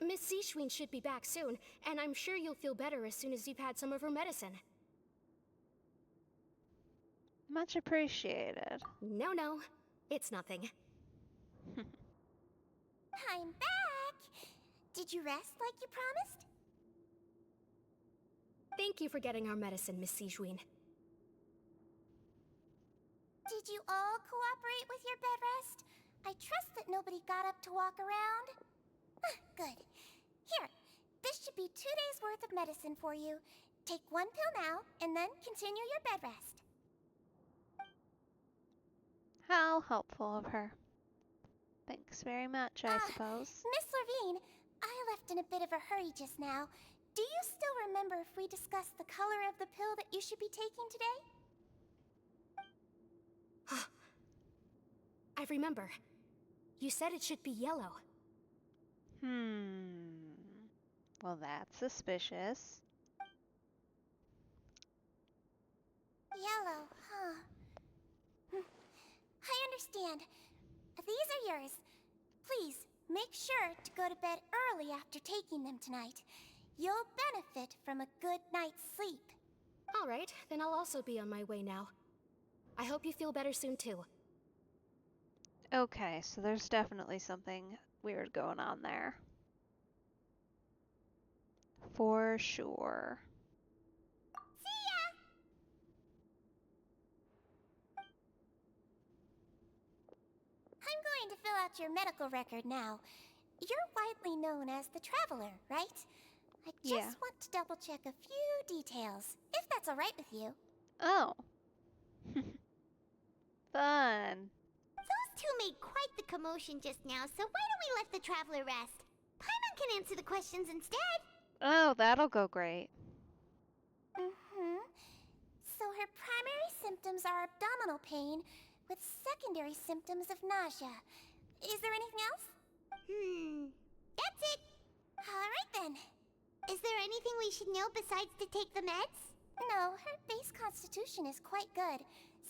Miss Sijuin should be back soon, and I'm sure you'll feel better as soon as you've had some of her medicine. Much appreciated. No, it's nothing. I'm back! Did you rest like you promised? Thank you for getting our medicine, Miss Sijuin. Did you all cooperate with your bed rest? I trust that nobody got up to walk around. Good. Here, this should be 2 days' worth of medicine for you. Take 1 pill now, and then continue your bed rest. How helpful of her. Thanks very much, I suppose. Miss Lorvine, I left in a bit of a hurry just now. Do you still remember if we discussed the color of the pill that you should be taking today? I remember. You said it should be yellow. Well, that's suspicious. Yellow, huh? I understand. These are yours. Please, make sure to go to bed early after taking them tonight. You'll benefit from a good night's sleep. All right, then I'll also be on my way now. I hope you feel better soon, too. Okay, so there's definitely something weird going on there. For sure. See ya! I'm going to fill out your medical record now. You're widely known as the Traveler, right? I just want to double check a few details, if that's all right with you. Oh. Fun. Those two made quite the commotion just now, so why don't we let the traveler rest? Paimon can answer the questions instead. Oh, that'll go great. So her primary symptoms are abdominal pain, with secondary symptoms of nausea. Is there anything else? That's it. All right then. Is there anything we should know besides to take the meds? No, her base constitution is quite good,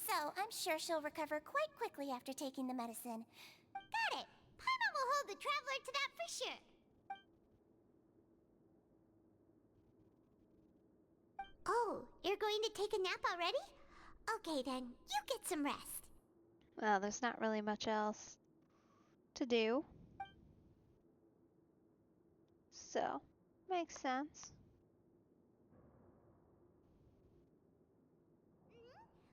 so I'm sure she'll recover quite quickly after taking the medicine. Got it. Paimon will hold the traveler to that for sure. Oh, you're going to take a nap already? Okay then, you get some rest. Well, there's not really much else to do. So, makes sense.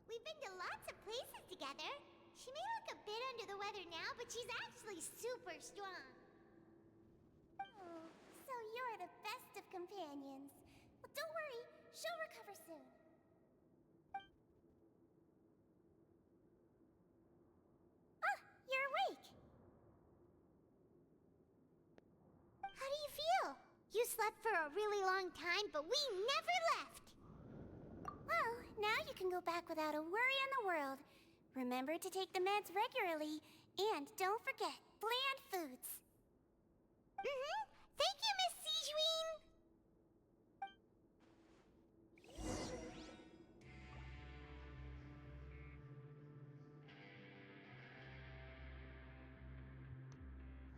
We've been to lots of places together. She may look a bit under the weather now, but she's actually super strong. Oh, so you're the best of companions. Well, don't worry, she'll recover soon. Ah, you're awake. How do you feel? You slept for a really long time, but we never left. Well, now you can go back without a worry in the world. Remember to take the meds regularly, and don't forget bland foods. Thank you, Miss Sijuin.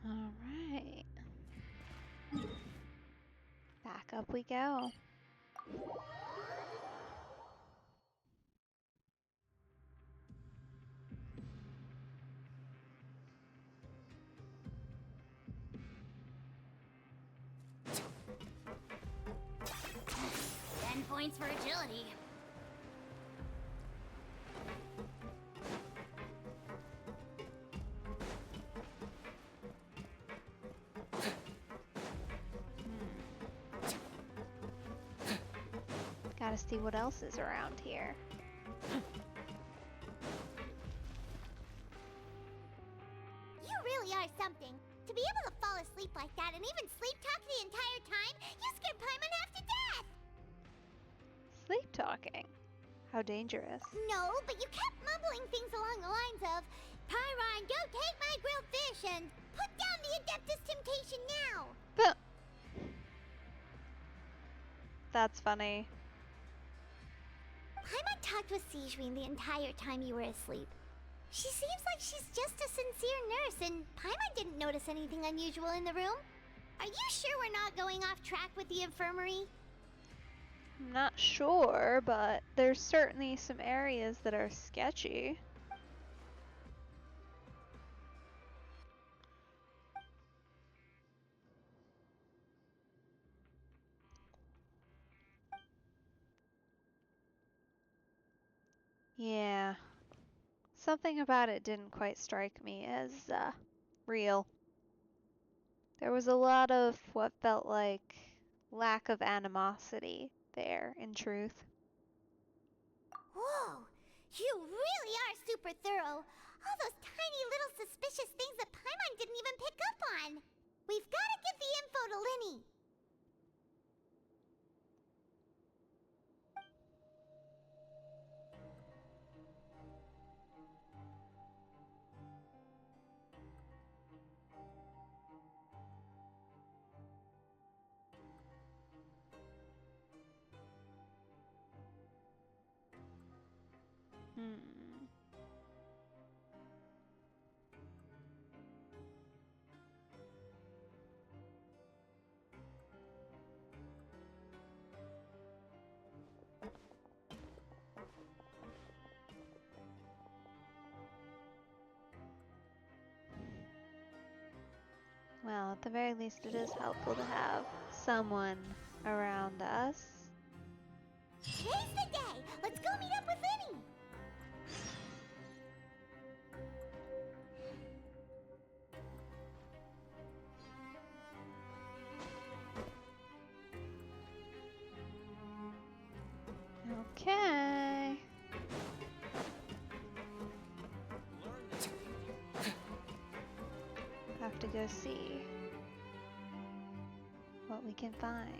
All right. Back up we go. Points for agility. Gotta see what else is around here. You really are something. To be able to fall asleep like that and even sleep talk the entire time, you scared Paimon half to death! Sleep talking? How dangerous. No, but you kept mumbling things along the lines of, Pyron, go take my grilled fish and put down the Adeptus Temptation now! But that's funny. Paimon talked with Sijuin the entire time you were asleep. She seems like she's just a sincere nurse, and Paimon didn't notice anything unusual in the room. Are you sure we're not going off track with the infirmary? I'm not sure, but there's certainly some areas that are sketchy. Yeah. Something about it didn't quite strike me as real. There was a lot of what felt like lack of animosity there, in truth. Whoa! You really are super thorough. All those tiny little suspicious things that Paimon didn't even pick up on. We've got to give the info to Liney. Well, at the very least, it is helpful to have someone around us. Today's the day! Let's go meet up with Liney! Okay. Have to go see what we can find.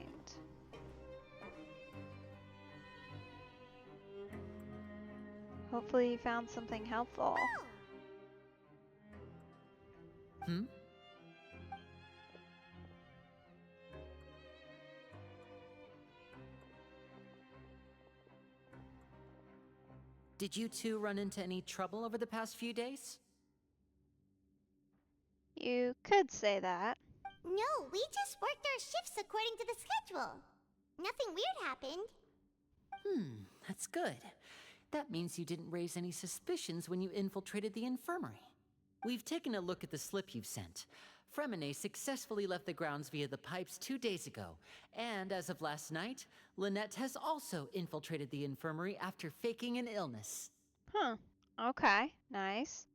Hopefully you found something helpful. Hmm? Did you two run into any trouble over the past few days? You could say that. No, we just worked our shifts according to the schedule. Nothing weird happened. That's good. That means you didn't raise any suspicions when you infiltrated the infirmary. We've taken a look at the slip you've sent. Freminet successfully left the grounds via the pipes 2 days ago, and as of last night, Lynette has also infiltrated the infirmary after faking an illness. Huh. Okay, nice.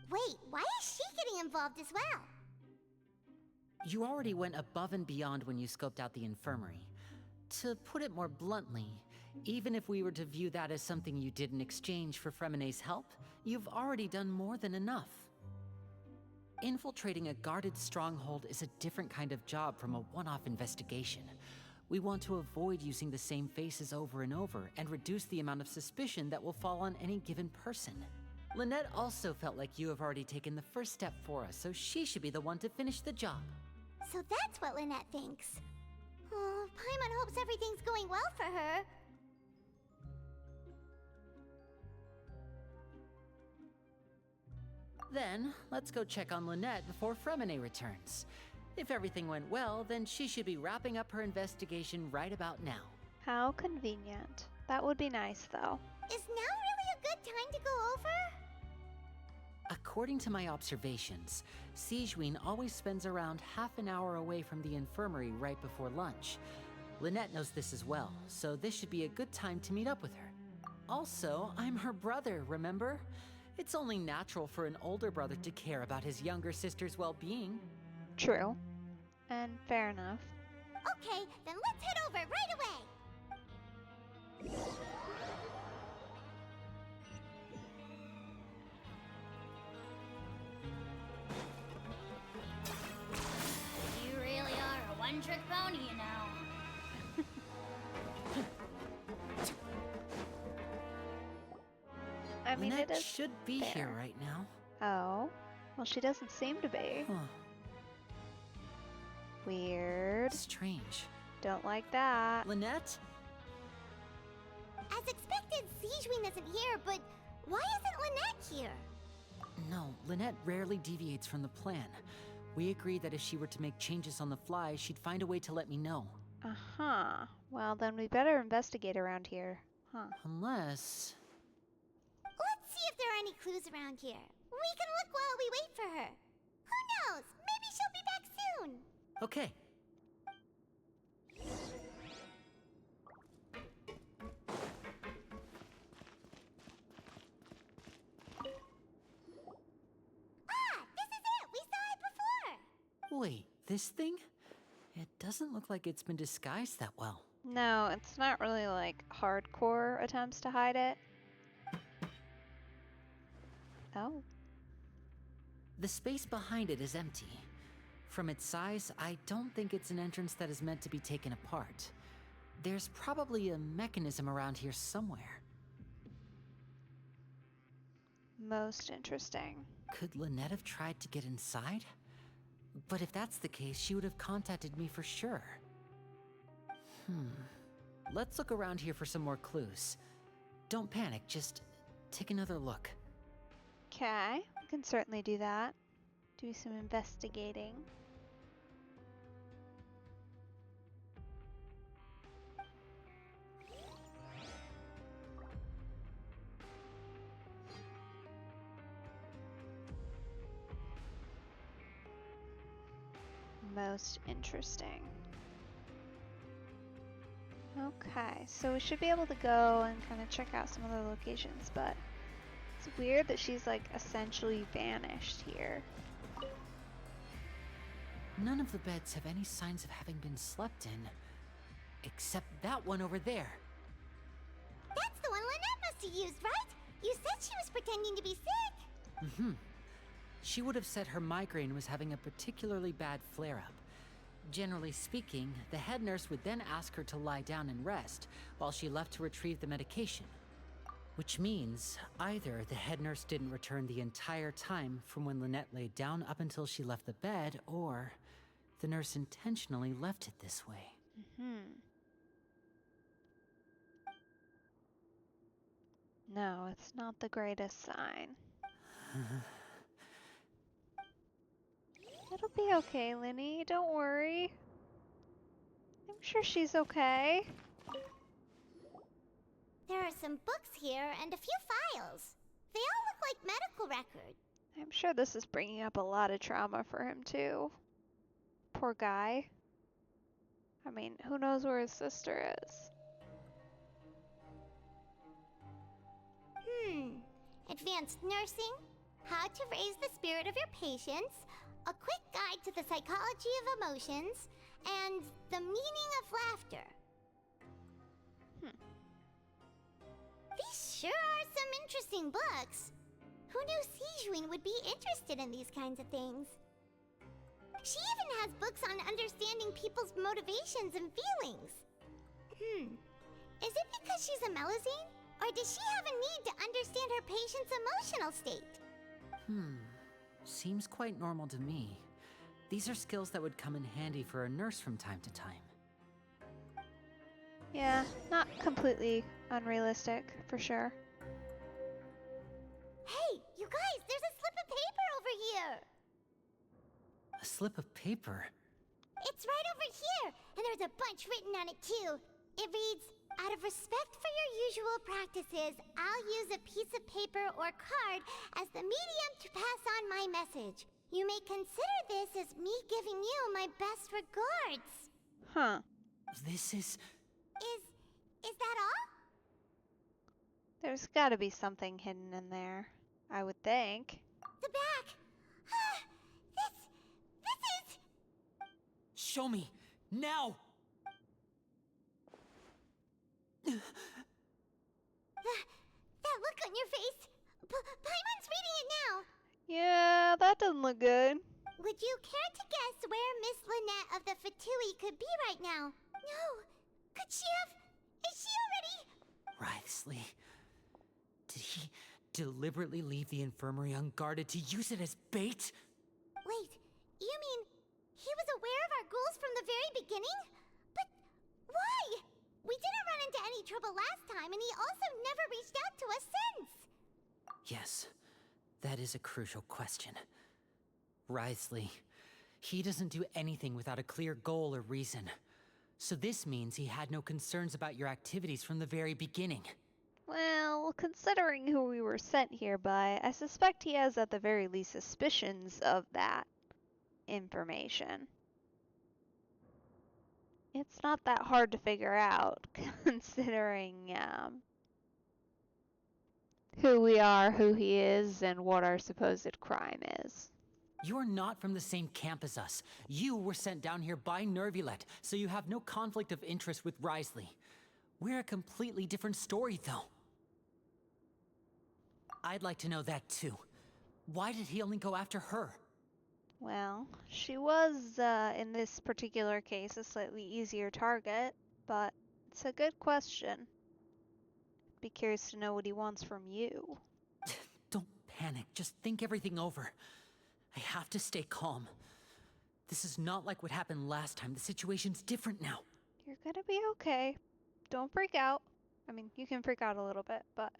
Wait, why is she getting involved as well? You already went above and beyond when you scoped out the infirmary. To put it more bluntly, even if we were to view that as something you did in exchange for Freminet's help, you've already done more than enough. Infiltrating a guarded stronghold is a different kind of job from a one-off investigation. We want to avoid using the same faces over and over and reduce the amount of suspicion that will fall on any given person. Lynette also felt like you have already taken the first step for us, so she should be the one to finish the job. So that's what Lynette thinks. Oh, Paimon hopes everything's going well for her. Then, let's go check on Lynette before Freminet returns. If everything went well, then she should be wrapping up her investigation right about now. How convenient. That would be nice, though. Is now really a good time to go over? According to my observations, Sigewinne always spends around half an hour away from the infirmary right before lunch. Lynette knows this as well, so this should be a good time to meet up with her. Also, I'm her brother, remember? It's only natural for an older brother to care about his younger sister's well-being. True. And fair enough. Okay, then let's head over right away. You really are a one-trick pony, you know. I mean, Lynette it is should be fair. here right now. Oh. Well, she doesn't seem to be. Huh. Weird. Strange. Don't like that. Lynette? As expected, Sigewinne isn't here, but why isn't Lynette here? No, Lynette rarely deviates from the plan. We agreed that if she were to make changes on the fly, she'd find a way to let me know. Uh-huh. Well, then we better investigate around here. Huh. Unless... Let's see if there are any clues around here. We can look while we wait for her. Who knows? Maybe she'll be back soon. Okay. This is it! We saw it before! Wait, this thing? It doesn't look like it's been disguised that well. No, it's not really like hardcore attempts to hide it. Oh. The space behind it is empty. From its size, I don't think it's an entrance that is meant to be taken apart. There's probably a mechanism around here somewhere. Most interesting. Could Lynette have tried to get inside? But if that's the case, she would have contacted me for sure. Let's look around here for some more clues. Don't panic, just take another look. Okay, we can certainly do that. Do some investigating. Most interesting. Okay, so we should be able to go and kind of check out some other locations, but it's weird that she's like essentially vanished here. None of the beds have any signs of having been slept in, except that one over there. That's the one Lynette must have used, right? You said she was pretending to be sick. Mm-hmm. She would have said her migraine was having a particularly bad flare-up. Generally speaking, the head nurse would then ask her to lie down and rest, while she left to retrieve the medication. Which means, either the head nurse didn't return the entire time from when Lynette laid down up until she left the bed, or the nurse intentionally left it this way. No, it's not the greatest sign. It'll be okay, Liney. Don't worry. I'm sure she's okay. There are some books here and a few files. They all look like medical records. I'm sure this is bringing up a lot of trauma for him, too. Poor guy. I mean, who knows where his sister is? Advanced nursing, how to raise the spirit of your patients, a quick guide to the psychology of emotions, and the meaning of laughter. These sure are some interesting books. Who knew Sijuin would be interested in these kinds of things? She even has books on understanding people's motivations and feelings. Is it because she's a Melusine? Or does she have a need to understand her patient's emotional state? Seems quite normal to me. These are skills that would come in handy for a nurse from time to time. Yeah, not completely unrealistic, for sure. Hey, you guys, there's a slip of paper over here! A slip of paper? It's right over here, and there's a bunch written on it too. It reads, out of respect for your usual practices, I'll use a piece of paper or card as the medium to pass on my message. You may consider this as me giving you my best regards. Huh. This is... Is that all? There's gotta be something hidden in there, I would think. The back! This is... Show me! Now! That look on your face! Paimon's reading it now! Yeah, that doesn't look good. Would you care to guess where Miss Lynette of the Fatui could be right now? No! Could she have... Is she already... Wriothesley. Did he deliberately leave the infirmary unguarded to use it as bait? Wait, you mean he was aware of our goals from the very beginning? But why? We didn't run into any trouble last time, and he also never reached out to us since. Yes, that is a crucial question. Wriothesley, he doesn't do anything without a clear goal or reason. So this means he had no concerns about your activities from the very beginning. Well, considering who we were sent here by, I suspect he has at the very least suspicions of that information. It's not that hard to figure out, considering who we are, who he is, and what our supposed crime is. You're not from the same camp as us. You were sent down here by Nervulet, so you have no conflict of interest with Wriothesley. We're a completely different story, though. I'd like to know that, too. Why did he only go after her? Well, she was, in this particular case, a slightly easier target, but it's a good question. Be curious to know what he wants from you. Don't panic, just think everything over. I have to stay calm. This is not like what happened last time. The situation's different now. You're gonna be okay. Don't freak out. I mean, you can freak out a little bit, but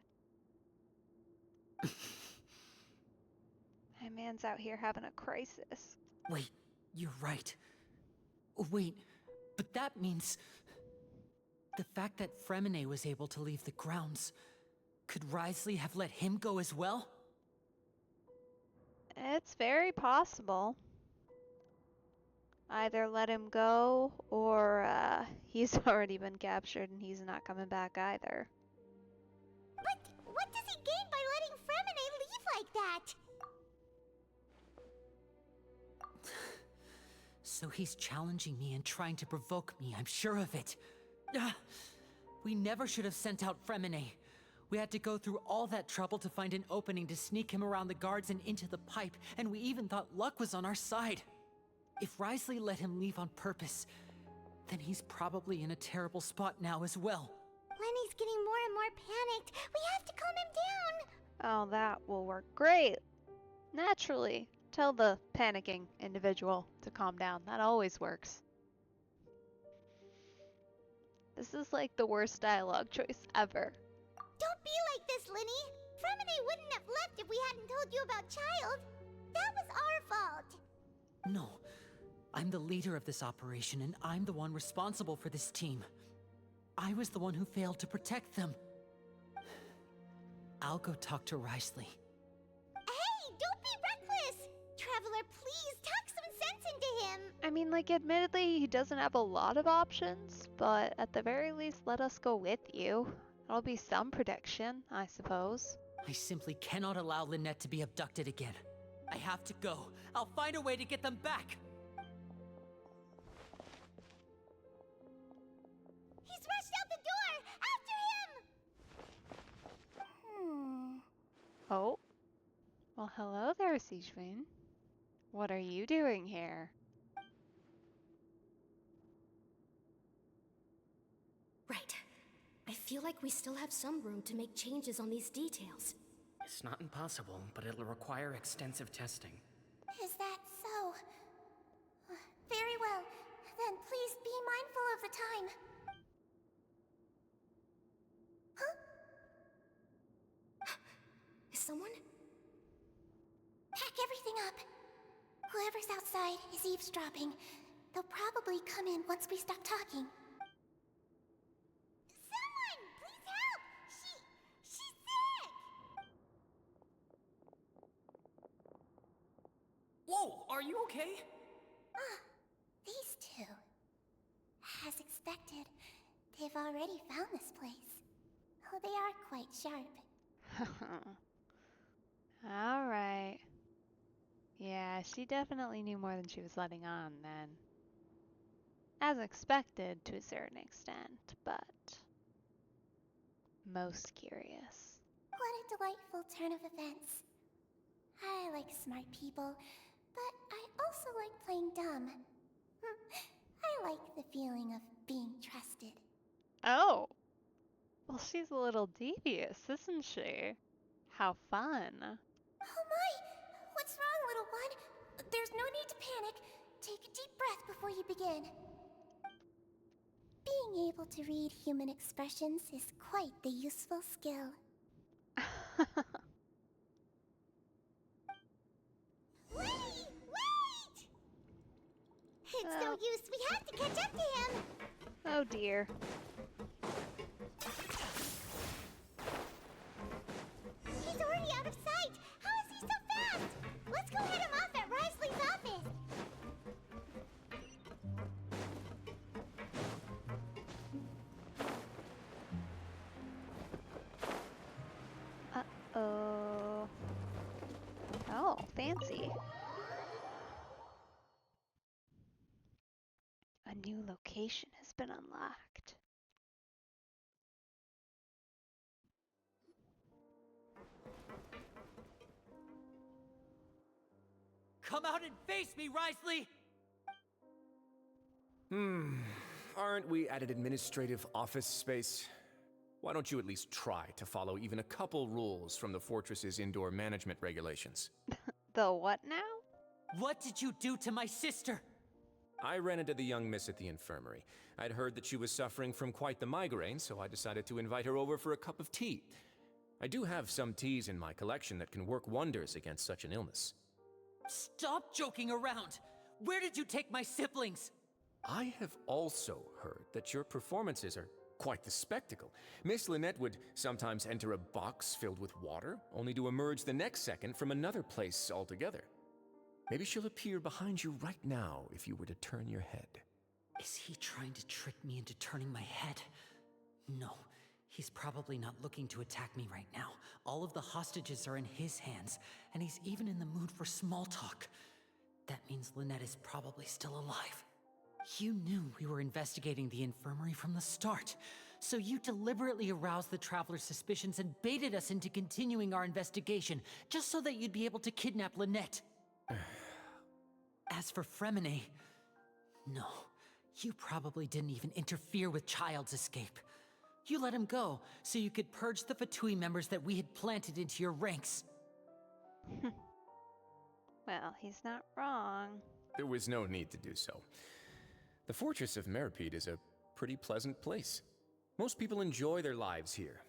My man's out here having a crisis. Wait, you're right. Wait, but that means... the fact that Freminet was able to leave the grounds... could Wriothesley have let him go as well? It's very possible. Either let him go, or he's already been captured and he's not coming back either. But what does he gain by letting Freminet leave like that? So he's challenging me and trying to provoke me, I'm sure of it. We never should have sent out Freminet. We had to go through all that trouble to find an opening to sneak him around the guards and into the pipe, and we even thought luck was on our side. If Wriothesley let him leave on purpose, then he's probably in a terrible spot now as well. Lenny's getting more and more panicked. We have to calm him down. Oh, that will work great. Naturally. Tell the panicking individual to calm down. That always works. This is like the worst dialogue choice ever. Don't be like this, Liney. Freminet wouldn't have left if we hadn't told you about Child. That was our fault. No. I'm the leader of this operation, and I'm the one responsible for this team. I was the one who failed to protect them. I'll go talk to Wriothesley. Hey, don't be reckless! Traveler, please talk some sense into him. I mean, like, admittedly, he doesn't have a lot of options, but at the very least, let us go with you. That'll be some protection, I suppose. I simply cannot allow Lynette to be abducted again. I have to go. I'll find a way to get them back. He's rushed out the door! After him! Oh? Well, hello there, Sijwin. What are you doing here? Right. I feel like we still have some room to make changes on these details. It's not impossible, but it'll require extensive testing. Is that so? Very well. Then please be mindful of the time. Huh? Is someone? Pack everything up. Whoever's outside is eavesdropping. They'll probably come in once we stop talking. Someone! Please help! She's sick! Whoa, are you okay? Ah, these two. As expected, they've already found this place. Oh, they are quite sharp. Alright. Yeah, she definitely knew more than she was letting on then. As expected to a certain extent, but most curious. What a delightful turn of events. I like smart people, but I also like playing dumb. I like the feeling of being trusted. Oh! Well, she's a little devious, isn't she? How fun. Oh my! What's wrong, little one? There's no need to panic. Take a deep breath before you begin. Being able to read human expressions is quite the useful skill. Wait! It's no use. We have to catch up to him. Oh dear. He's already out of sight. How is he so fast? Let's go head him off at Wriothesley's office. Uh-oh. Oh, fancy. A new location has been unlocked. Come out and face me, Wriothesley! Aren't we at an administrative office space? Why don't you at least try to follow even a couple rules from the fortress's indoor management regulations? The what now? What did you do to my sister? I ran into the young miss at the infirmary. I'd heard that she was suffering from quite the migraine, so I decided to invite her over for a cup of tea. I do have some teas in my collection that can work wonders against such an illness. Stop joking around! Where did you take my siblings? I have also heard that your performances are quite the spectacle. Miss Lynette would sometimes enter a box filled with water, only to emerge the next second from another place altogether. Maybe she'll appear behind you right now if you were to turn your head. Is he trying to trick me into turning my head? No, he's probably not looking to attack me right now. All of the hostages are in his hands, and he's even in the mood for small talk. That means Lynette is probably still alive. You knew we were investigating the infirmary from the start, so you deliberately aroused the Traveler's suspicions and baited us into continuing our investigation, just so that you'd be able to kidnap Lynette. As for Freminet, no, you probably didn't even interfere with Child's escape. You let him go, so you could purge the Fatui members that we had planted into your ranks. Well, he's not wrong. There was no need to do so. The Fortress of Meripede is a pretty pleasant place. Most people enjoy their lives here.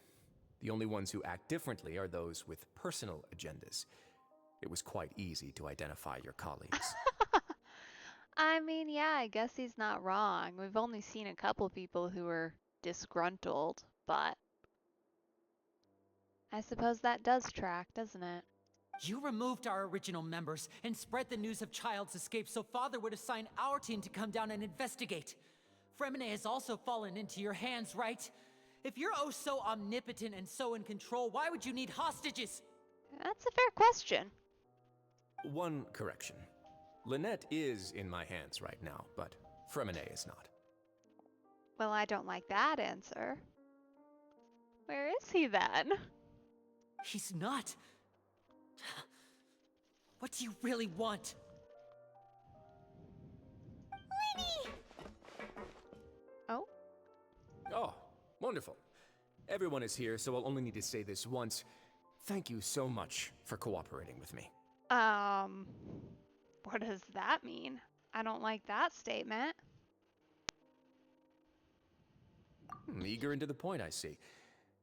The only ones who act differently are those with personal agendas. It was quite easy to identify your colleagues. I mean, yeah, I guess he's not wrong. We've only seen a couple people who were disgruntled, but I suppose that does track, doesn't it? You removed our original members and spread the news of Child's escape so Father would assign our team to come down and investigate. Freminet has also fallen into your hands, right? If you're oh so omnipotent and so in control, why would you need hostages? That's a fair question. One correction. Lynette is in my hands right now, but Freminet is not. Well, I don't like that answer. Where is he then? He's not. What do you really want? Liney! Oh? Oh, wonderful. Everyone is here, so I'll only need to say this once. Thank you so much for cooperating with me. What does that mean? I don't like that statement. Eager and to the point, I see.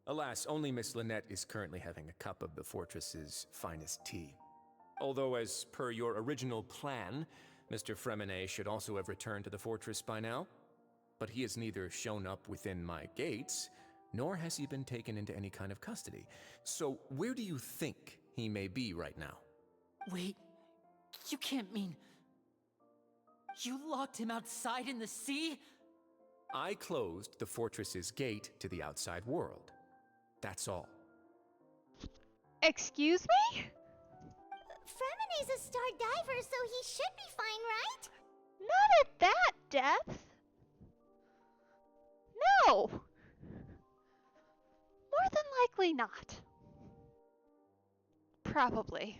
Alas, only Miss Lynette is currently having a cup of the fortress's finest tea. Although, as per your original plan, Mr. Freminet should also have returned to the fortress by now. But he has neither shown up within my gates, nor has he been taken into any kind of custody. So where do you think he may be right now? Wait, you can't mean... You locked him outside in the sea? I closed the fortress's gate to the outside world. That's all. Excuse me? Freminet's a star diver, so he should be fine, right? Not at that depth. No. More than likely not. Probably.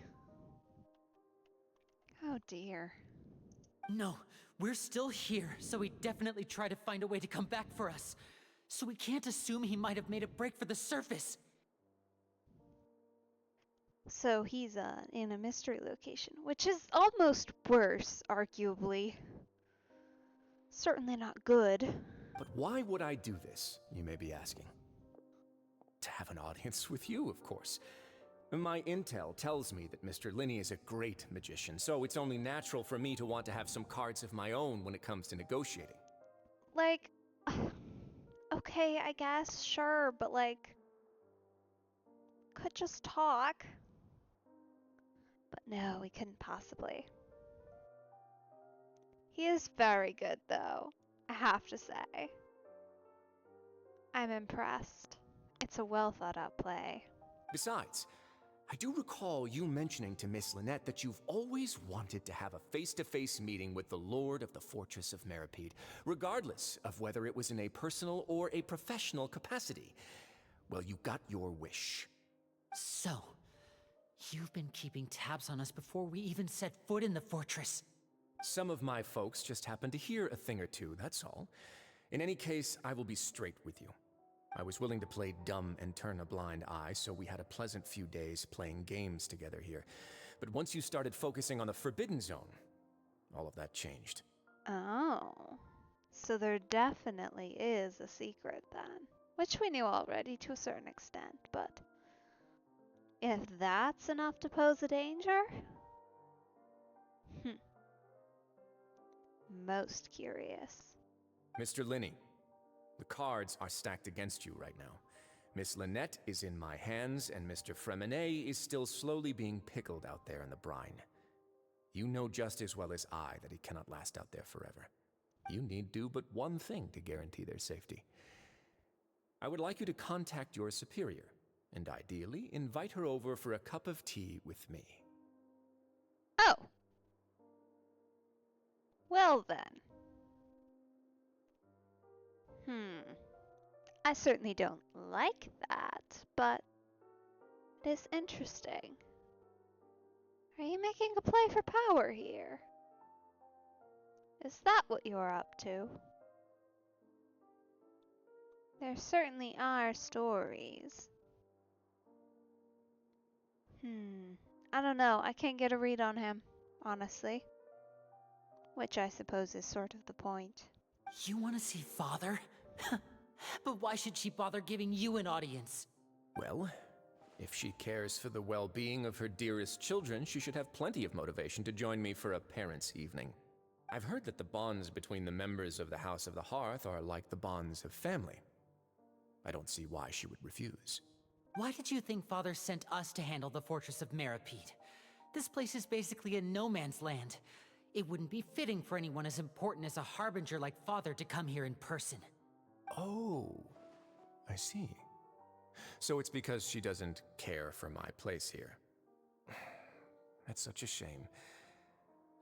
Oh dear. No, we're still here, so he definitely tried to find a way to come back for us. So we can't assume he might have made a break for the surface. So he's in a mystery location, which is almost worse, arguably. Certainly not good. But why would I do this, you may be asking? To have an audience with you, of course. My intel tells me that Mr. Liney is a great magician, so it's only natural for me to want to have some cards of my own when it comes to negotiating. Like, okay, I guess, sure, but like, could just talk. But no, we couldn't possibly. He is very good, though, I have to say. I'm impressed. It's a well thought out play. Besides, I do recall you mentioning to Miss Lynette that you've always wanted to have a face-to-face meeting with the Lord of the Fortress of Meripede, regardless of whether it was in a personal or a professional capacity. Well, you got your wish. So, you've been keeping tabs on us before we even set foot in the fortress. Some of my folks just happened to hear a thing or two, that's all. In any case, I will be straight with you. I was willing to play dumb and turn a blind eye, so we had a pleasant few days playing games together here. But once you started focusing on the Forbidden Zone, all of that changed. Oh, so there definitely is a secret then. Which we knew already to a certain extent, but If that's enough to pose a danger? Most curious. Mr. Liney, the cards are stacked against you right now. Miss Lynette is in my hands, and Mr. Freminet is still slowly being pickled out there in the brine. You know just as well as I that he cannot last out there forever. You need do but one thing to guarantee their safety. I would like you to contact your superior, and ideally invite her over for a cup of tea with me. Oh. Well then. I certainly don't like that, but it is interesting. Are you making a play for power here? Is that what you're up to? There certainly are stories. I don't know. I can't get a read on him, honestly. Which I suppose is sort of the point. You want to see Father? But why should she bother giving you an audience? Well, if she cares for the well-being of her dearest children, she should have plenty of motivation to join me for a parents' evening. I've heard that the bonds between the members of the House of the Hearth are like the bonds of family. I don't see why she would refuse. Why did you think Father sent us to handle the Fortress of Meripede? This place is basically a no-man's land. It wouldn't be fitting for anyone as important as a harbinger like Father to come here in person. Oh, I see. So it's because she doesn't care for my place here. That's such a shame.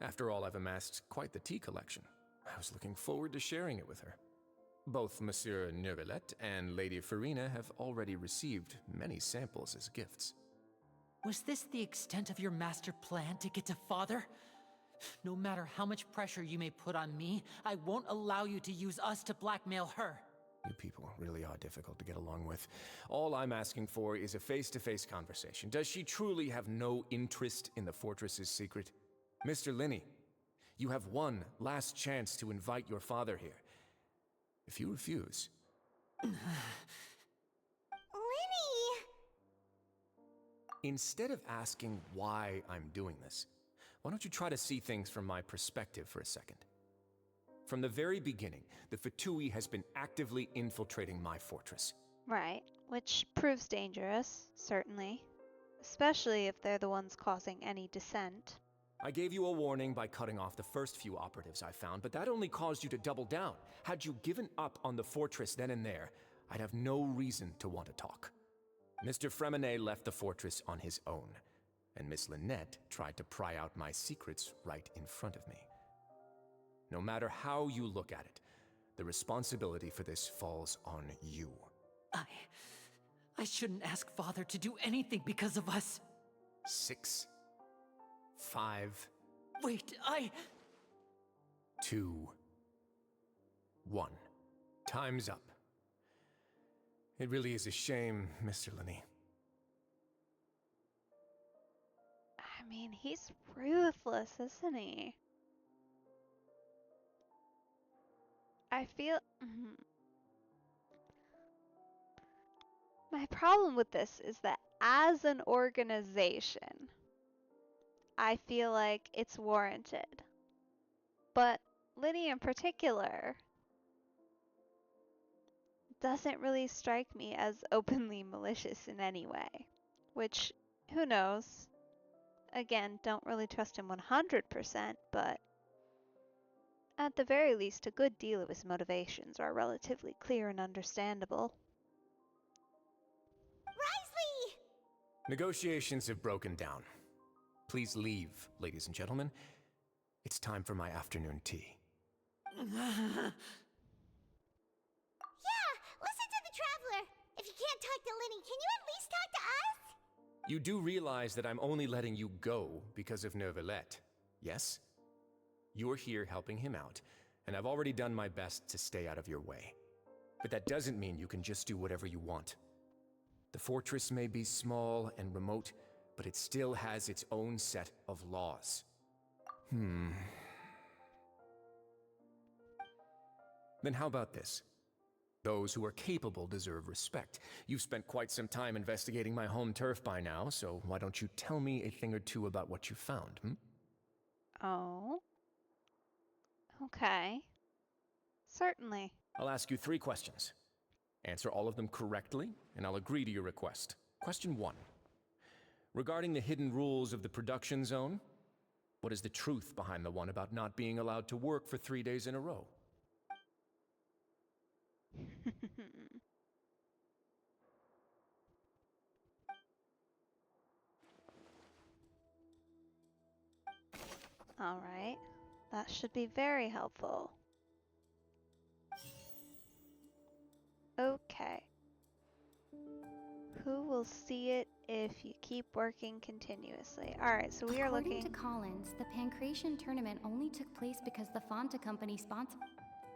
After all, I've amassed quite the tea collection. I was looking forward to sharing it with her. Both Monsieur Neuvillette and Lady Freminet have already received many samples as gifts. Was this the extent of your master plan to get to Father? No matter how much pressure you may put on me, I won't allow you to use us to blackmail her. You people really are difficult to get along with. All I'm asking for is a face-to-face conversation. Does she truly have no interest in the fortress's secret? Mr. Liney, you have one last chance to invite your father here. If you refuse... Liney! Instead of asking why I'm doing this, why don't you try to see things from my perspective for a second? From the very beginning, the Fatui has been actively infiltrating my fortress. Right, which proves dangerous, certainly. Especially if they're the ones causing any dissent. I gave you a warning by cutting off the first few operatives I found, but that only caused you to double down. Had you given up on the fortress then and there, I'd have no reason to want to talk. Mr. Freminet left the fortress on his own, and Miss Lynette tried to pry out my secrets right in front of me. No matter how you look at it, the responsibility for this falls on you. I shouldn't ask Father to do anything because of us. 6, 5... Wait, 2, 1. Time's up. It really is a shame, Mr. Liney. I mean, he's ruthless, isn't he? I feel... My problem with this is that as an organization, I feel like it's warranted. But Liney in particular doesn't really strike me as openly malicious in any way. Which, who knows? Again, don't really trust him 100%, but at the very least, a good deal of his motivations are relatively clear and understandable. Risley! Negotiations have broken down. Please leave, ladies and gentlemen. It's time for my afternoon tea. Yeah, listen to the Traveler. If you can't talk to Liney, can you at least talk to us? You do realize that I'm only letting you go because of Neuvillette, yes? You're here helping him out, and I've already done my best to stay out of your way. But that doesn't mean you can just do whatever you want. The fortress may be small and remote, but it still has its own set of laws. Then how about this? Those who are capable deserve respect. You've spent quite some time investigating my home turf by now, so why don't you tell me a thing or two about what you found, hmm? Oh. Okay. Certainly. I'll ask you 3 questions. Answer all of them correctly, and I'll agree to your request. Question 1. Regarding the hidden rules of the production zone, what is the truth behind the one about not being allowed to work for 3 days in a row? All right. That should be very helpful. Okay. Who will see it if you keep working continuously? Alright, so we are looking... According to Collins, the Pancration tournament only took place because the Fonta company sponsored...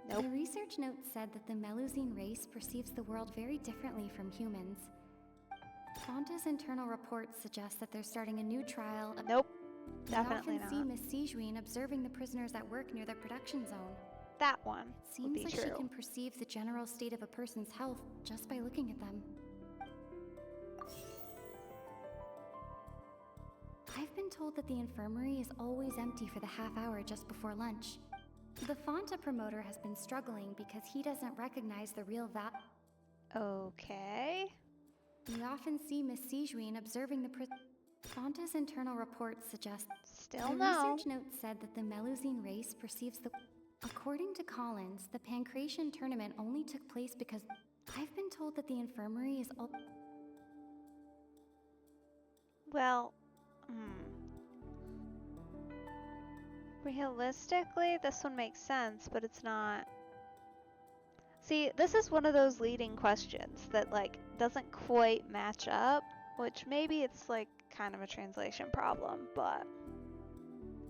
Nope. The research note said that the Melusine race perceives the world very differently from humans. Fonta's internal reports suggest that they're starting a new trial of... Nope. Definitely Definitely not. We often not. see Miss Sijuin observing the prisoners at work near their production zone. That one It would seems be like true. she can perceive the general state of a person's health just by looking at them. I've been told that the infirmary is always empty for the half hour just before lunch. The Fonta promoter has been struggling because he doesn't recognize the real Okay. We often see Miss Sijuin observing the Fonta's internal reports suggest... Still the no. research note said that the Melusine race perceives the... According to Collins, the Pancration tournament only took place because... I've been told that the infirmary is all... Well, realistically, this one makes sense, but it's not. See, this is one of those leading questions that, like, doesn't quite match up, which maybe it's, like, kind of a translation problem, but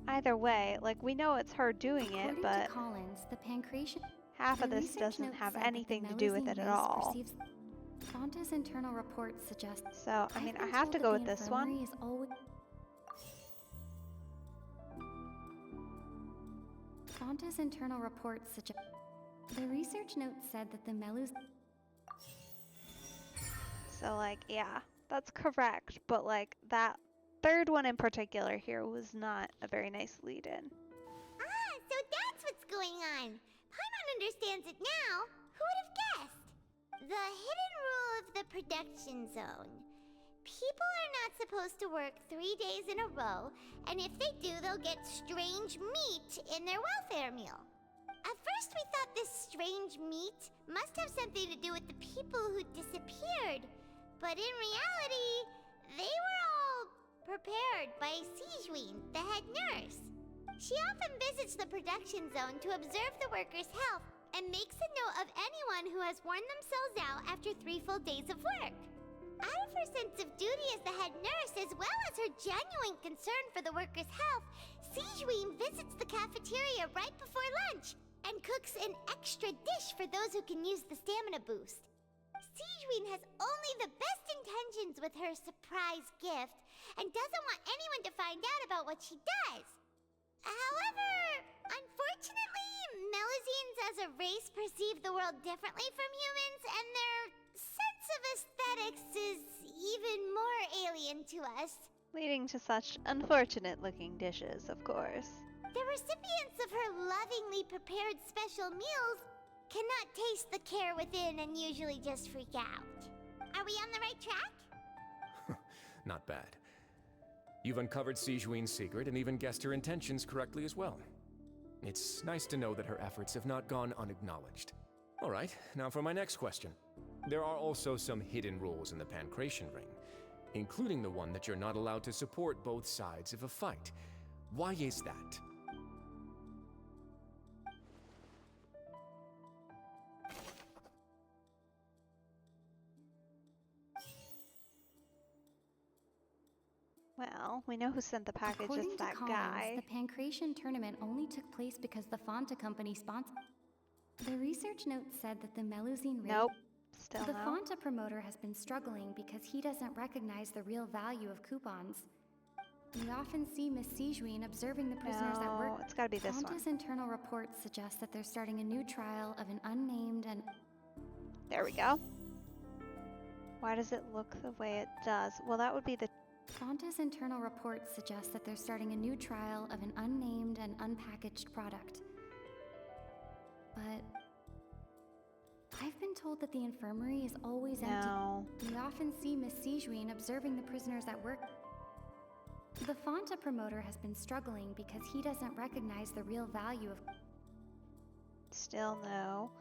either way, like, we know it's her doing it, but Collins, the Pancration... half of The this research doesn't note have said that the anything to do with it Melusine at race all. perceives... Fonta's internal reports suggest... So, I mean, I been have told to that go the with this infirmary one. is always... Fonta's internal reports suggest... The research note said that the Melus... So, like, yeah, that's correct, but, like, that third one in particular here was not a very nice lead-in. Ah, so that's what's going on. Paimon understands it now. Who would have guessed? The hidden rule of the production zone. People are not supposed to work 3 days in a row, and if they do, they'll get strange meat in their welfare meal. At first, we thought this strange meat must have something to do with the people who disappeared, but in reality, they were all prepared by Sijuin, the head nurse. She often visits the production zone to observe the workers' health and makes a note of anyone who has worn themselves out after 3 full days of work. Out of her sense of duty as the head nurse, as well as her genuine concern for the workers' health, Sijuin visits the cafeteria right before lunch and cooks an extra dish for those who can use the stamina boost. Sijuin has only the best intentions with her surprise gift and doesn't want anyone to find out about what she does. However, unfortunately, Melusines as a race perceive the world differently from humans, and their sense of aesthetics is even more alien to us. Leading to such unfortunate-looking dishes, of course. The recipients of her lovingly prepared special meals cannot taste the care within and usually just freak out. Are we on the right track? Not bad. You've uncovered Sijuin's secret and even guessed her intentions correctly as well. It's nice to know that her efforts have not gone unacknowledged. All right, now for my next question. There are also some hidden rules in the Pancration Ring, including the one that you're not allowed to support both sides of a fight. Why is that? Well, we know who sent the package. According It's to that Collins, guy. the Pancration tournament only took place because the Fonta company sponsored... The research note said that the Melusine race... Nope. Still The no. Fonta promoter has been struggling because he doesn't recognize the real value of coupons. We often see Miss Sijuin observing the prisoners at work. No, it's gotta be this one. Fonta's internal reports suggest that they're starting a new trial of an unnamed and... There we go. Why does it look the way it does? Well, that would be the... Fonta's internal reports suggest that they're starting a new trial of an unnamed and unpackaged product. But I've been told that the infirmary is always empty. We often see Miss Sijuin observing the prisoners at work. The Fonta promoter has been struggling because he doesn't recognize the real value of... Still no.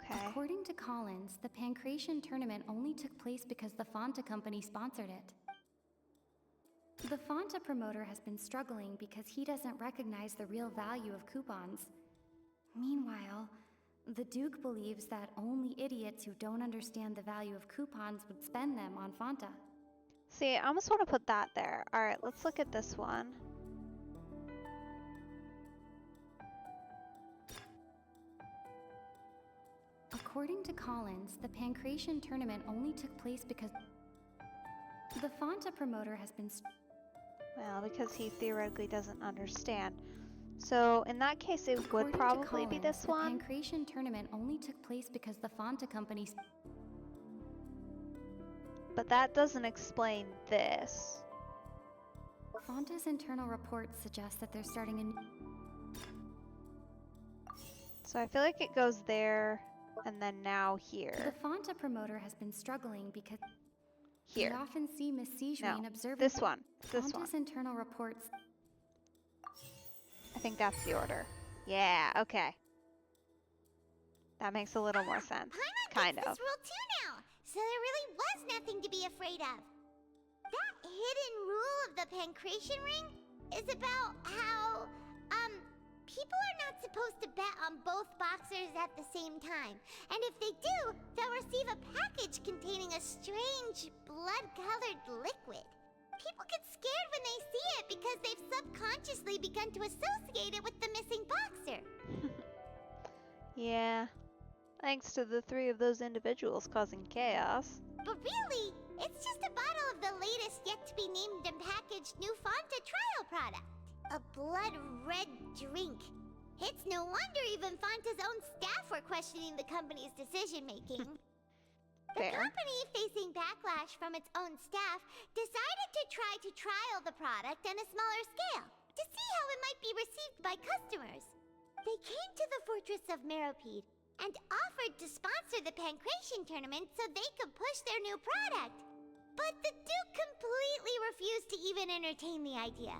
Okay. According to Collins, the Pancration tournament only took place because the Fonta company sponsored it. The Fonta promoter has been struggling because he doesn't recognize the real value of coupons. Meanwhile, the Duke believes that only idiots who don't understand the value of coupons would spend them on Fonta. See, I almost want to put that there. Alright, let's look at this one. According to Collins, the Pancration tournament only took place because the Fonta promoter has been... Well, because he theoretically doesn't understand. So, in that case, it According would probably Collins, be this one. The Pancration tournament only took place because the Fonta company... But that doesn't explain this. Fonta's internal reports suggest that they're starting a new... So I feel like it goes there, and then now here. The Fonta promoter has been struggling because... Here. We often see Miss Sijuin observing... This one. This Fonta's one. internal reports... I think that's the order. Yeah, okay. That makes a little more sense. Kind of. This rule too now, so there really was nothing to be afraid of. That hidden rule of the Pancration ring is about how, people are not supposed to bet on both boxers at the same time. And if they do, they'll receive a package containing a strange, blood-colored liquid. People get scared when they see it because they've subconsciously begun to associate it with the missing boxer. Yeah. Thanks to the 3 of those individuals causing chaos. But really, it's just a bottle of the latest yet-to-be-named and packaged new Fonta trial product. A blood-red drink. It's no wonder even Fonta's own staff were questioning the company's decision-making. The company, facing backlash from its own staff, decided to try to trial the product on a smaller scale to see how it might be received by customers. They came to the fortress of Meropede and offered to sponsor the Pancration tournament so they could push their new product. But the Duke completely refused to even entertain the idea.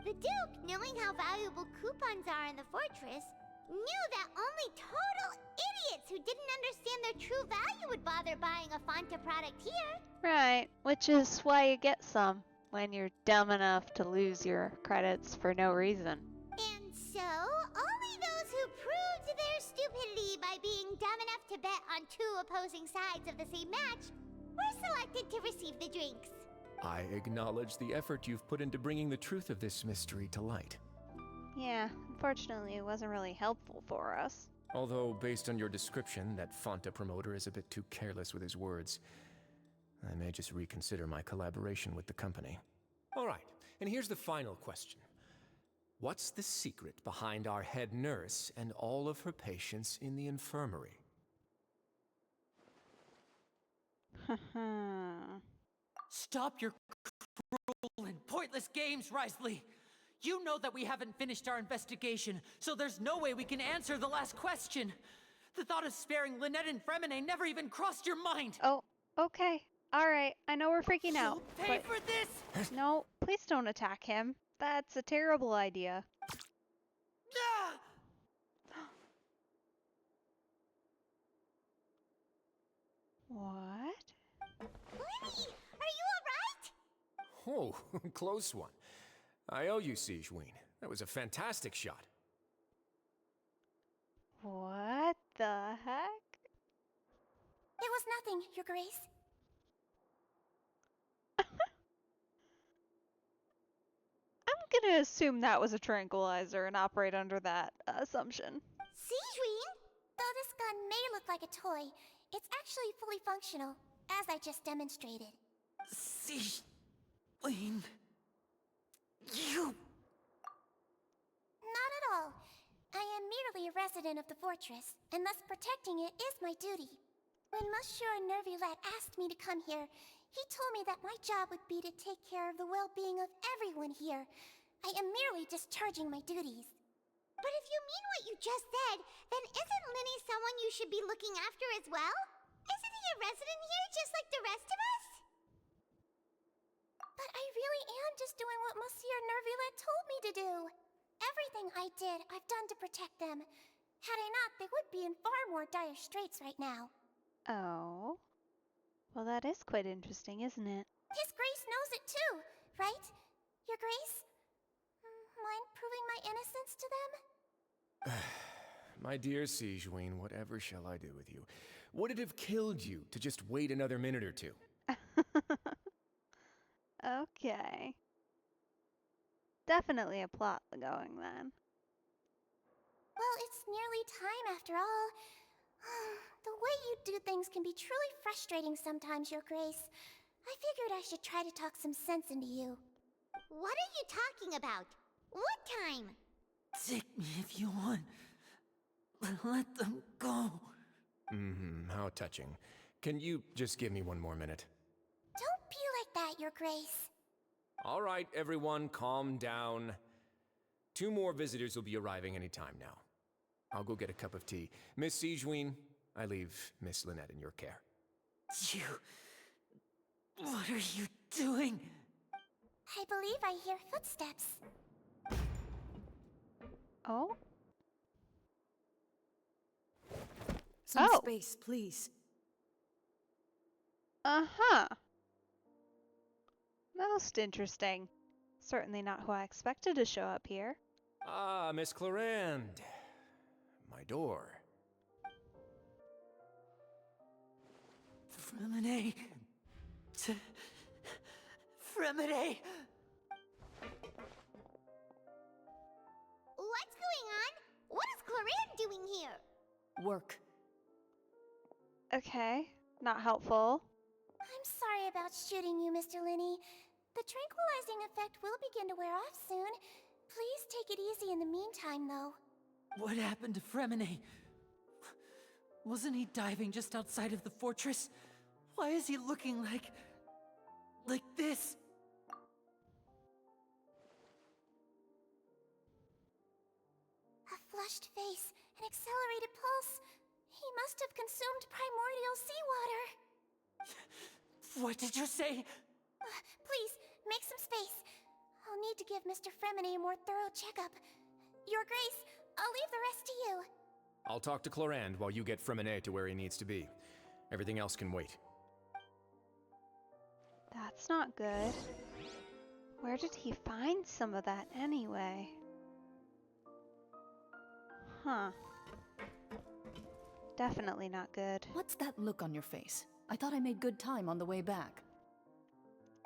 The Duke, knowing how valuable coupons are in the fortress, knew that only total idiots who didn't understand their true value would bother buying a Fonta product here. Right, which is why you get some when you're dumb enough to lose your credits for no reason. And so, only those who proved their stupidity by being dumb enough to bet on 2 opposing sides of the same match were selected to receive the drinks. I acknowledge the effort you've put into bringing the truth of this mystery to light. Yeah, unfortunately it wasn't really helpful for us. Although, based on your description, that Fonta promoter is a bit too careless with his words. I may just reconsider my collaboration with the company. All right, and here's the final question. What's the secret behind our head nurse and all of her patients in the infirmary? Stop your cruel and pointless games, Risley! You know that we haven't finished our investigation, so there's no way we can answer the last question. The thought of sparing Lynette and Freminet never even crossed your mind. Oh, okay. Alright, I know we're freaking out. You'll pay for this! No, please don't attack him. That's a terrible idea. What? Liney, are you alright? Oh, close one. I owe you, Sijuin. That was a fantastic shot. What the heck? It was nothing, Your Grace. I'm gonna assume that was a tranquilizer and operate under that assumption. Sijuin? Though this gun may look like a toy, it's actually fully functional, as I just demonstrated. Sijuin... You... Not at all. I am merely a resident of the fortress, and thus protecting it is my duty. When Monsieur Nervulette asked me to come here, he told me that my job would be to take care of the well-being of everyone here. I am merely discharging my duties. But if you mean what you just said, then isn't Liney someone you should be looking after as well? Isn't he a resident here just like the rest of us? But I really am just doing what Monsieur Nervulette told me to do. Everything I did, I've done to protect them. Had I not, they would be in far more dire straits right now. Oh. Well, that is quite interesting, isn't it? His Grace knows it too, right? Your Grace? Mind proving my innocence to them? My dear Sigewinne, whatever shall I do with you? Would it have killed you to just wait another minute or two? Okay. Definitely a plot going then. Well, it's nearly time after all. The way you do things can be truly frustrating sometimes, Your Grace. I figured I should try to talk some sense into you. What are you talking about? What time? Take me if you want. Let them go. How touching. Can you just give me one more minute? Don't be like that, Your Grace. All right, everyone, calm down. 2 more visitors will be arriving any time now. I'll go get a cup of tea. Miss Sigewinne, I leave Miss Lynette in your care. You... What are you doing? I believe I hear footsteps. Oh? Some space, please. Uh-huh. Most interesting. Certainly not who I expected to show up here. Ah, Miss Clarande. My door. Freminet. Freminet. What's going on? What is Clarande doing here? Work. Okay, not helpful. I'm sorry about shooting you, Mr. Liney. The tranquilizing effect will begin to wear off soon. Please take it easy in the meantime, though. What happened to Freminet? Wasn't he diving just outside of the fortress? Why is he looking like this? A flushed face, an accelerated pulse. He must have consumed primordial seawater. What did you say? Please, make some space. I'll need to give Mr. Freminet a more thorough checkup. Your Grace, I'll leave the rest to you. I'll talk to Clarande while you get Freminet to where he needs to be. Everything else can wait. That's not good. Where did he find some of that anyway? Huh. Definitely not good. What's that look on your face? I thought I made good time on the way back.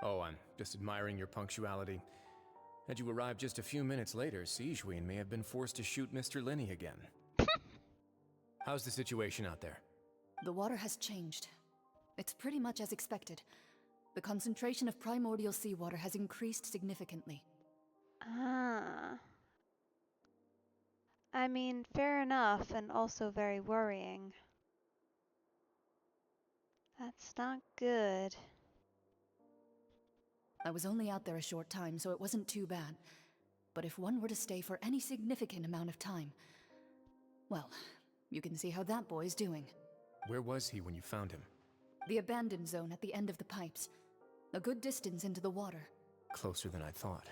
Oh, I'm just admiring your punctuality. Had you arrived just a few minutes later, Sigewinne may have been forced to shoot Mr. Liney again. How's the situation out there? The water has changed. It's pretty much as expected. The concentration of primordial seawater has increased significantly. Ah. I mean, fair enough, and also very worrying. That's not good. I was only out there a short time, so it wasn't too bad. But if one were to stay for any significant amount of time... Well, you can see how that boy's doing. Where was he when you found him? The abandoned zone at the end of the pipes. A good distance into the water. Closer than I thought.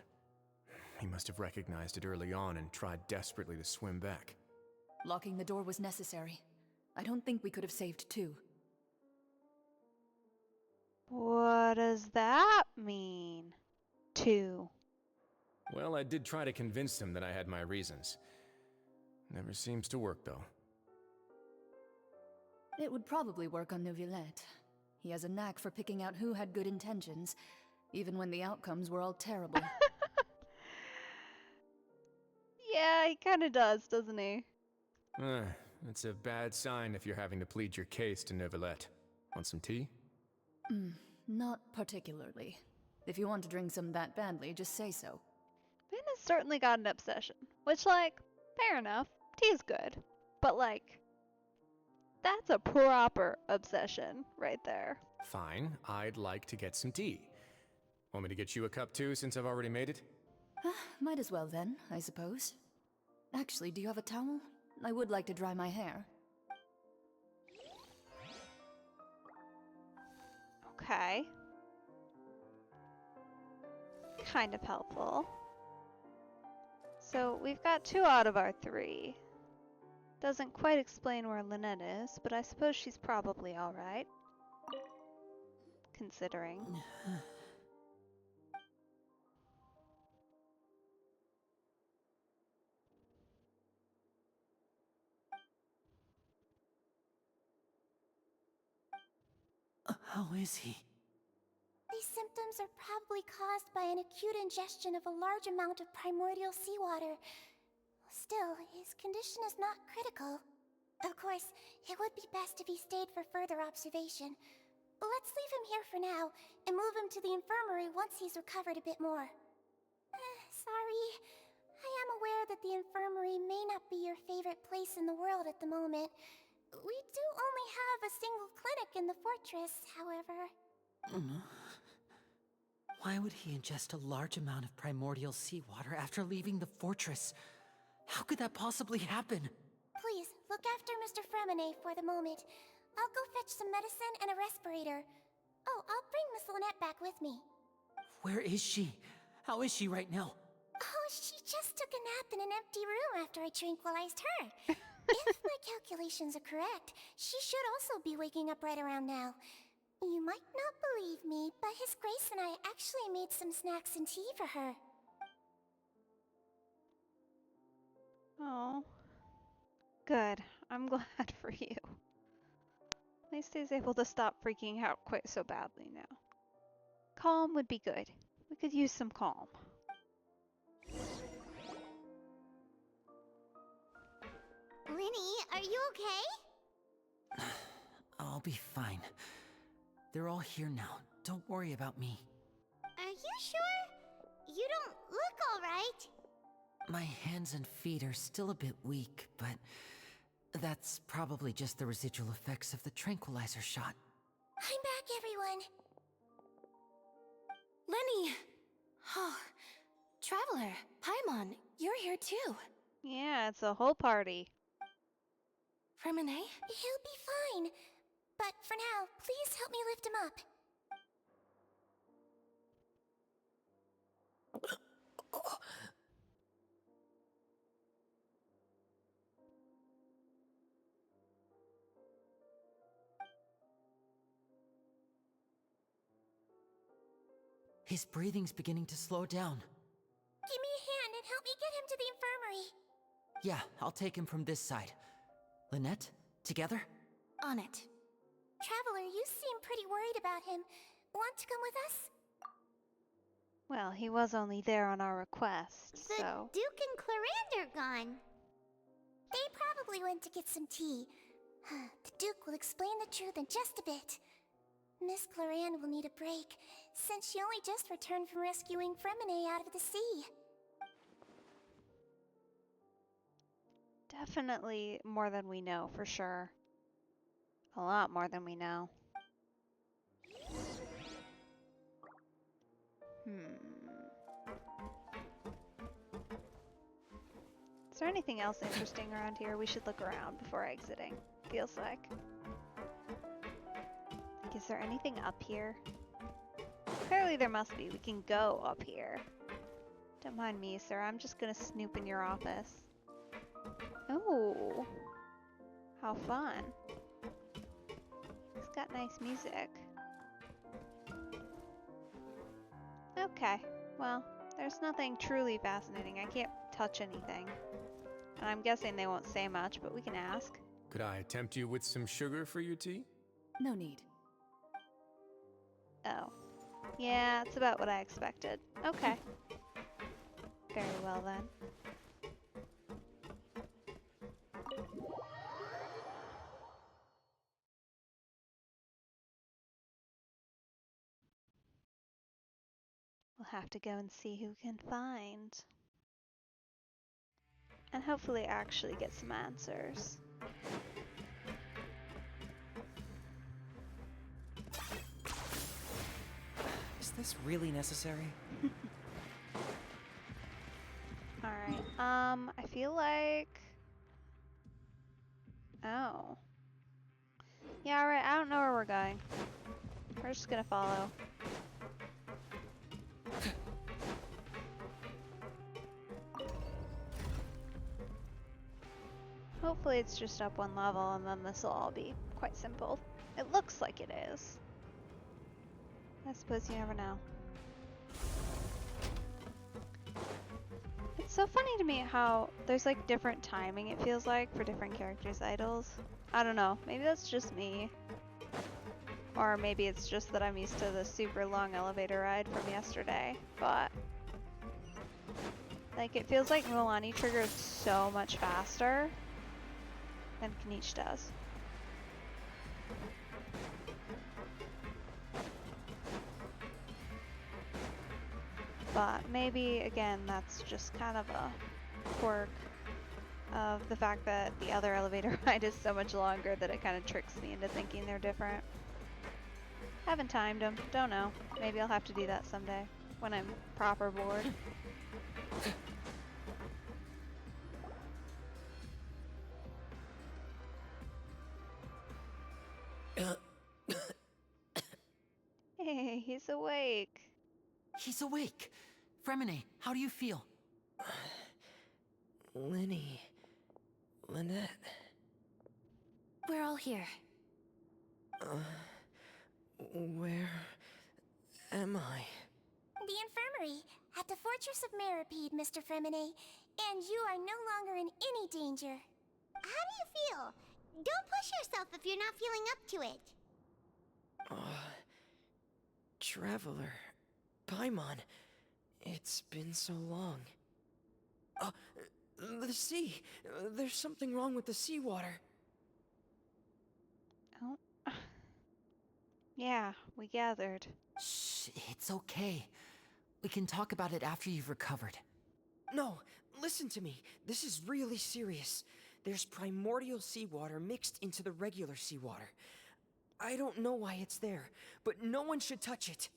He must have recognized it early on and tried desperately to swim back. Locking the door was necessary. I don't think we could have saved 2. What does that mean? 2. Well, I did try to convince him that I had my reasons. Never seems to work, though. It would probably work on Neuvillette. He has a knack for picking out who had good intentions, even when the outcomes were all terrible. Yeah, he kinda does, doesn't he? It's a bad sign if you're having to plead your case to Neuvillette. Want some tea? Not particularly. If you want to drink some that badly, just say so. Man has certainly got an obsession. Which, like, fair enough. Tea's good. But, like, That's a proper obsession right there. Fine, I'd like to get some tea. Want me to get you a cup too, since I've already made it? Might as well then, I suppose. Actually, do you have a towel? I would like to dry my hair. Okay. Kind of helpful. So we've got 2 out of our 3. Doesn't quite explain where Lynette is, but I suppose she's probably alright. Considering. How is he? These symptoms are probably caused by an acute ingestion of a large amount of primordial seawater. Still, his condition is not critical. Of course, it would be best if he stayed for further observation. But let's leave him here for now, and move him to the infirmary once he's recovered a bit more. Sorry. I am aware that the infirmary may not be your favorite place in the world at the moment. We do only have a single clinic in the fortress, however. Why would he ingest a large amount of primordial seawater after leaving the fortress? How could that possibly happen? Please, look after Mr. Freminet for the moment. I'll go fetch some medicine and a respirator. Oh, I'll bring Miss Lynette back with me. Where is she? How is she right now? Oh, she just took a nap in an empty room after I tranquilized her. If my calculations are correct, she should also be waking up right around now. You might not believe me, but His Grace and I actually made some snacks and tea for her. Oh. Good. I'm glad for you. At least he's able to stop freaking out quite so badly now. Calm would be good. We could use some calm. Liney, are you okay? I'll be fine. They're all here now. Don't worry about me. Are you sure? You don't look alright. My hands and feet are still a bit weak, but that's probably just the residual effects of the tranquilizer shot. I'm back, everyone. Liney! Oh, Traveler, Paimon, you're here too. Yeah, it's a whole party. Freminet? He'll be fine. But for now, please help me lift him up. His breathing's beginning to slow down. Give me a hand and help me get him to the infirmary. Yeah, I'll take him from this side. Lynette, together? On it. Traveler, you seem pretty worried about him. Want to come with us? Well, he was only there on our request, The so... Duke and Clarande are gone. They probably went to get some tea. The Duke will explain the truth in just a bit. Miss Clarande will need a break, since she only just returned from rescuing Freminet out of the sea. Definitely more than we know, for sure. A lot more than we know. Is there anything else interesting around here? We should look around before exiting. Feels like. Is there anything up here? Clearly there must be. We can go up here. Don't mind me, sir. I'm just gonna snoop in your office. Oh, how fun. It's got nice music. Okay, well, there's nothing truly fascinating. I can't touch anything. And I'm guessing they won't say much, but we can ask. Could I tempt you with some sugar for your tea? No need. Oh. Yeah, it's about what I expected. Okay. Very well then. We'll have to go and see who we can find. And hopefully actually get some answers. this really necessary? Alright, I feel like... Oh. Yeah, alright, I don't know where we're going. We're just gonna follow. Hopefully it's just up one level and then this will all be quite simple. It looks like it is. I suppose you never know. It's so funny to me how there's like different timing, it feels like, for different characters' idols. I don't know, maybe that's just me. Or maybe it's just that I'm used to the super long elevator ride from yesterday, but like it feels like Mulan triggers so much faster than Kaniche does. But maybe, again, that's just kind of a quirk of the fact that the other elevator ride is so much longer that it kind of tricks me into thinking they're different. Haven't timed them, don't know. Maybe I'll have to do that someday, when I'm proper bored. Hey, he's awake. He's awake. Freminet, how do you feel? Liney... Lynette... We're all here. Where am I? The infirmary, at the Fortress of Meripede, Mr. Freminet. And you are no longer in any danger. How do you feel? Don't push yourself if you're not feeling up to it. Traveler... Paimon... It's been so long. The sea! There's something wrong with the seawater. Oh. Yeah, we gathered. Shh, it's okay. We can talk about it after you've recovered. No, listen to me. This is really serious. There's primordial seawater mixed into the regular seawater. I don't know why it's there, but no one should touch it.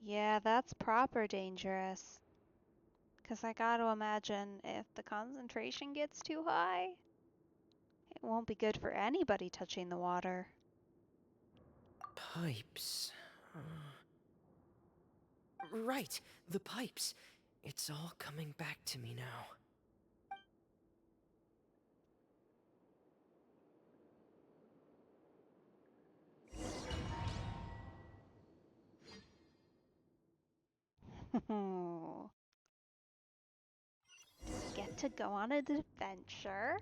Yeah, that's proper dangerous. 'Cause I gotta imagine if the concentration gets too high, it won't be good for anybody touching the water. Pipes. Right, the pipes. It's all coming back to me now. Get to go on an adventure?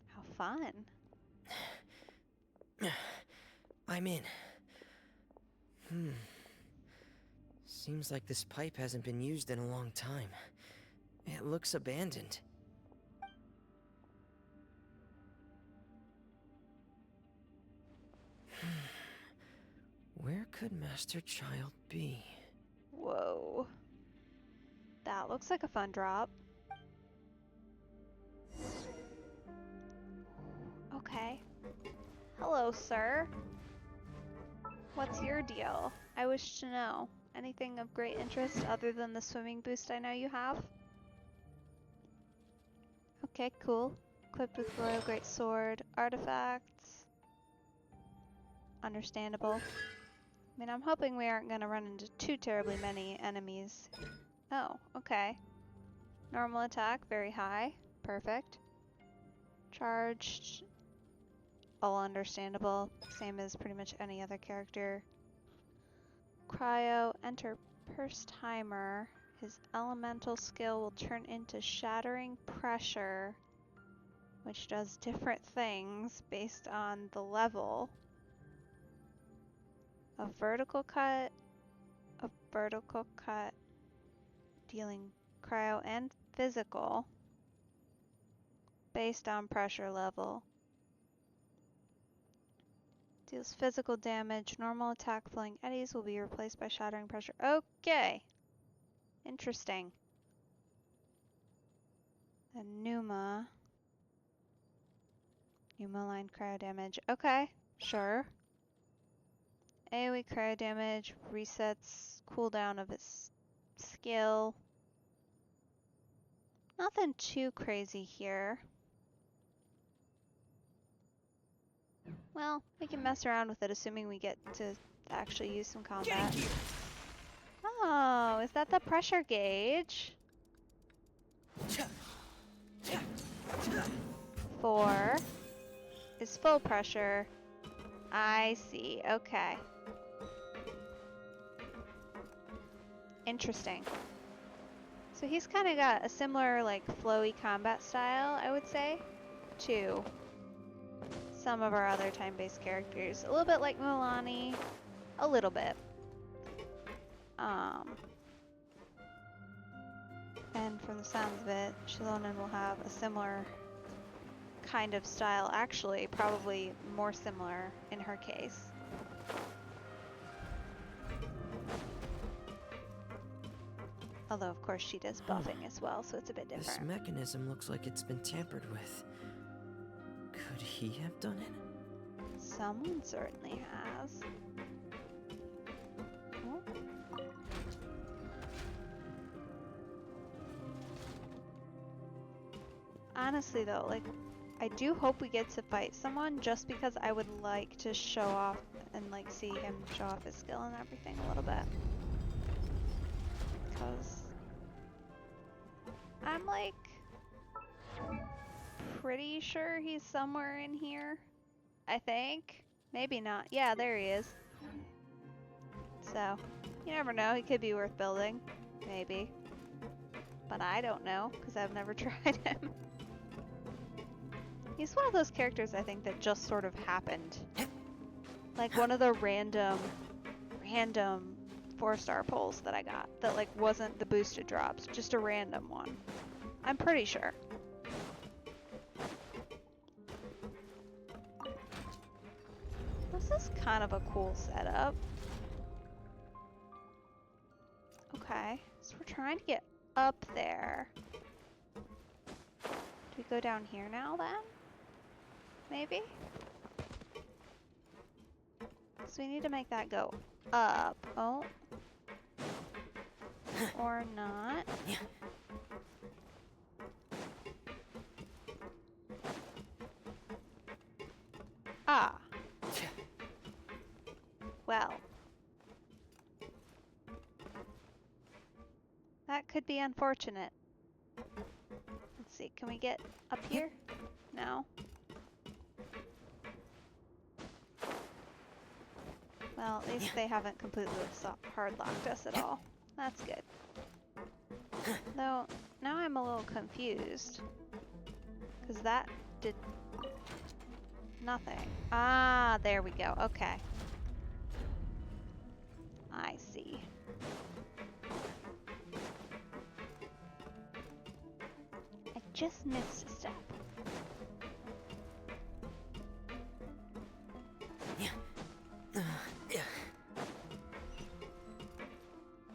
How fun. I'm in. Seems like this pipe hasn't been used in a long time. It looks abandoned. Where could Master Child be? Whoa. That looks like a fun drop. Okay. Hello, sir. What's your deal? I wish to know. Anything of great interest other than the swimming boost I know you have? Okay, cool. Equipped with Royal Great Sword, artifacts. Understandable. I mean, I'm hoping we aren't gonna run into too terribly many enemies. Oh, okay. Normal attack, very high. Perfect. Charged. All understandable. Same as pretty much any other character. Cryo, enter Purse Timer. His elemental skill will turn into Shattering Pressure, which does different things based on the level. A vertical cut, dealing cryo and physical based on pressure level. Deals physical damage. Normal attack flowing eddies will be replaced by shattering pressure. Okay. Interesting. A Numa line cryo damage. Okay, sure. AoE cryo damage, resets cooldown of his skill. Nothing too crazy here. Well, we can mess around with it assuming we get to actually use some combat. Oh, is that the pressure gauge? 4 is full pressure. I see, okay. Interesting. So he's kind of got a similar, like, flowy combat style, I would say, to some of our other time-based characters. A little bit like Milani, a little bit. And from the sounds of it, Shilonen will have a similar kind of style. Actually, probably more similar in her case. Although, of course, she does buffing as well, so it's a bit different. This mechanism looks like it's been tampered with. Could he have done it? Someone certainly has. Oh. Honestly, though, like, I do hope we get to fight someone just because I would like to show off and, like, see him show off his skill and everything a little bit. Because I'm, like, pretty sure he's somewhere in here. I think. Maybe not. Yeah, there he is. So, you never know. He could be worth building. Maybe. But I don't know, because I've never tried him. He's one of those characters, I think, that just sort of happened. Like one of the random 4-star pulls that I got. That, like, wasn't the boosted drops. Just a random one. I'm pretty sure. This is kind of a cool setup. Okay, so we're trying to get up there. Do we go down here now then? Maybe? So we need to make that go up. Oh. Or not. Ah. Well. That could be unfortunate. Let's see, can we get up here? No. Well, at least they haven't completely hard locked us at all. That's good. Though, now I'm a little confused. Because that did nothing. Ah, there we go. Okay. I see. I just missed a step.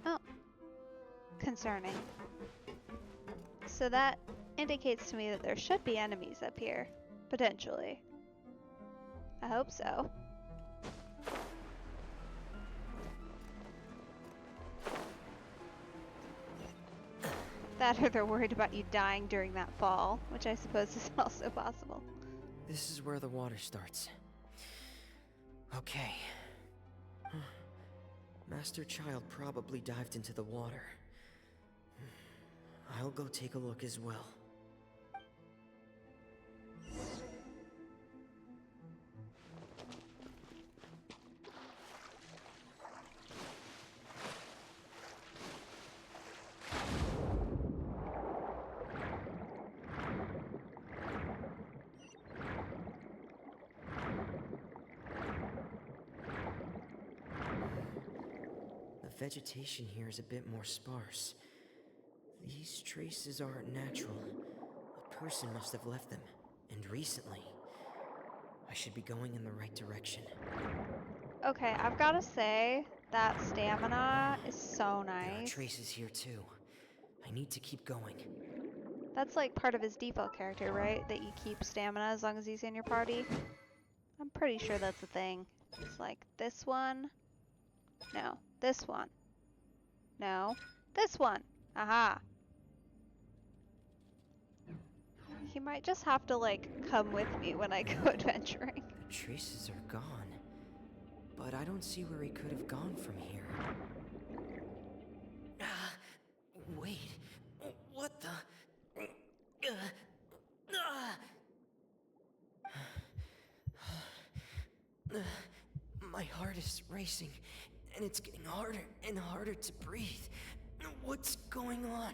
Oh. Concerning. So that indicates to me that there should be enemies up here. Potentially. I hope so. That or they're worried about you dying during that fall, which I suppose is also possible. This is where the water starts. Okay. Master Child probably dived into the water. I'll go take a look as well. The vegetation here is a bit more sparse. These traces aren't natural. A person must have left them, and recently. I should be going in the right direction. Okay, I've got to say, that stamina is so nice. There are traces here too. I need to keep going. That's like part of his default character, right? That you keep stamina as long as he's in your party? I'm pretty sure that's a thing. It's like this one, No, this one. No, this one. Aha. He might just have to, like, come with me when I go adventuring. Traces are gone. But I don't see where he could have gone from here. Wait. What the? My heart is racing, and it's getting harder and harder to breathe. What's going on?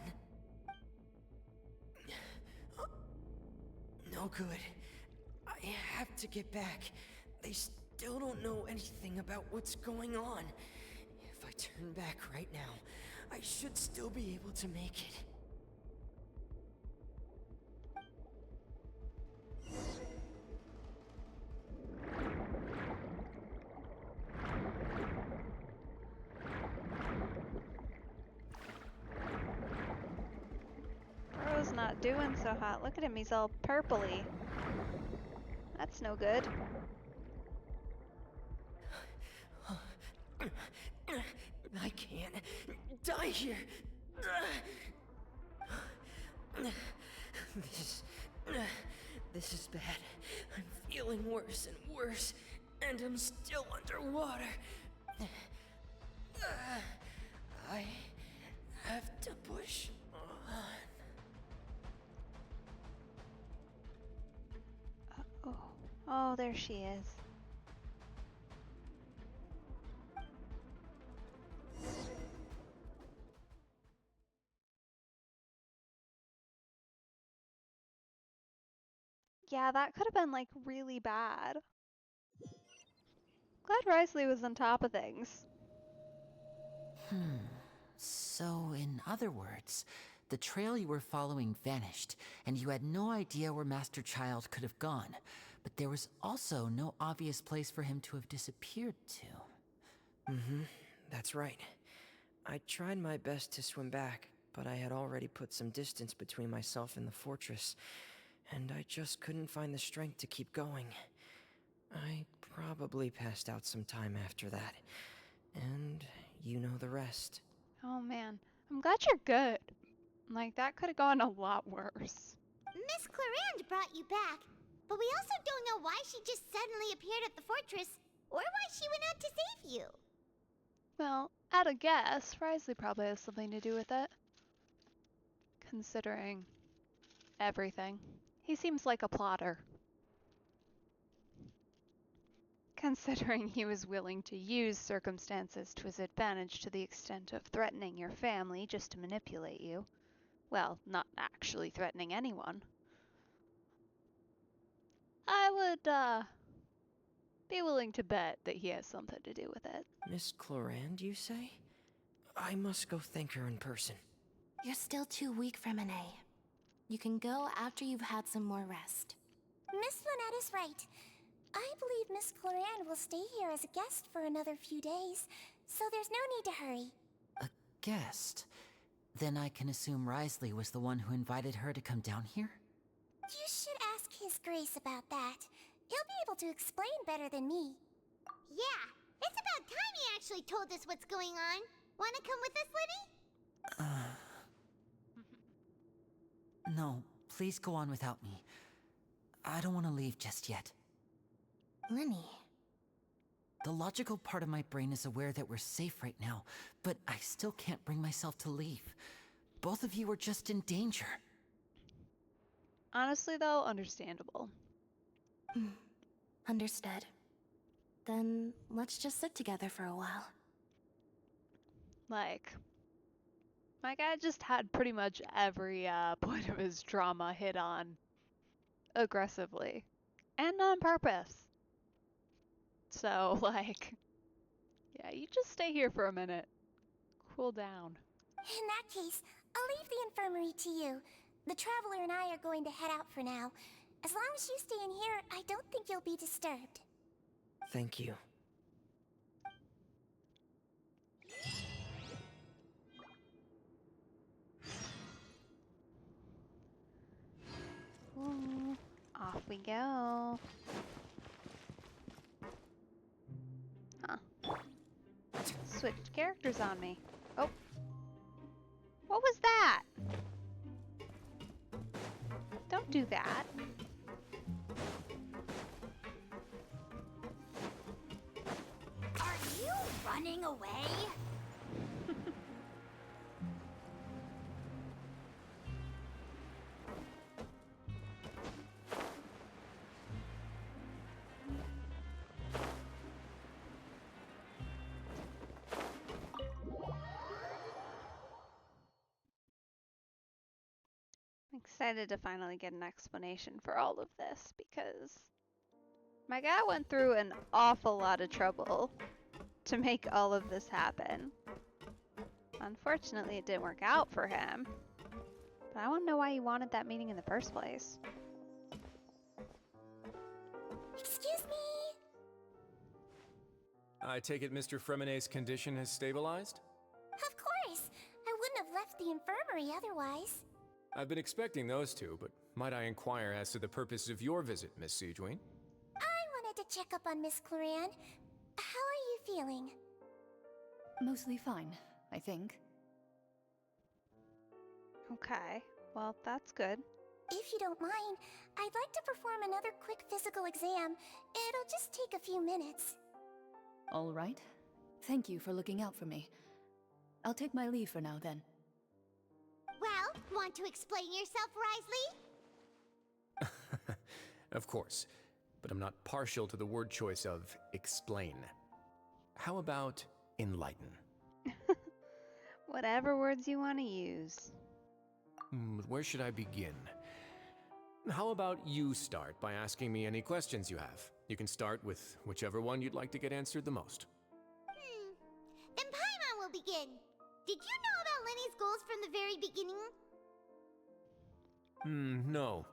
No good. I have to get back. They still don't know anything about what's going on. If I turn back right now, I should still be able to make it. Bro's not doing so hot. Look at him, he's all purpley. That's no good. I can't die here. This is bad. I'm feeling worse and worse, and I'm still underwater. I have to push on. Oh, there she is. Yeah, that could have been, like, really bad. Glad Risley was on top of things. So, in other words, the trail you were following vanished, and you had no idea where Master Child could have gone. But there was also no obvious place for him to have disappeared to. That's right. I tried my best to swim back, but I had already put some distance between myself and the fortress, and I just couldn't find the strength to keep going. I probably passed out some time after that, and you know the rest. Oh man, I'm glad you're good. Like, that could have gone a lot worse. Miss Clarande brought you back, but we also don't know why she just suddenly appeared at the fortress, or why she went out to save you. Well, at a guess, Risley probably has something to do with it. Considering everything. He seems like a plotter. Considering he was willing to use circumstances to his advantage to the extent of threatening your family just to manipulate you. Well, not actually threatening anyone. I would, be willing to bet that he has something to do with it. Miss Clarande, you say? I must go thank her in person. You're still too weak, Freminet. You can go after you've had some more rest. Miss Lynette is right. I believe Miss Clarande will stay here as a guest for another few days, so there's no need to hurry. A guest? Then I can assume Risley was the one who invited her to come down here? You should ask His Grace about that. He'll be able to explain better than me. Yeah, it's about time he actually told us what's going on. Wanna come with us, Liney? No, please go on without me. I don't want to leave just yet. Liney. The logical part of my brain is aware that we're safe right now, but I still can't bring myself to leave. Both of you are just in danger. Honestly, though, understandable. Understood. Then let's just sit together for a while. Like, my guy just had pretty much every point of his drama hit on aggressively and on purpose. So, like, yeah, you just stay here for a minute. Cool down. In that case, I'll leave the infirmary to you. The Traveler and I are going to head out for now. As long as you stay in here, I don't think you'll be disturbed. Thank you. Ooh, off we go. switched characters on me. Oh. What was that? Don't do that. Are you running away? I'm excited to finally get an explanation for all of this because my guy went through an awful lot of trouble to make all of this happen. Unfortunately, it didn't work out for him. But I want to know why he wanted that meeting in the first place. Excuse me? I take it Mr. Freminet's condition has stabilized? Of course. I wouldn't have left the infirmary otherwise. I've been expecting those two, but might I inquire as to the purpose of your visit, Miss Siegewien? I wanted to check up on Miss Cloran. How are you feeling? Mostly fine, I think. Okay, well, that's good. If you don't mind, I'd like to perform another quick physical exam. It'll just take a few minutes. All right. Thank you for looking out for me. I'll take my leave for now, then. Well, want to explain yourself, Risley? Of course, but I'm not partial to the word choice of explain. How about enlighten? Whatever words you want to use. Where should I begin? How about you start by asking me any questions you have? You can start with whichever one you'd like to get answered the most. Then Paimon will begin. Did you know about Liney's goals from the very beginning? No.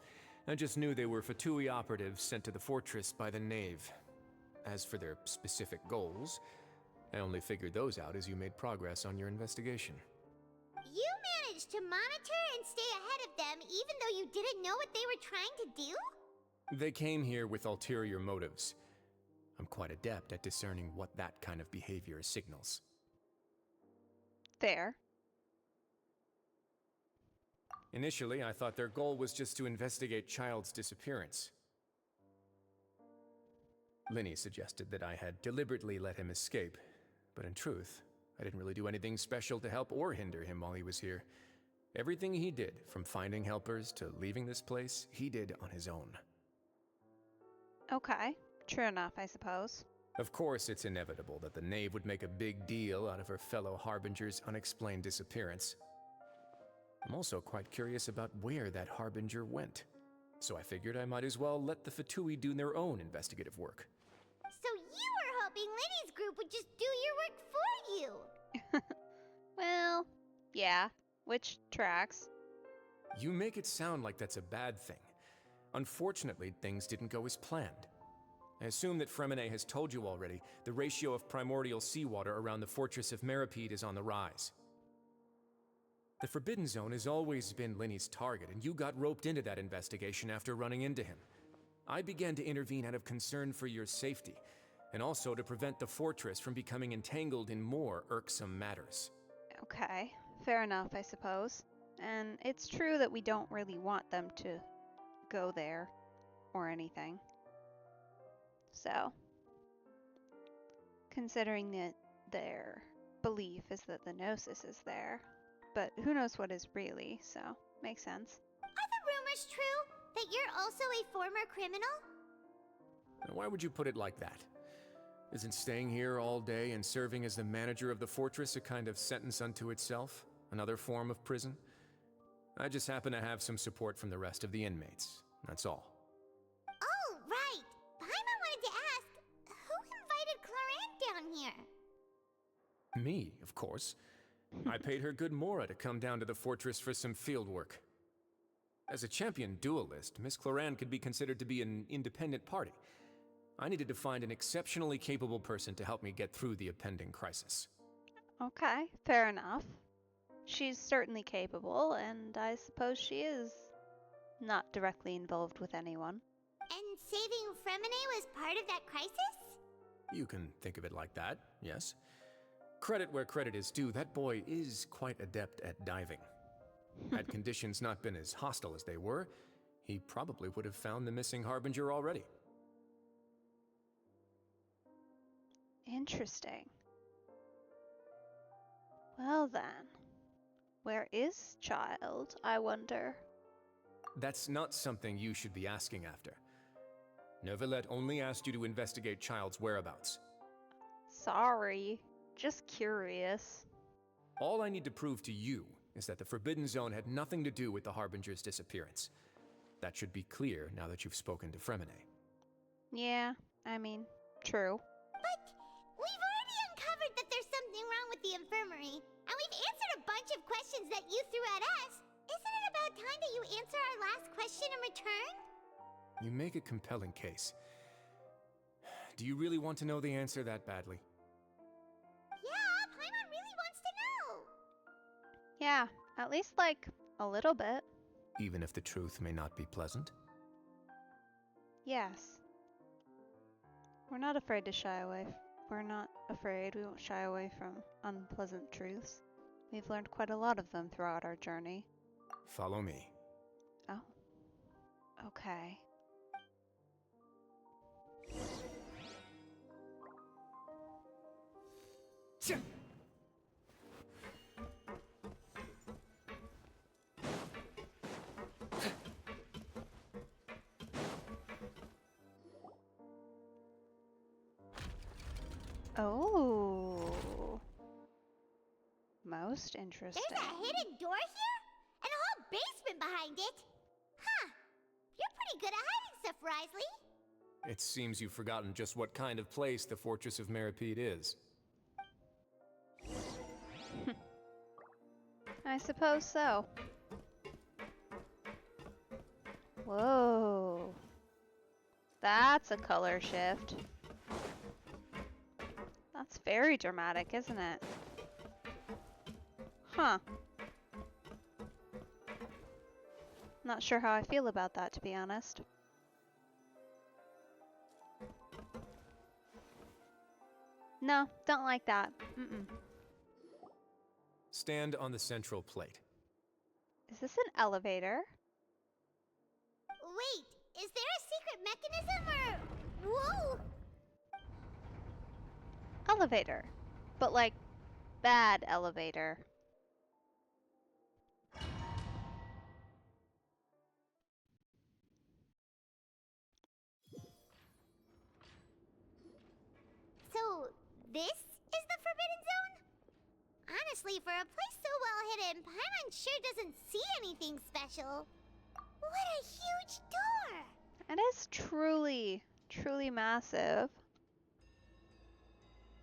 I just knew they were Fatui operatives sent to the fortress by the Knave. As for their specific goals, I only figured those out as you made progress on your investigation. You managed to monitor and stay ahead of them even though you didn't know what they were trying to do? They came here with ulterior motives. I'm quite adept at discerning what that kind of behavior signals. Fair. Initially, I thought their goal was just to investigate Child's disappearance. Liney suggested that I had deliberately let him escape, but in truth, I didn't really do anything special to help or hinder him while he was here. Everything he did, from finding helpers to leaving this place, he did on his own. Okay, true enough, I suppose. Of course, it's inevitable that the Knave would make a big deal out of her fellow Harbinger's unexplained disappearance. I'm also quite curious about where that Harbinger went, so I figured I might as well let the Fatui do their own investigative work. So you were hoping Liney's group would just do your work for you? Well, yeah, which tracks. You make it sound like that's a bad thing. Unfortunately, things didn't go as planned. I assume that Freminet has told you already, the ratio of primordial seawater around the fortress of Meripede is on the rise. The Forbidden Zone has always been Liney's target, and you got roped into that investigation after running into him. I began to intervene out of concern for your safety, and also to prevent the fortress from becoming entangled in more irksome matters. Okay, fair enough, I suppose. And it's true that we don't really want them to go there or anything. So, considering that their belief is that the Gnosis is there, but who knows what is really, so makes sense. Are the rumors true? That you're also a former criminal? Why would you put it like that? Isn't staying here all day and serving as the manager of the fortress a kind of sentence unto itself? Another form of prison? I just happen to have some support from the rest of the inmates, that's all. Oh, right! Paimon wanted to ask, who invited Cloran down here? Me, of course. I paid her good mora to come down to the fortress for some field work. As a champion duelist, Miss Cloran could be considered to be an independent party. I needed to find an exceptionally capable person to help me get through the impending crisis. Okay, fair enough. She's certainly capable, and I suppose she is not directly involved with anyone. And saving Freminet was part of that crisis? You can think of it like that, yes. Credit where credit is due, that boy is quite adept at diving. Had conditions not been as hostile as they were, he probably would have found the missing Harbinger already. Interesting. Well then, where is Child, I wonder? That's not something you should be asking after. Neuvillette only asked you to investigate Child's whereabouts. Sorry, just curious. All I need to prove to you is that the Forbidden Zone had nothing to do with the Harbinger's disappearance. That should be clear now that you've spoken to Freminet. Yeah, I mean, true. But we've already uncovered that there's something wrong with the infirmary, and we've answered a bunch of questions that you threw at us. Isn't it about time that you answer our last question in return? You make a compelling case. Do you really want to know the answer that badly? Yeah, Paimon really wants to know. Yeah, at least like a little bit. Even if the truth may not be pleasant? Yes. We're not afraid to shy away. We're not afraid. We won't shy away from unpleasant truths. We've learned quite a lot of them throughout our journey. Follow me. Oh. Okay. Oh. Most interesting. There's a hidden door here? And a whole basement behind it? Huh. You're pretty good at hiding stuff, Risley. It seems you've forgotten just what kind of place the Fortress of Meripede is. I suppose so. Whoa. That's a color shift. That's very dramatic, isn't it? Huh. Not sure how I feel about that, to be honest. No, don't like that. Mm-mm. Stand on the central plate. Is this an elevator? Wait, is there a secret mechanism or... Whoa! Elevator. But like, bad elevator. So, this is the Forbidden Zone? Honestly, for a place so well hidden, Paimon sure doesn't see anything special. What a huge door! It is truly, truly massive.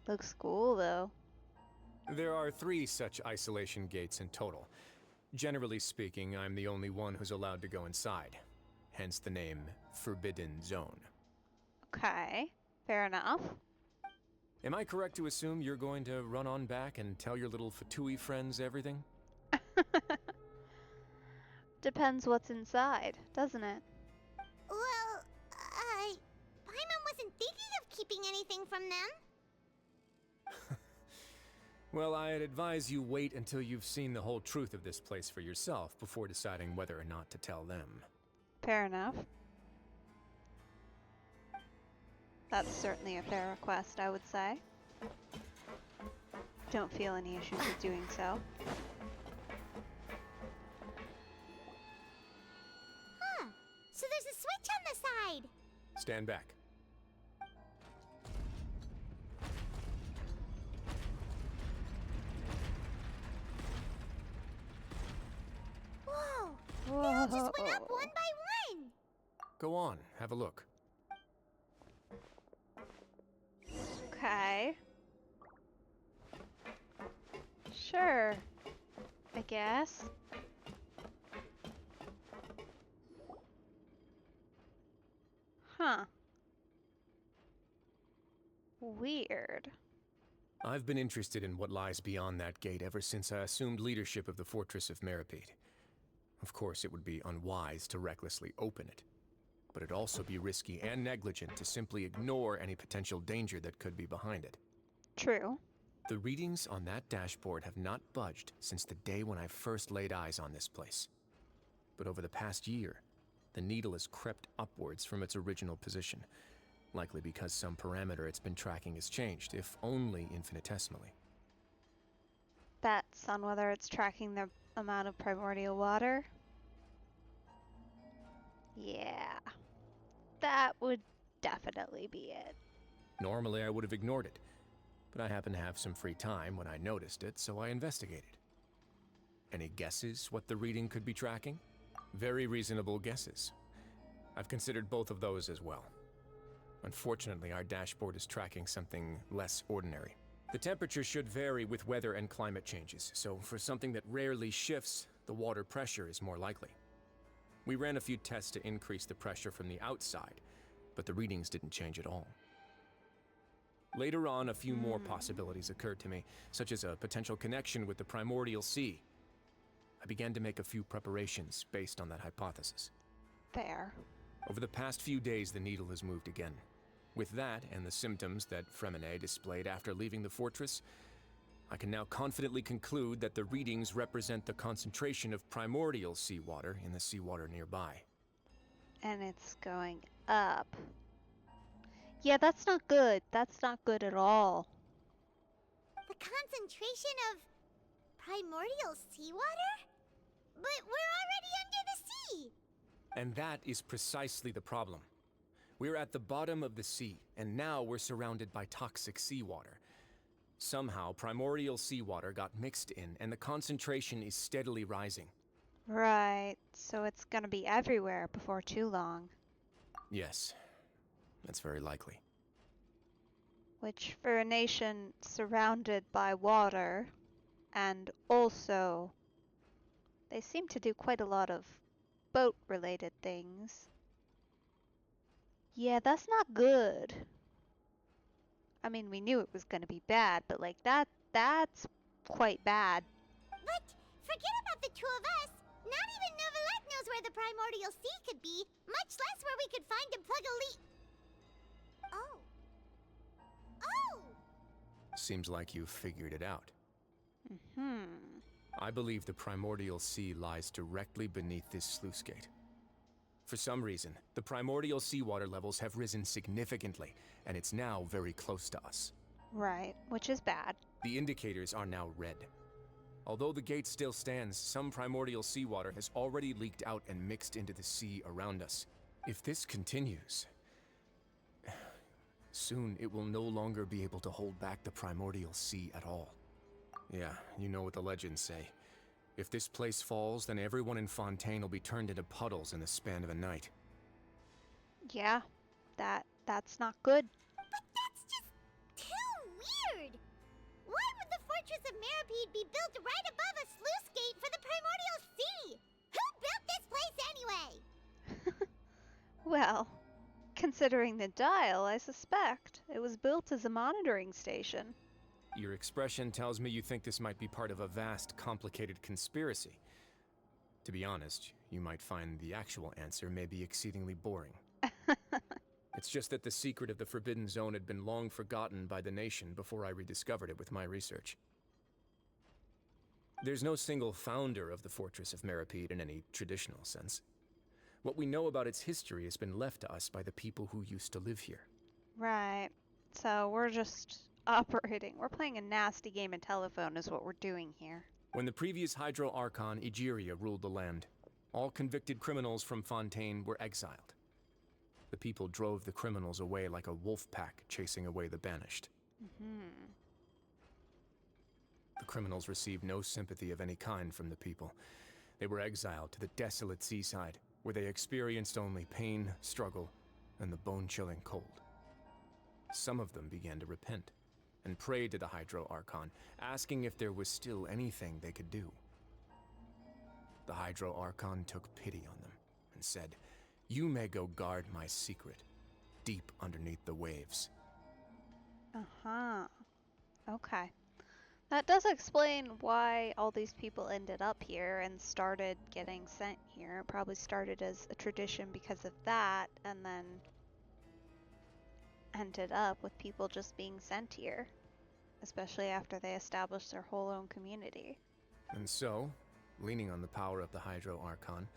Looks cool though. There are 3 such isolation gates in total. Generally speaking, I'm the only one who's allowed to go inside. Hence the name Forbidden Zone. Okay, fair enough. Am I correct to assume you're going to run on back and tell your little Fatui friends everything? Depends what's inside, doesn't it? Well, Paimon wasn't thinking of keeping anything from them. Well, I'd advise you wait until you've seen the whole truth of this place for yourself before deciding whether or not to tell them. Fair enough. That's certainly a fair request, I would say. Don't feel any issues with doing so. Huh. So there's a switch on the side. Stand back. Whoa! They all just went up one by one. Go on, have a look. Okay. Sure. I guess. Huh. Weird. I've been interested in what lies beyond that gate ever since I assumed leadership of the Fortress of Meripede. Of course, it would be unwise to recklessly open it, but it'd also be risky and negligent to simply ignore any potential danger that could be behind it. True. The readings on that dashboard have not budged since the day when I first laid eyes on this place. But over the past year, the needle has crept upwards from its original position, likely because some parameter it's been tracking has changed, if only infinitesimally. That's on whether it's tracking the amount of primordial water. Yeah, that would definitely be it. Normally I would have ignored it, but I happened to have some free time when I noticed it, so I investigated. Any guesses what the reading could be tracking? Very reasonable guesses. I've considered both of those as well. Unfortunately, our dashboard is tracking something less ordinary. The temperature should vary with weather and climate changes, so for something that rarely shifts, the water pressure is more likely. We ran a few tests to increase the pressure from the outside, but the readings didn't change at all. Later on, a few more possibilities occurred to me, such as a potential connection with the primordial sea. I began to make a few preparations based on that hypothesis. Fair. Over the past few days, the needle has moved again. With that, and the symptoms that Freminet displayed after leaving the fortress, I can now confidently conclude that the readings represent the concentration of primordial seawater in the seawater nearby. And it's going up. Yeah, that's not good. That's not good at all. The concentration of primordial seawater? But we're already under the sea! And that is precisely the problem. We're at the bottom of the sea, and now we're surrounded by toxic seawater. Somehow, primordial seawater got mixed in, and the concentration is steadily rising. Right, so it's gonna be everywhere before too long. Yes, that's very likely. Which, for a nation surrounded by water, and also, they seem to do quite a lot of boat-related things. Yeah, that's not good. I mean, we knew it was gonna be bad, but like that's quite bad. But forget about the two of us. Not even Neuvillette knows where the primordial sea could be, much less where we could find and plug a leak. Oh. Oh! Seems like you've figured it out. Mm-hmm. I believe the primordial sea lies directly beneath this sluice gate. For some reason, the primordial seawater levels have risen significantly, and it's now very close to us. Right, which is bad. The indicators are now red. Although the gate still stands, some primordial seawater has already leaked out and mixed into the sea around us. If this continues, soon it will no longer be able to hold back the primordial sea at all. Yeah, you know what the legends say. If this place falls, then everyone in Fontaine will be turned into puddles in the span of a night. Yeah, that's not good. But that's just too weird! Why would the Fortress of Meripede be built right above a sluice gate for the primordial sea? Who built this place anyway? Well, considering the dial, I suspect it was built as a monitoring station. Your expression tells me you think this might be part of a vast, complicated conspiracy. To be honest, you might find the actual answer may be exceedingly boring. It's just that the secret of the Forbidden Zone had been long forgotten by the nation before I rediscovered it with my research. There's no single founder of the Fortress of Meripede in any traditional sense. What we know about its history has been left to us by the people who used to live here. Right. So we're just operating. We're playing a nasty game of telephone is what we're doing here. When the previous Hydro Archon, Egeria, ruled the land, all convicted criminals from Fontaine were exiled. The people drove the criminals away like a wolf pack chasing away the banished. Mm-hmm. The criminals received no sympathy of any kind from the people. They were exiled to the desolate seaside, where they experienced only pain, struggle, and the bone-chilling cold. Some of them began to repent, and prayed to the Hydro Archon, asking if there was still anything they could do. The Hydro Archon took pity on them, and said, "You may go guard my secret, deep underneath the waves." Uh-huh. Okay. That does explain why all these people ended up here and started getting sent here. It probably started as a tradition because of that, and then ended up with people just being sent here. especially after they established their whole own community. And so, leaning on the power of the Hydro Archon,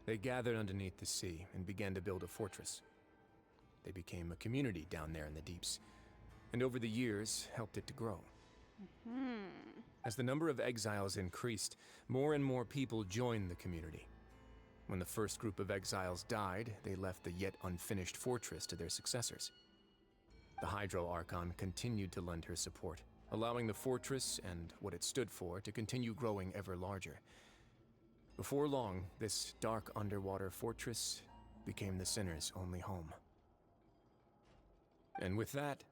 they gathered underneath the sea and began to build a fortress. They became a community down there in the deeps, and over the years helped it to grow. As the number of exiles increased, more and more people joined the community. When the first group of exiles died, they left the yet unfinished fortress to their successors. The Hydro Archon continued to lend her support, allowing the fortress and what it stood for to continue growing ever larger. Before long, this dark underwater fortress became the Sinner's only home. And with that,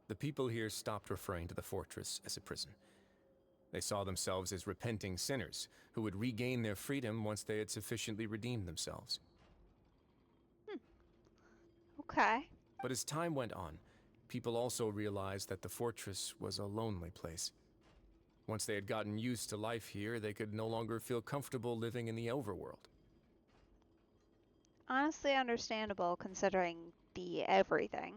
the people here stopped referring to the fortress as a prison. They saw themselves as repenting sinners who would regain their freedom once they had sufficiently redeemed themselves. Okay. But as time went on, people also realized that the fortress was a lonely place. Once they had gotten used to life here, they could no longer feel comfortable living in the overworld. Honestly understandable considering the everything.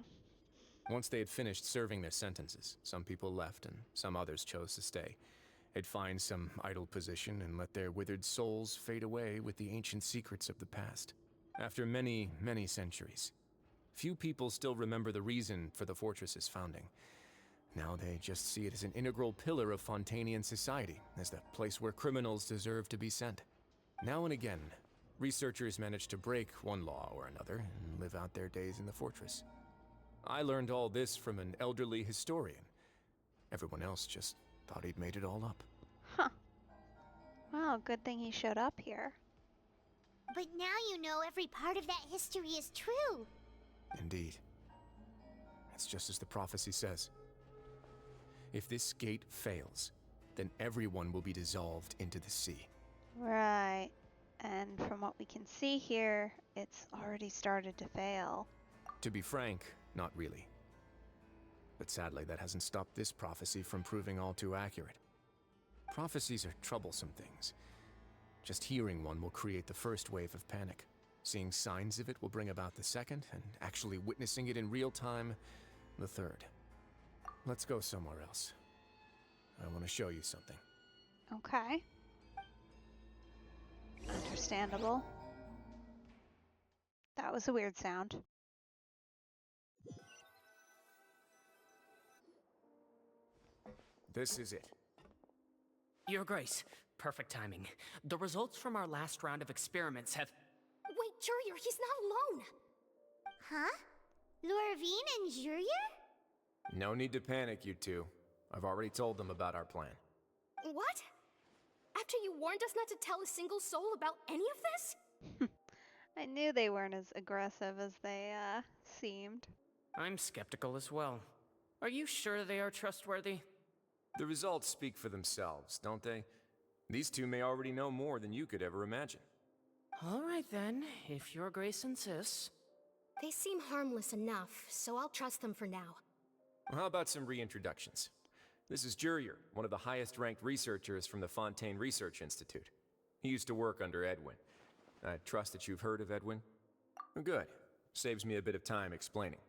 Once they had finished serving their sentences, some people left and some others chose to stay. They'd find some idle position and let their withered souls fade away with the ancient secrets of the past. After many, many centuries, few people still remember the reason for the fortress's founding. Now they just see it as an integral pillar of Fontainian society, as the place where criminals deserve to be sent. Now and again, researchers manage to break one law or another and live out their days in the fortress. I learned all this from an elderly historian. Everyone else just thought he'd made it all up. Huh. Well, good thing he showed up here. But now you know every part of that history is true. Indeed. It's just as the prophecy says. If this gate fails, then everyone will be dissolved into the sea. Right. And from what we can see here, it's already started to fail. To be frank, not really. But sadly, that hasn't stopped this prophecy from proving all too accurate. Prophecies are troublesome things. Just hearing one will create the first wave of panic. Seeing signs of it will bring about the second, and actually witnessing it in real time, the third. Let's go somewhere else. I want to show you something. Okay. Understandable. That was a weird sound. This is it. Your Grace, perfect timing. The results from our last round of experiments have... Wait, Jurier, he's not alone! Huh? Lorvine and Jurier? No need to panic, you two. I've already told them about our plan. What? After you warned us not to tell a single soul about any of this? I knew they weren't as aggressive as they, seemed. I'm skeptical as well. Are you sure they are trustworthy? The results speak for themselves, don't they? These two may already know more than you could ever imagine. All right then, if Your Grace insists. They seem harmless enough, so I'll trust them for now. Well, how about some reintroductions? This is Jurier, one of the highest-ranked researchers from the Fontaine Research Institute. He used to work under Edwin. I trust that you've heard of Edwin? Good. Saves me a bit of time explaining.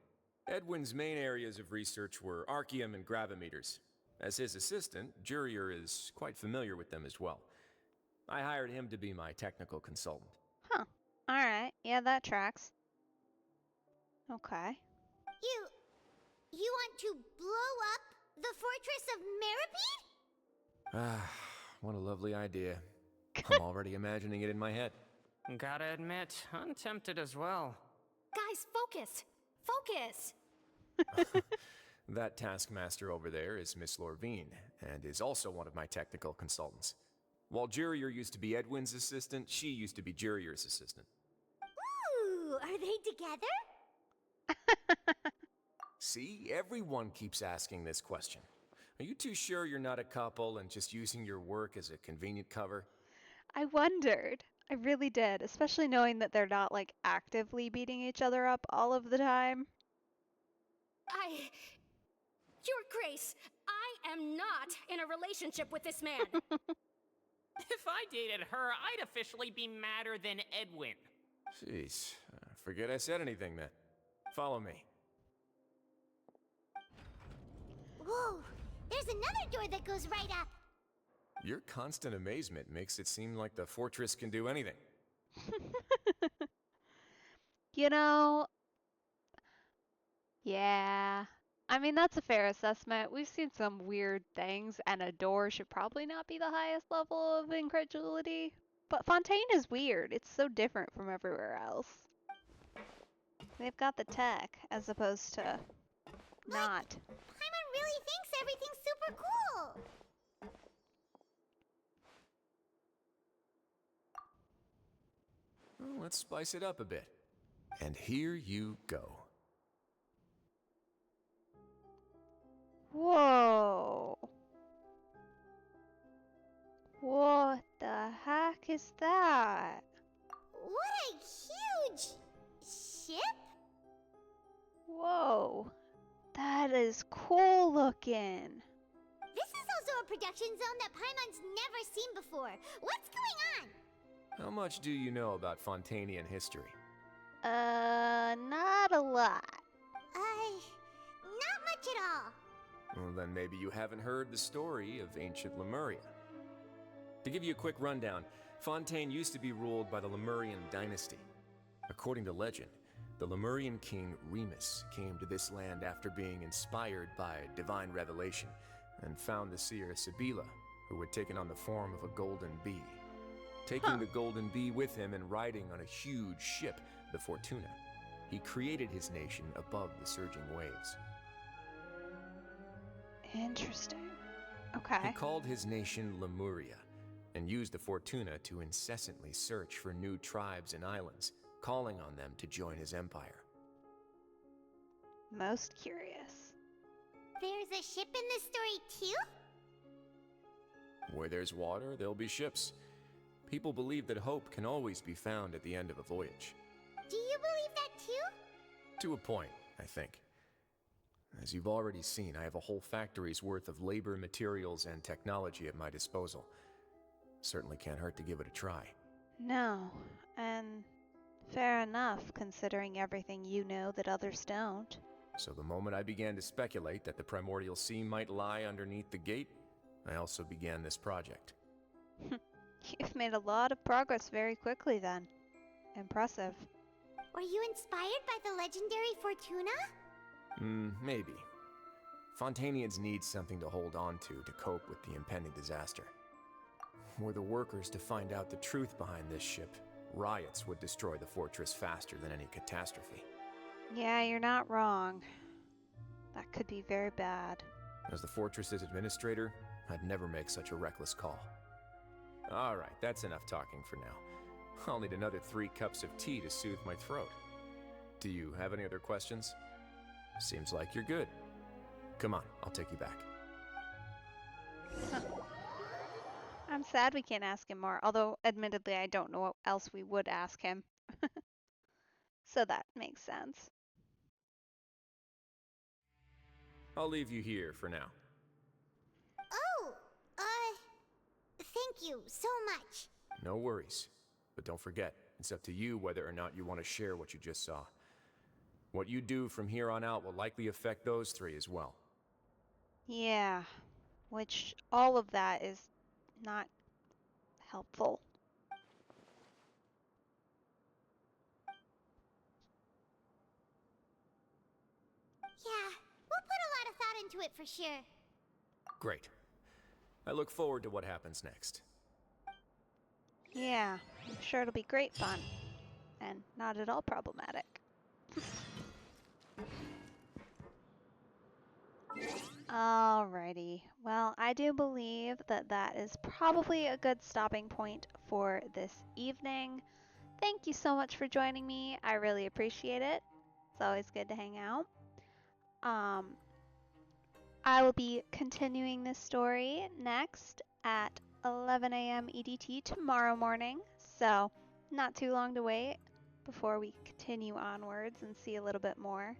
Edwin's main areas of research were archaeum and gravimeters. As his assistant, Jurier is quite familiar with them as well. I hired him to be my technical consultant. Huh. Alright. Yeah, that tracks. Okay. You want to blow up the fortress of Meripede? Ah, what a lovely idea. I'm already imagining it in my head. Gotta admit, I'm tempted as well. Guys, focus! Focus! That taskmaster over there is Miss Lorvine, and is also one of my technical consultants. While Jurier used to be Edwin's assistant, she used to be Jurier's assistant. Ooh, are they together? See, everyone keeps asking this question. Are you too sure you're not a couple and just using your work as a convenient cover? I wondered. I really did, especially knowing that they're not, like, actively beating each other up all of the time. Your Grace, I am not in a relationship with this man. If I dated her, I'd officially be madder than Edwin. Jeez, forget I said anything then. Follow me. Whoa, there's there's another door that goes right up. Your constant amazement makes it seem like the fortress can do anything. You know, yeah. I mean, that's a fair assessment. We've seen some weird things, and a door should probably not be the highest level of incredulity. But Fontaine is weird. It's so different from everywhere else. They've got the tech, as opposed to not. Paimon really thinks everything's super cool. Well, let's spice it up a bit. And here you go. Whoa. What the heck is that? What a huge ship? Whoa. That is cool looking. This is also a production zone that Paimon's never seen before. What's going on? How much do you know about Fontainian history? Not a lot. Not much at all. Well, then maybe you haven't heard the story of ancient Lemuria. To give you a quick rundown, Fontaine used to be ruled by the Lemurian dynasty. According to legend, the Lemurian king Remus came to this land after being inspired by divine revelation and found the seer Sibila, who had taken on the form of a golden bee. Taking the golden bee with him and riding on a huge ship, the Fortuna, he created his nation above the surging waves. Interesting. Okay. He called his nation Lemuria and used the Fortuna to incessantly search for new tribes and islands, calling on them to join his empire. Most curious. There's a ship in this story too? Where there's water, there'll be ships. People believe that hope can always be found at the end of a voyage. Do you believe that too? To a point, I think. As you've already seen, I have a whole factory's worth of labor, materials, and technology at my disposal. Certainly can't hurt to give it a try. No, and fair enough, considering everything you know that others don't. So the moment I began to speculate that the primordial sea might lie underneath the gate, I also began this project. You've made a lot of progress very quickly then. Impressive. Were you inspired by the legendary Fortuna? Maybe. Fontainians need something to hold on to cope with the impending disaster. Were the workers to find out the truth behind this ship, riots would destroy the fortress faster than any catastrophe. Yeah, you're not wrong. That could be very bad. As the fortress's administrator, I'd never make such a reckless call. Alright, that's enough talking for now. I'll need another 3 cups of tea to soothe my throat. Do you have any other questions? Seems like you're good. Come on, I'll take you back. I'm sad we can't ask him more, although admittedly I don't know what else we would ask him. So that makes sense. I'll leave you here for now. Oh, thank you so much. No worries. But don't forget, it's up to you whether or not you want to share what you just saw. What you do from here on out will likely affect those 3 as well. Yeah, which all of that is not helpful. Yeah, we'll put a lot of thought into it for sure. Great. I look forward to what happens next. Yeah, I'm sure it'll be great fun. And not at all problematic. Alrighty. Well, I do believe that that is probably a good stopping point for this evening. Thank you so much for joining me. I really appreciate it. It's always good to hang out. I will be continuing this story next at 11 a.m. EDT tomorrow morning. So, not too long to wait before we continue onwards and see a little bit more.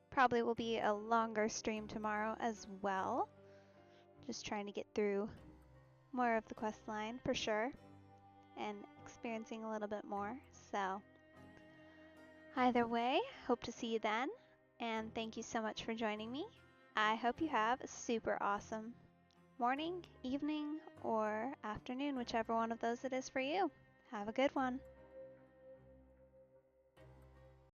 Probably will be a longer stream tomorrow as well. Just trying to get through more of the quest line for sure and experiencing a little bit more. So either way, hope to see you then, and thank you so much for joining me. I hope you have a super awesome morning, evening, or afternoon, whichever one of those it is for you. Have a good one.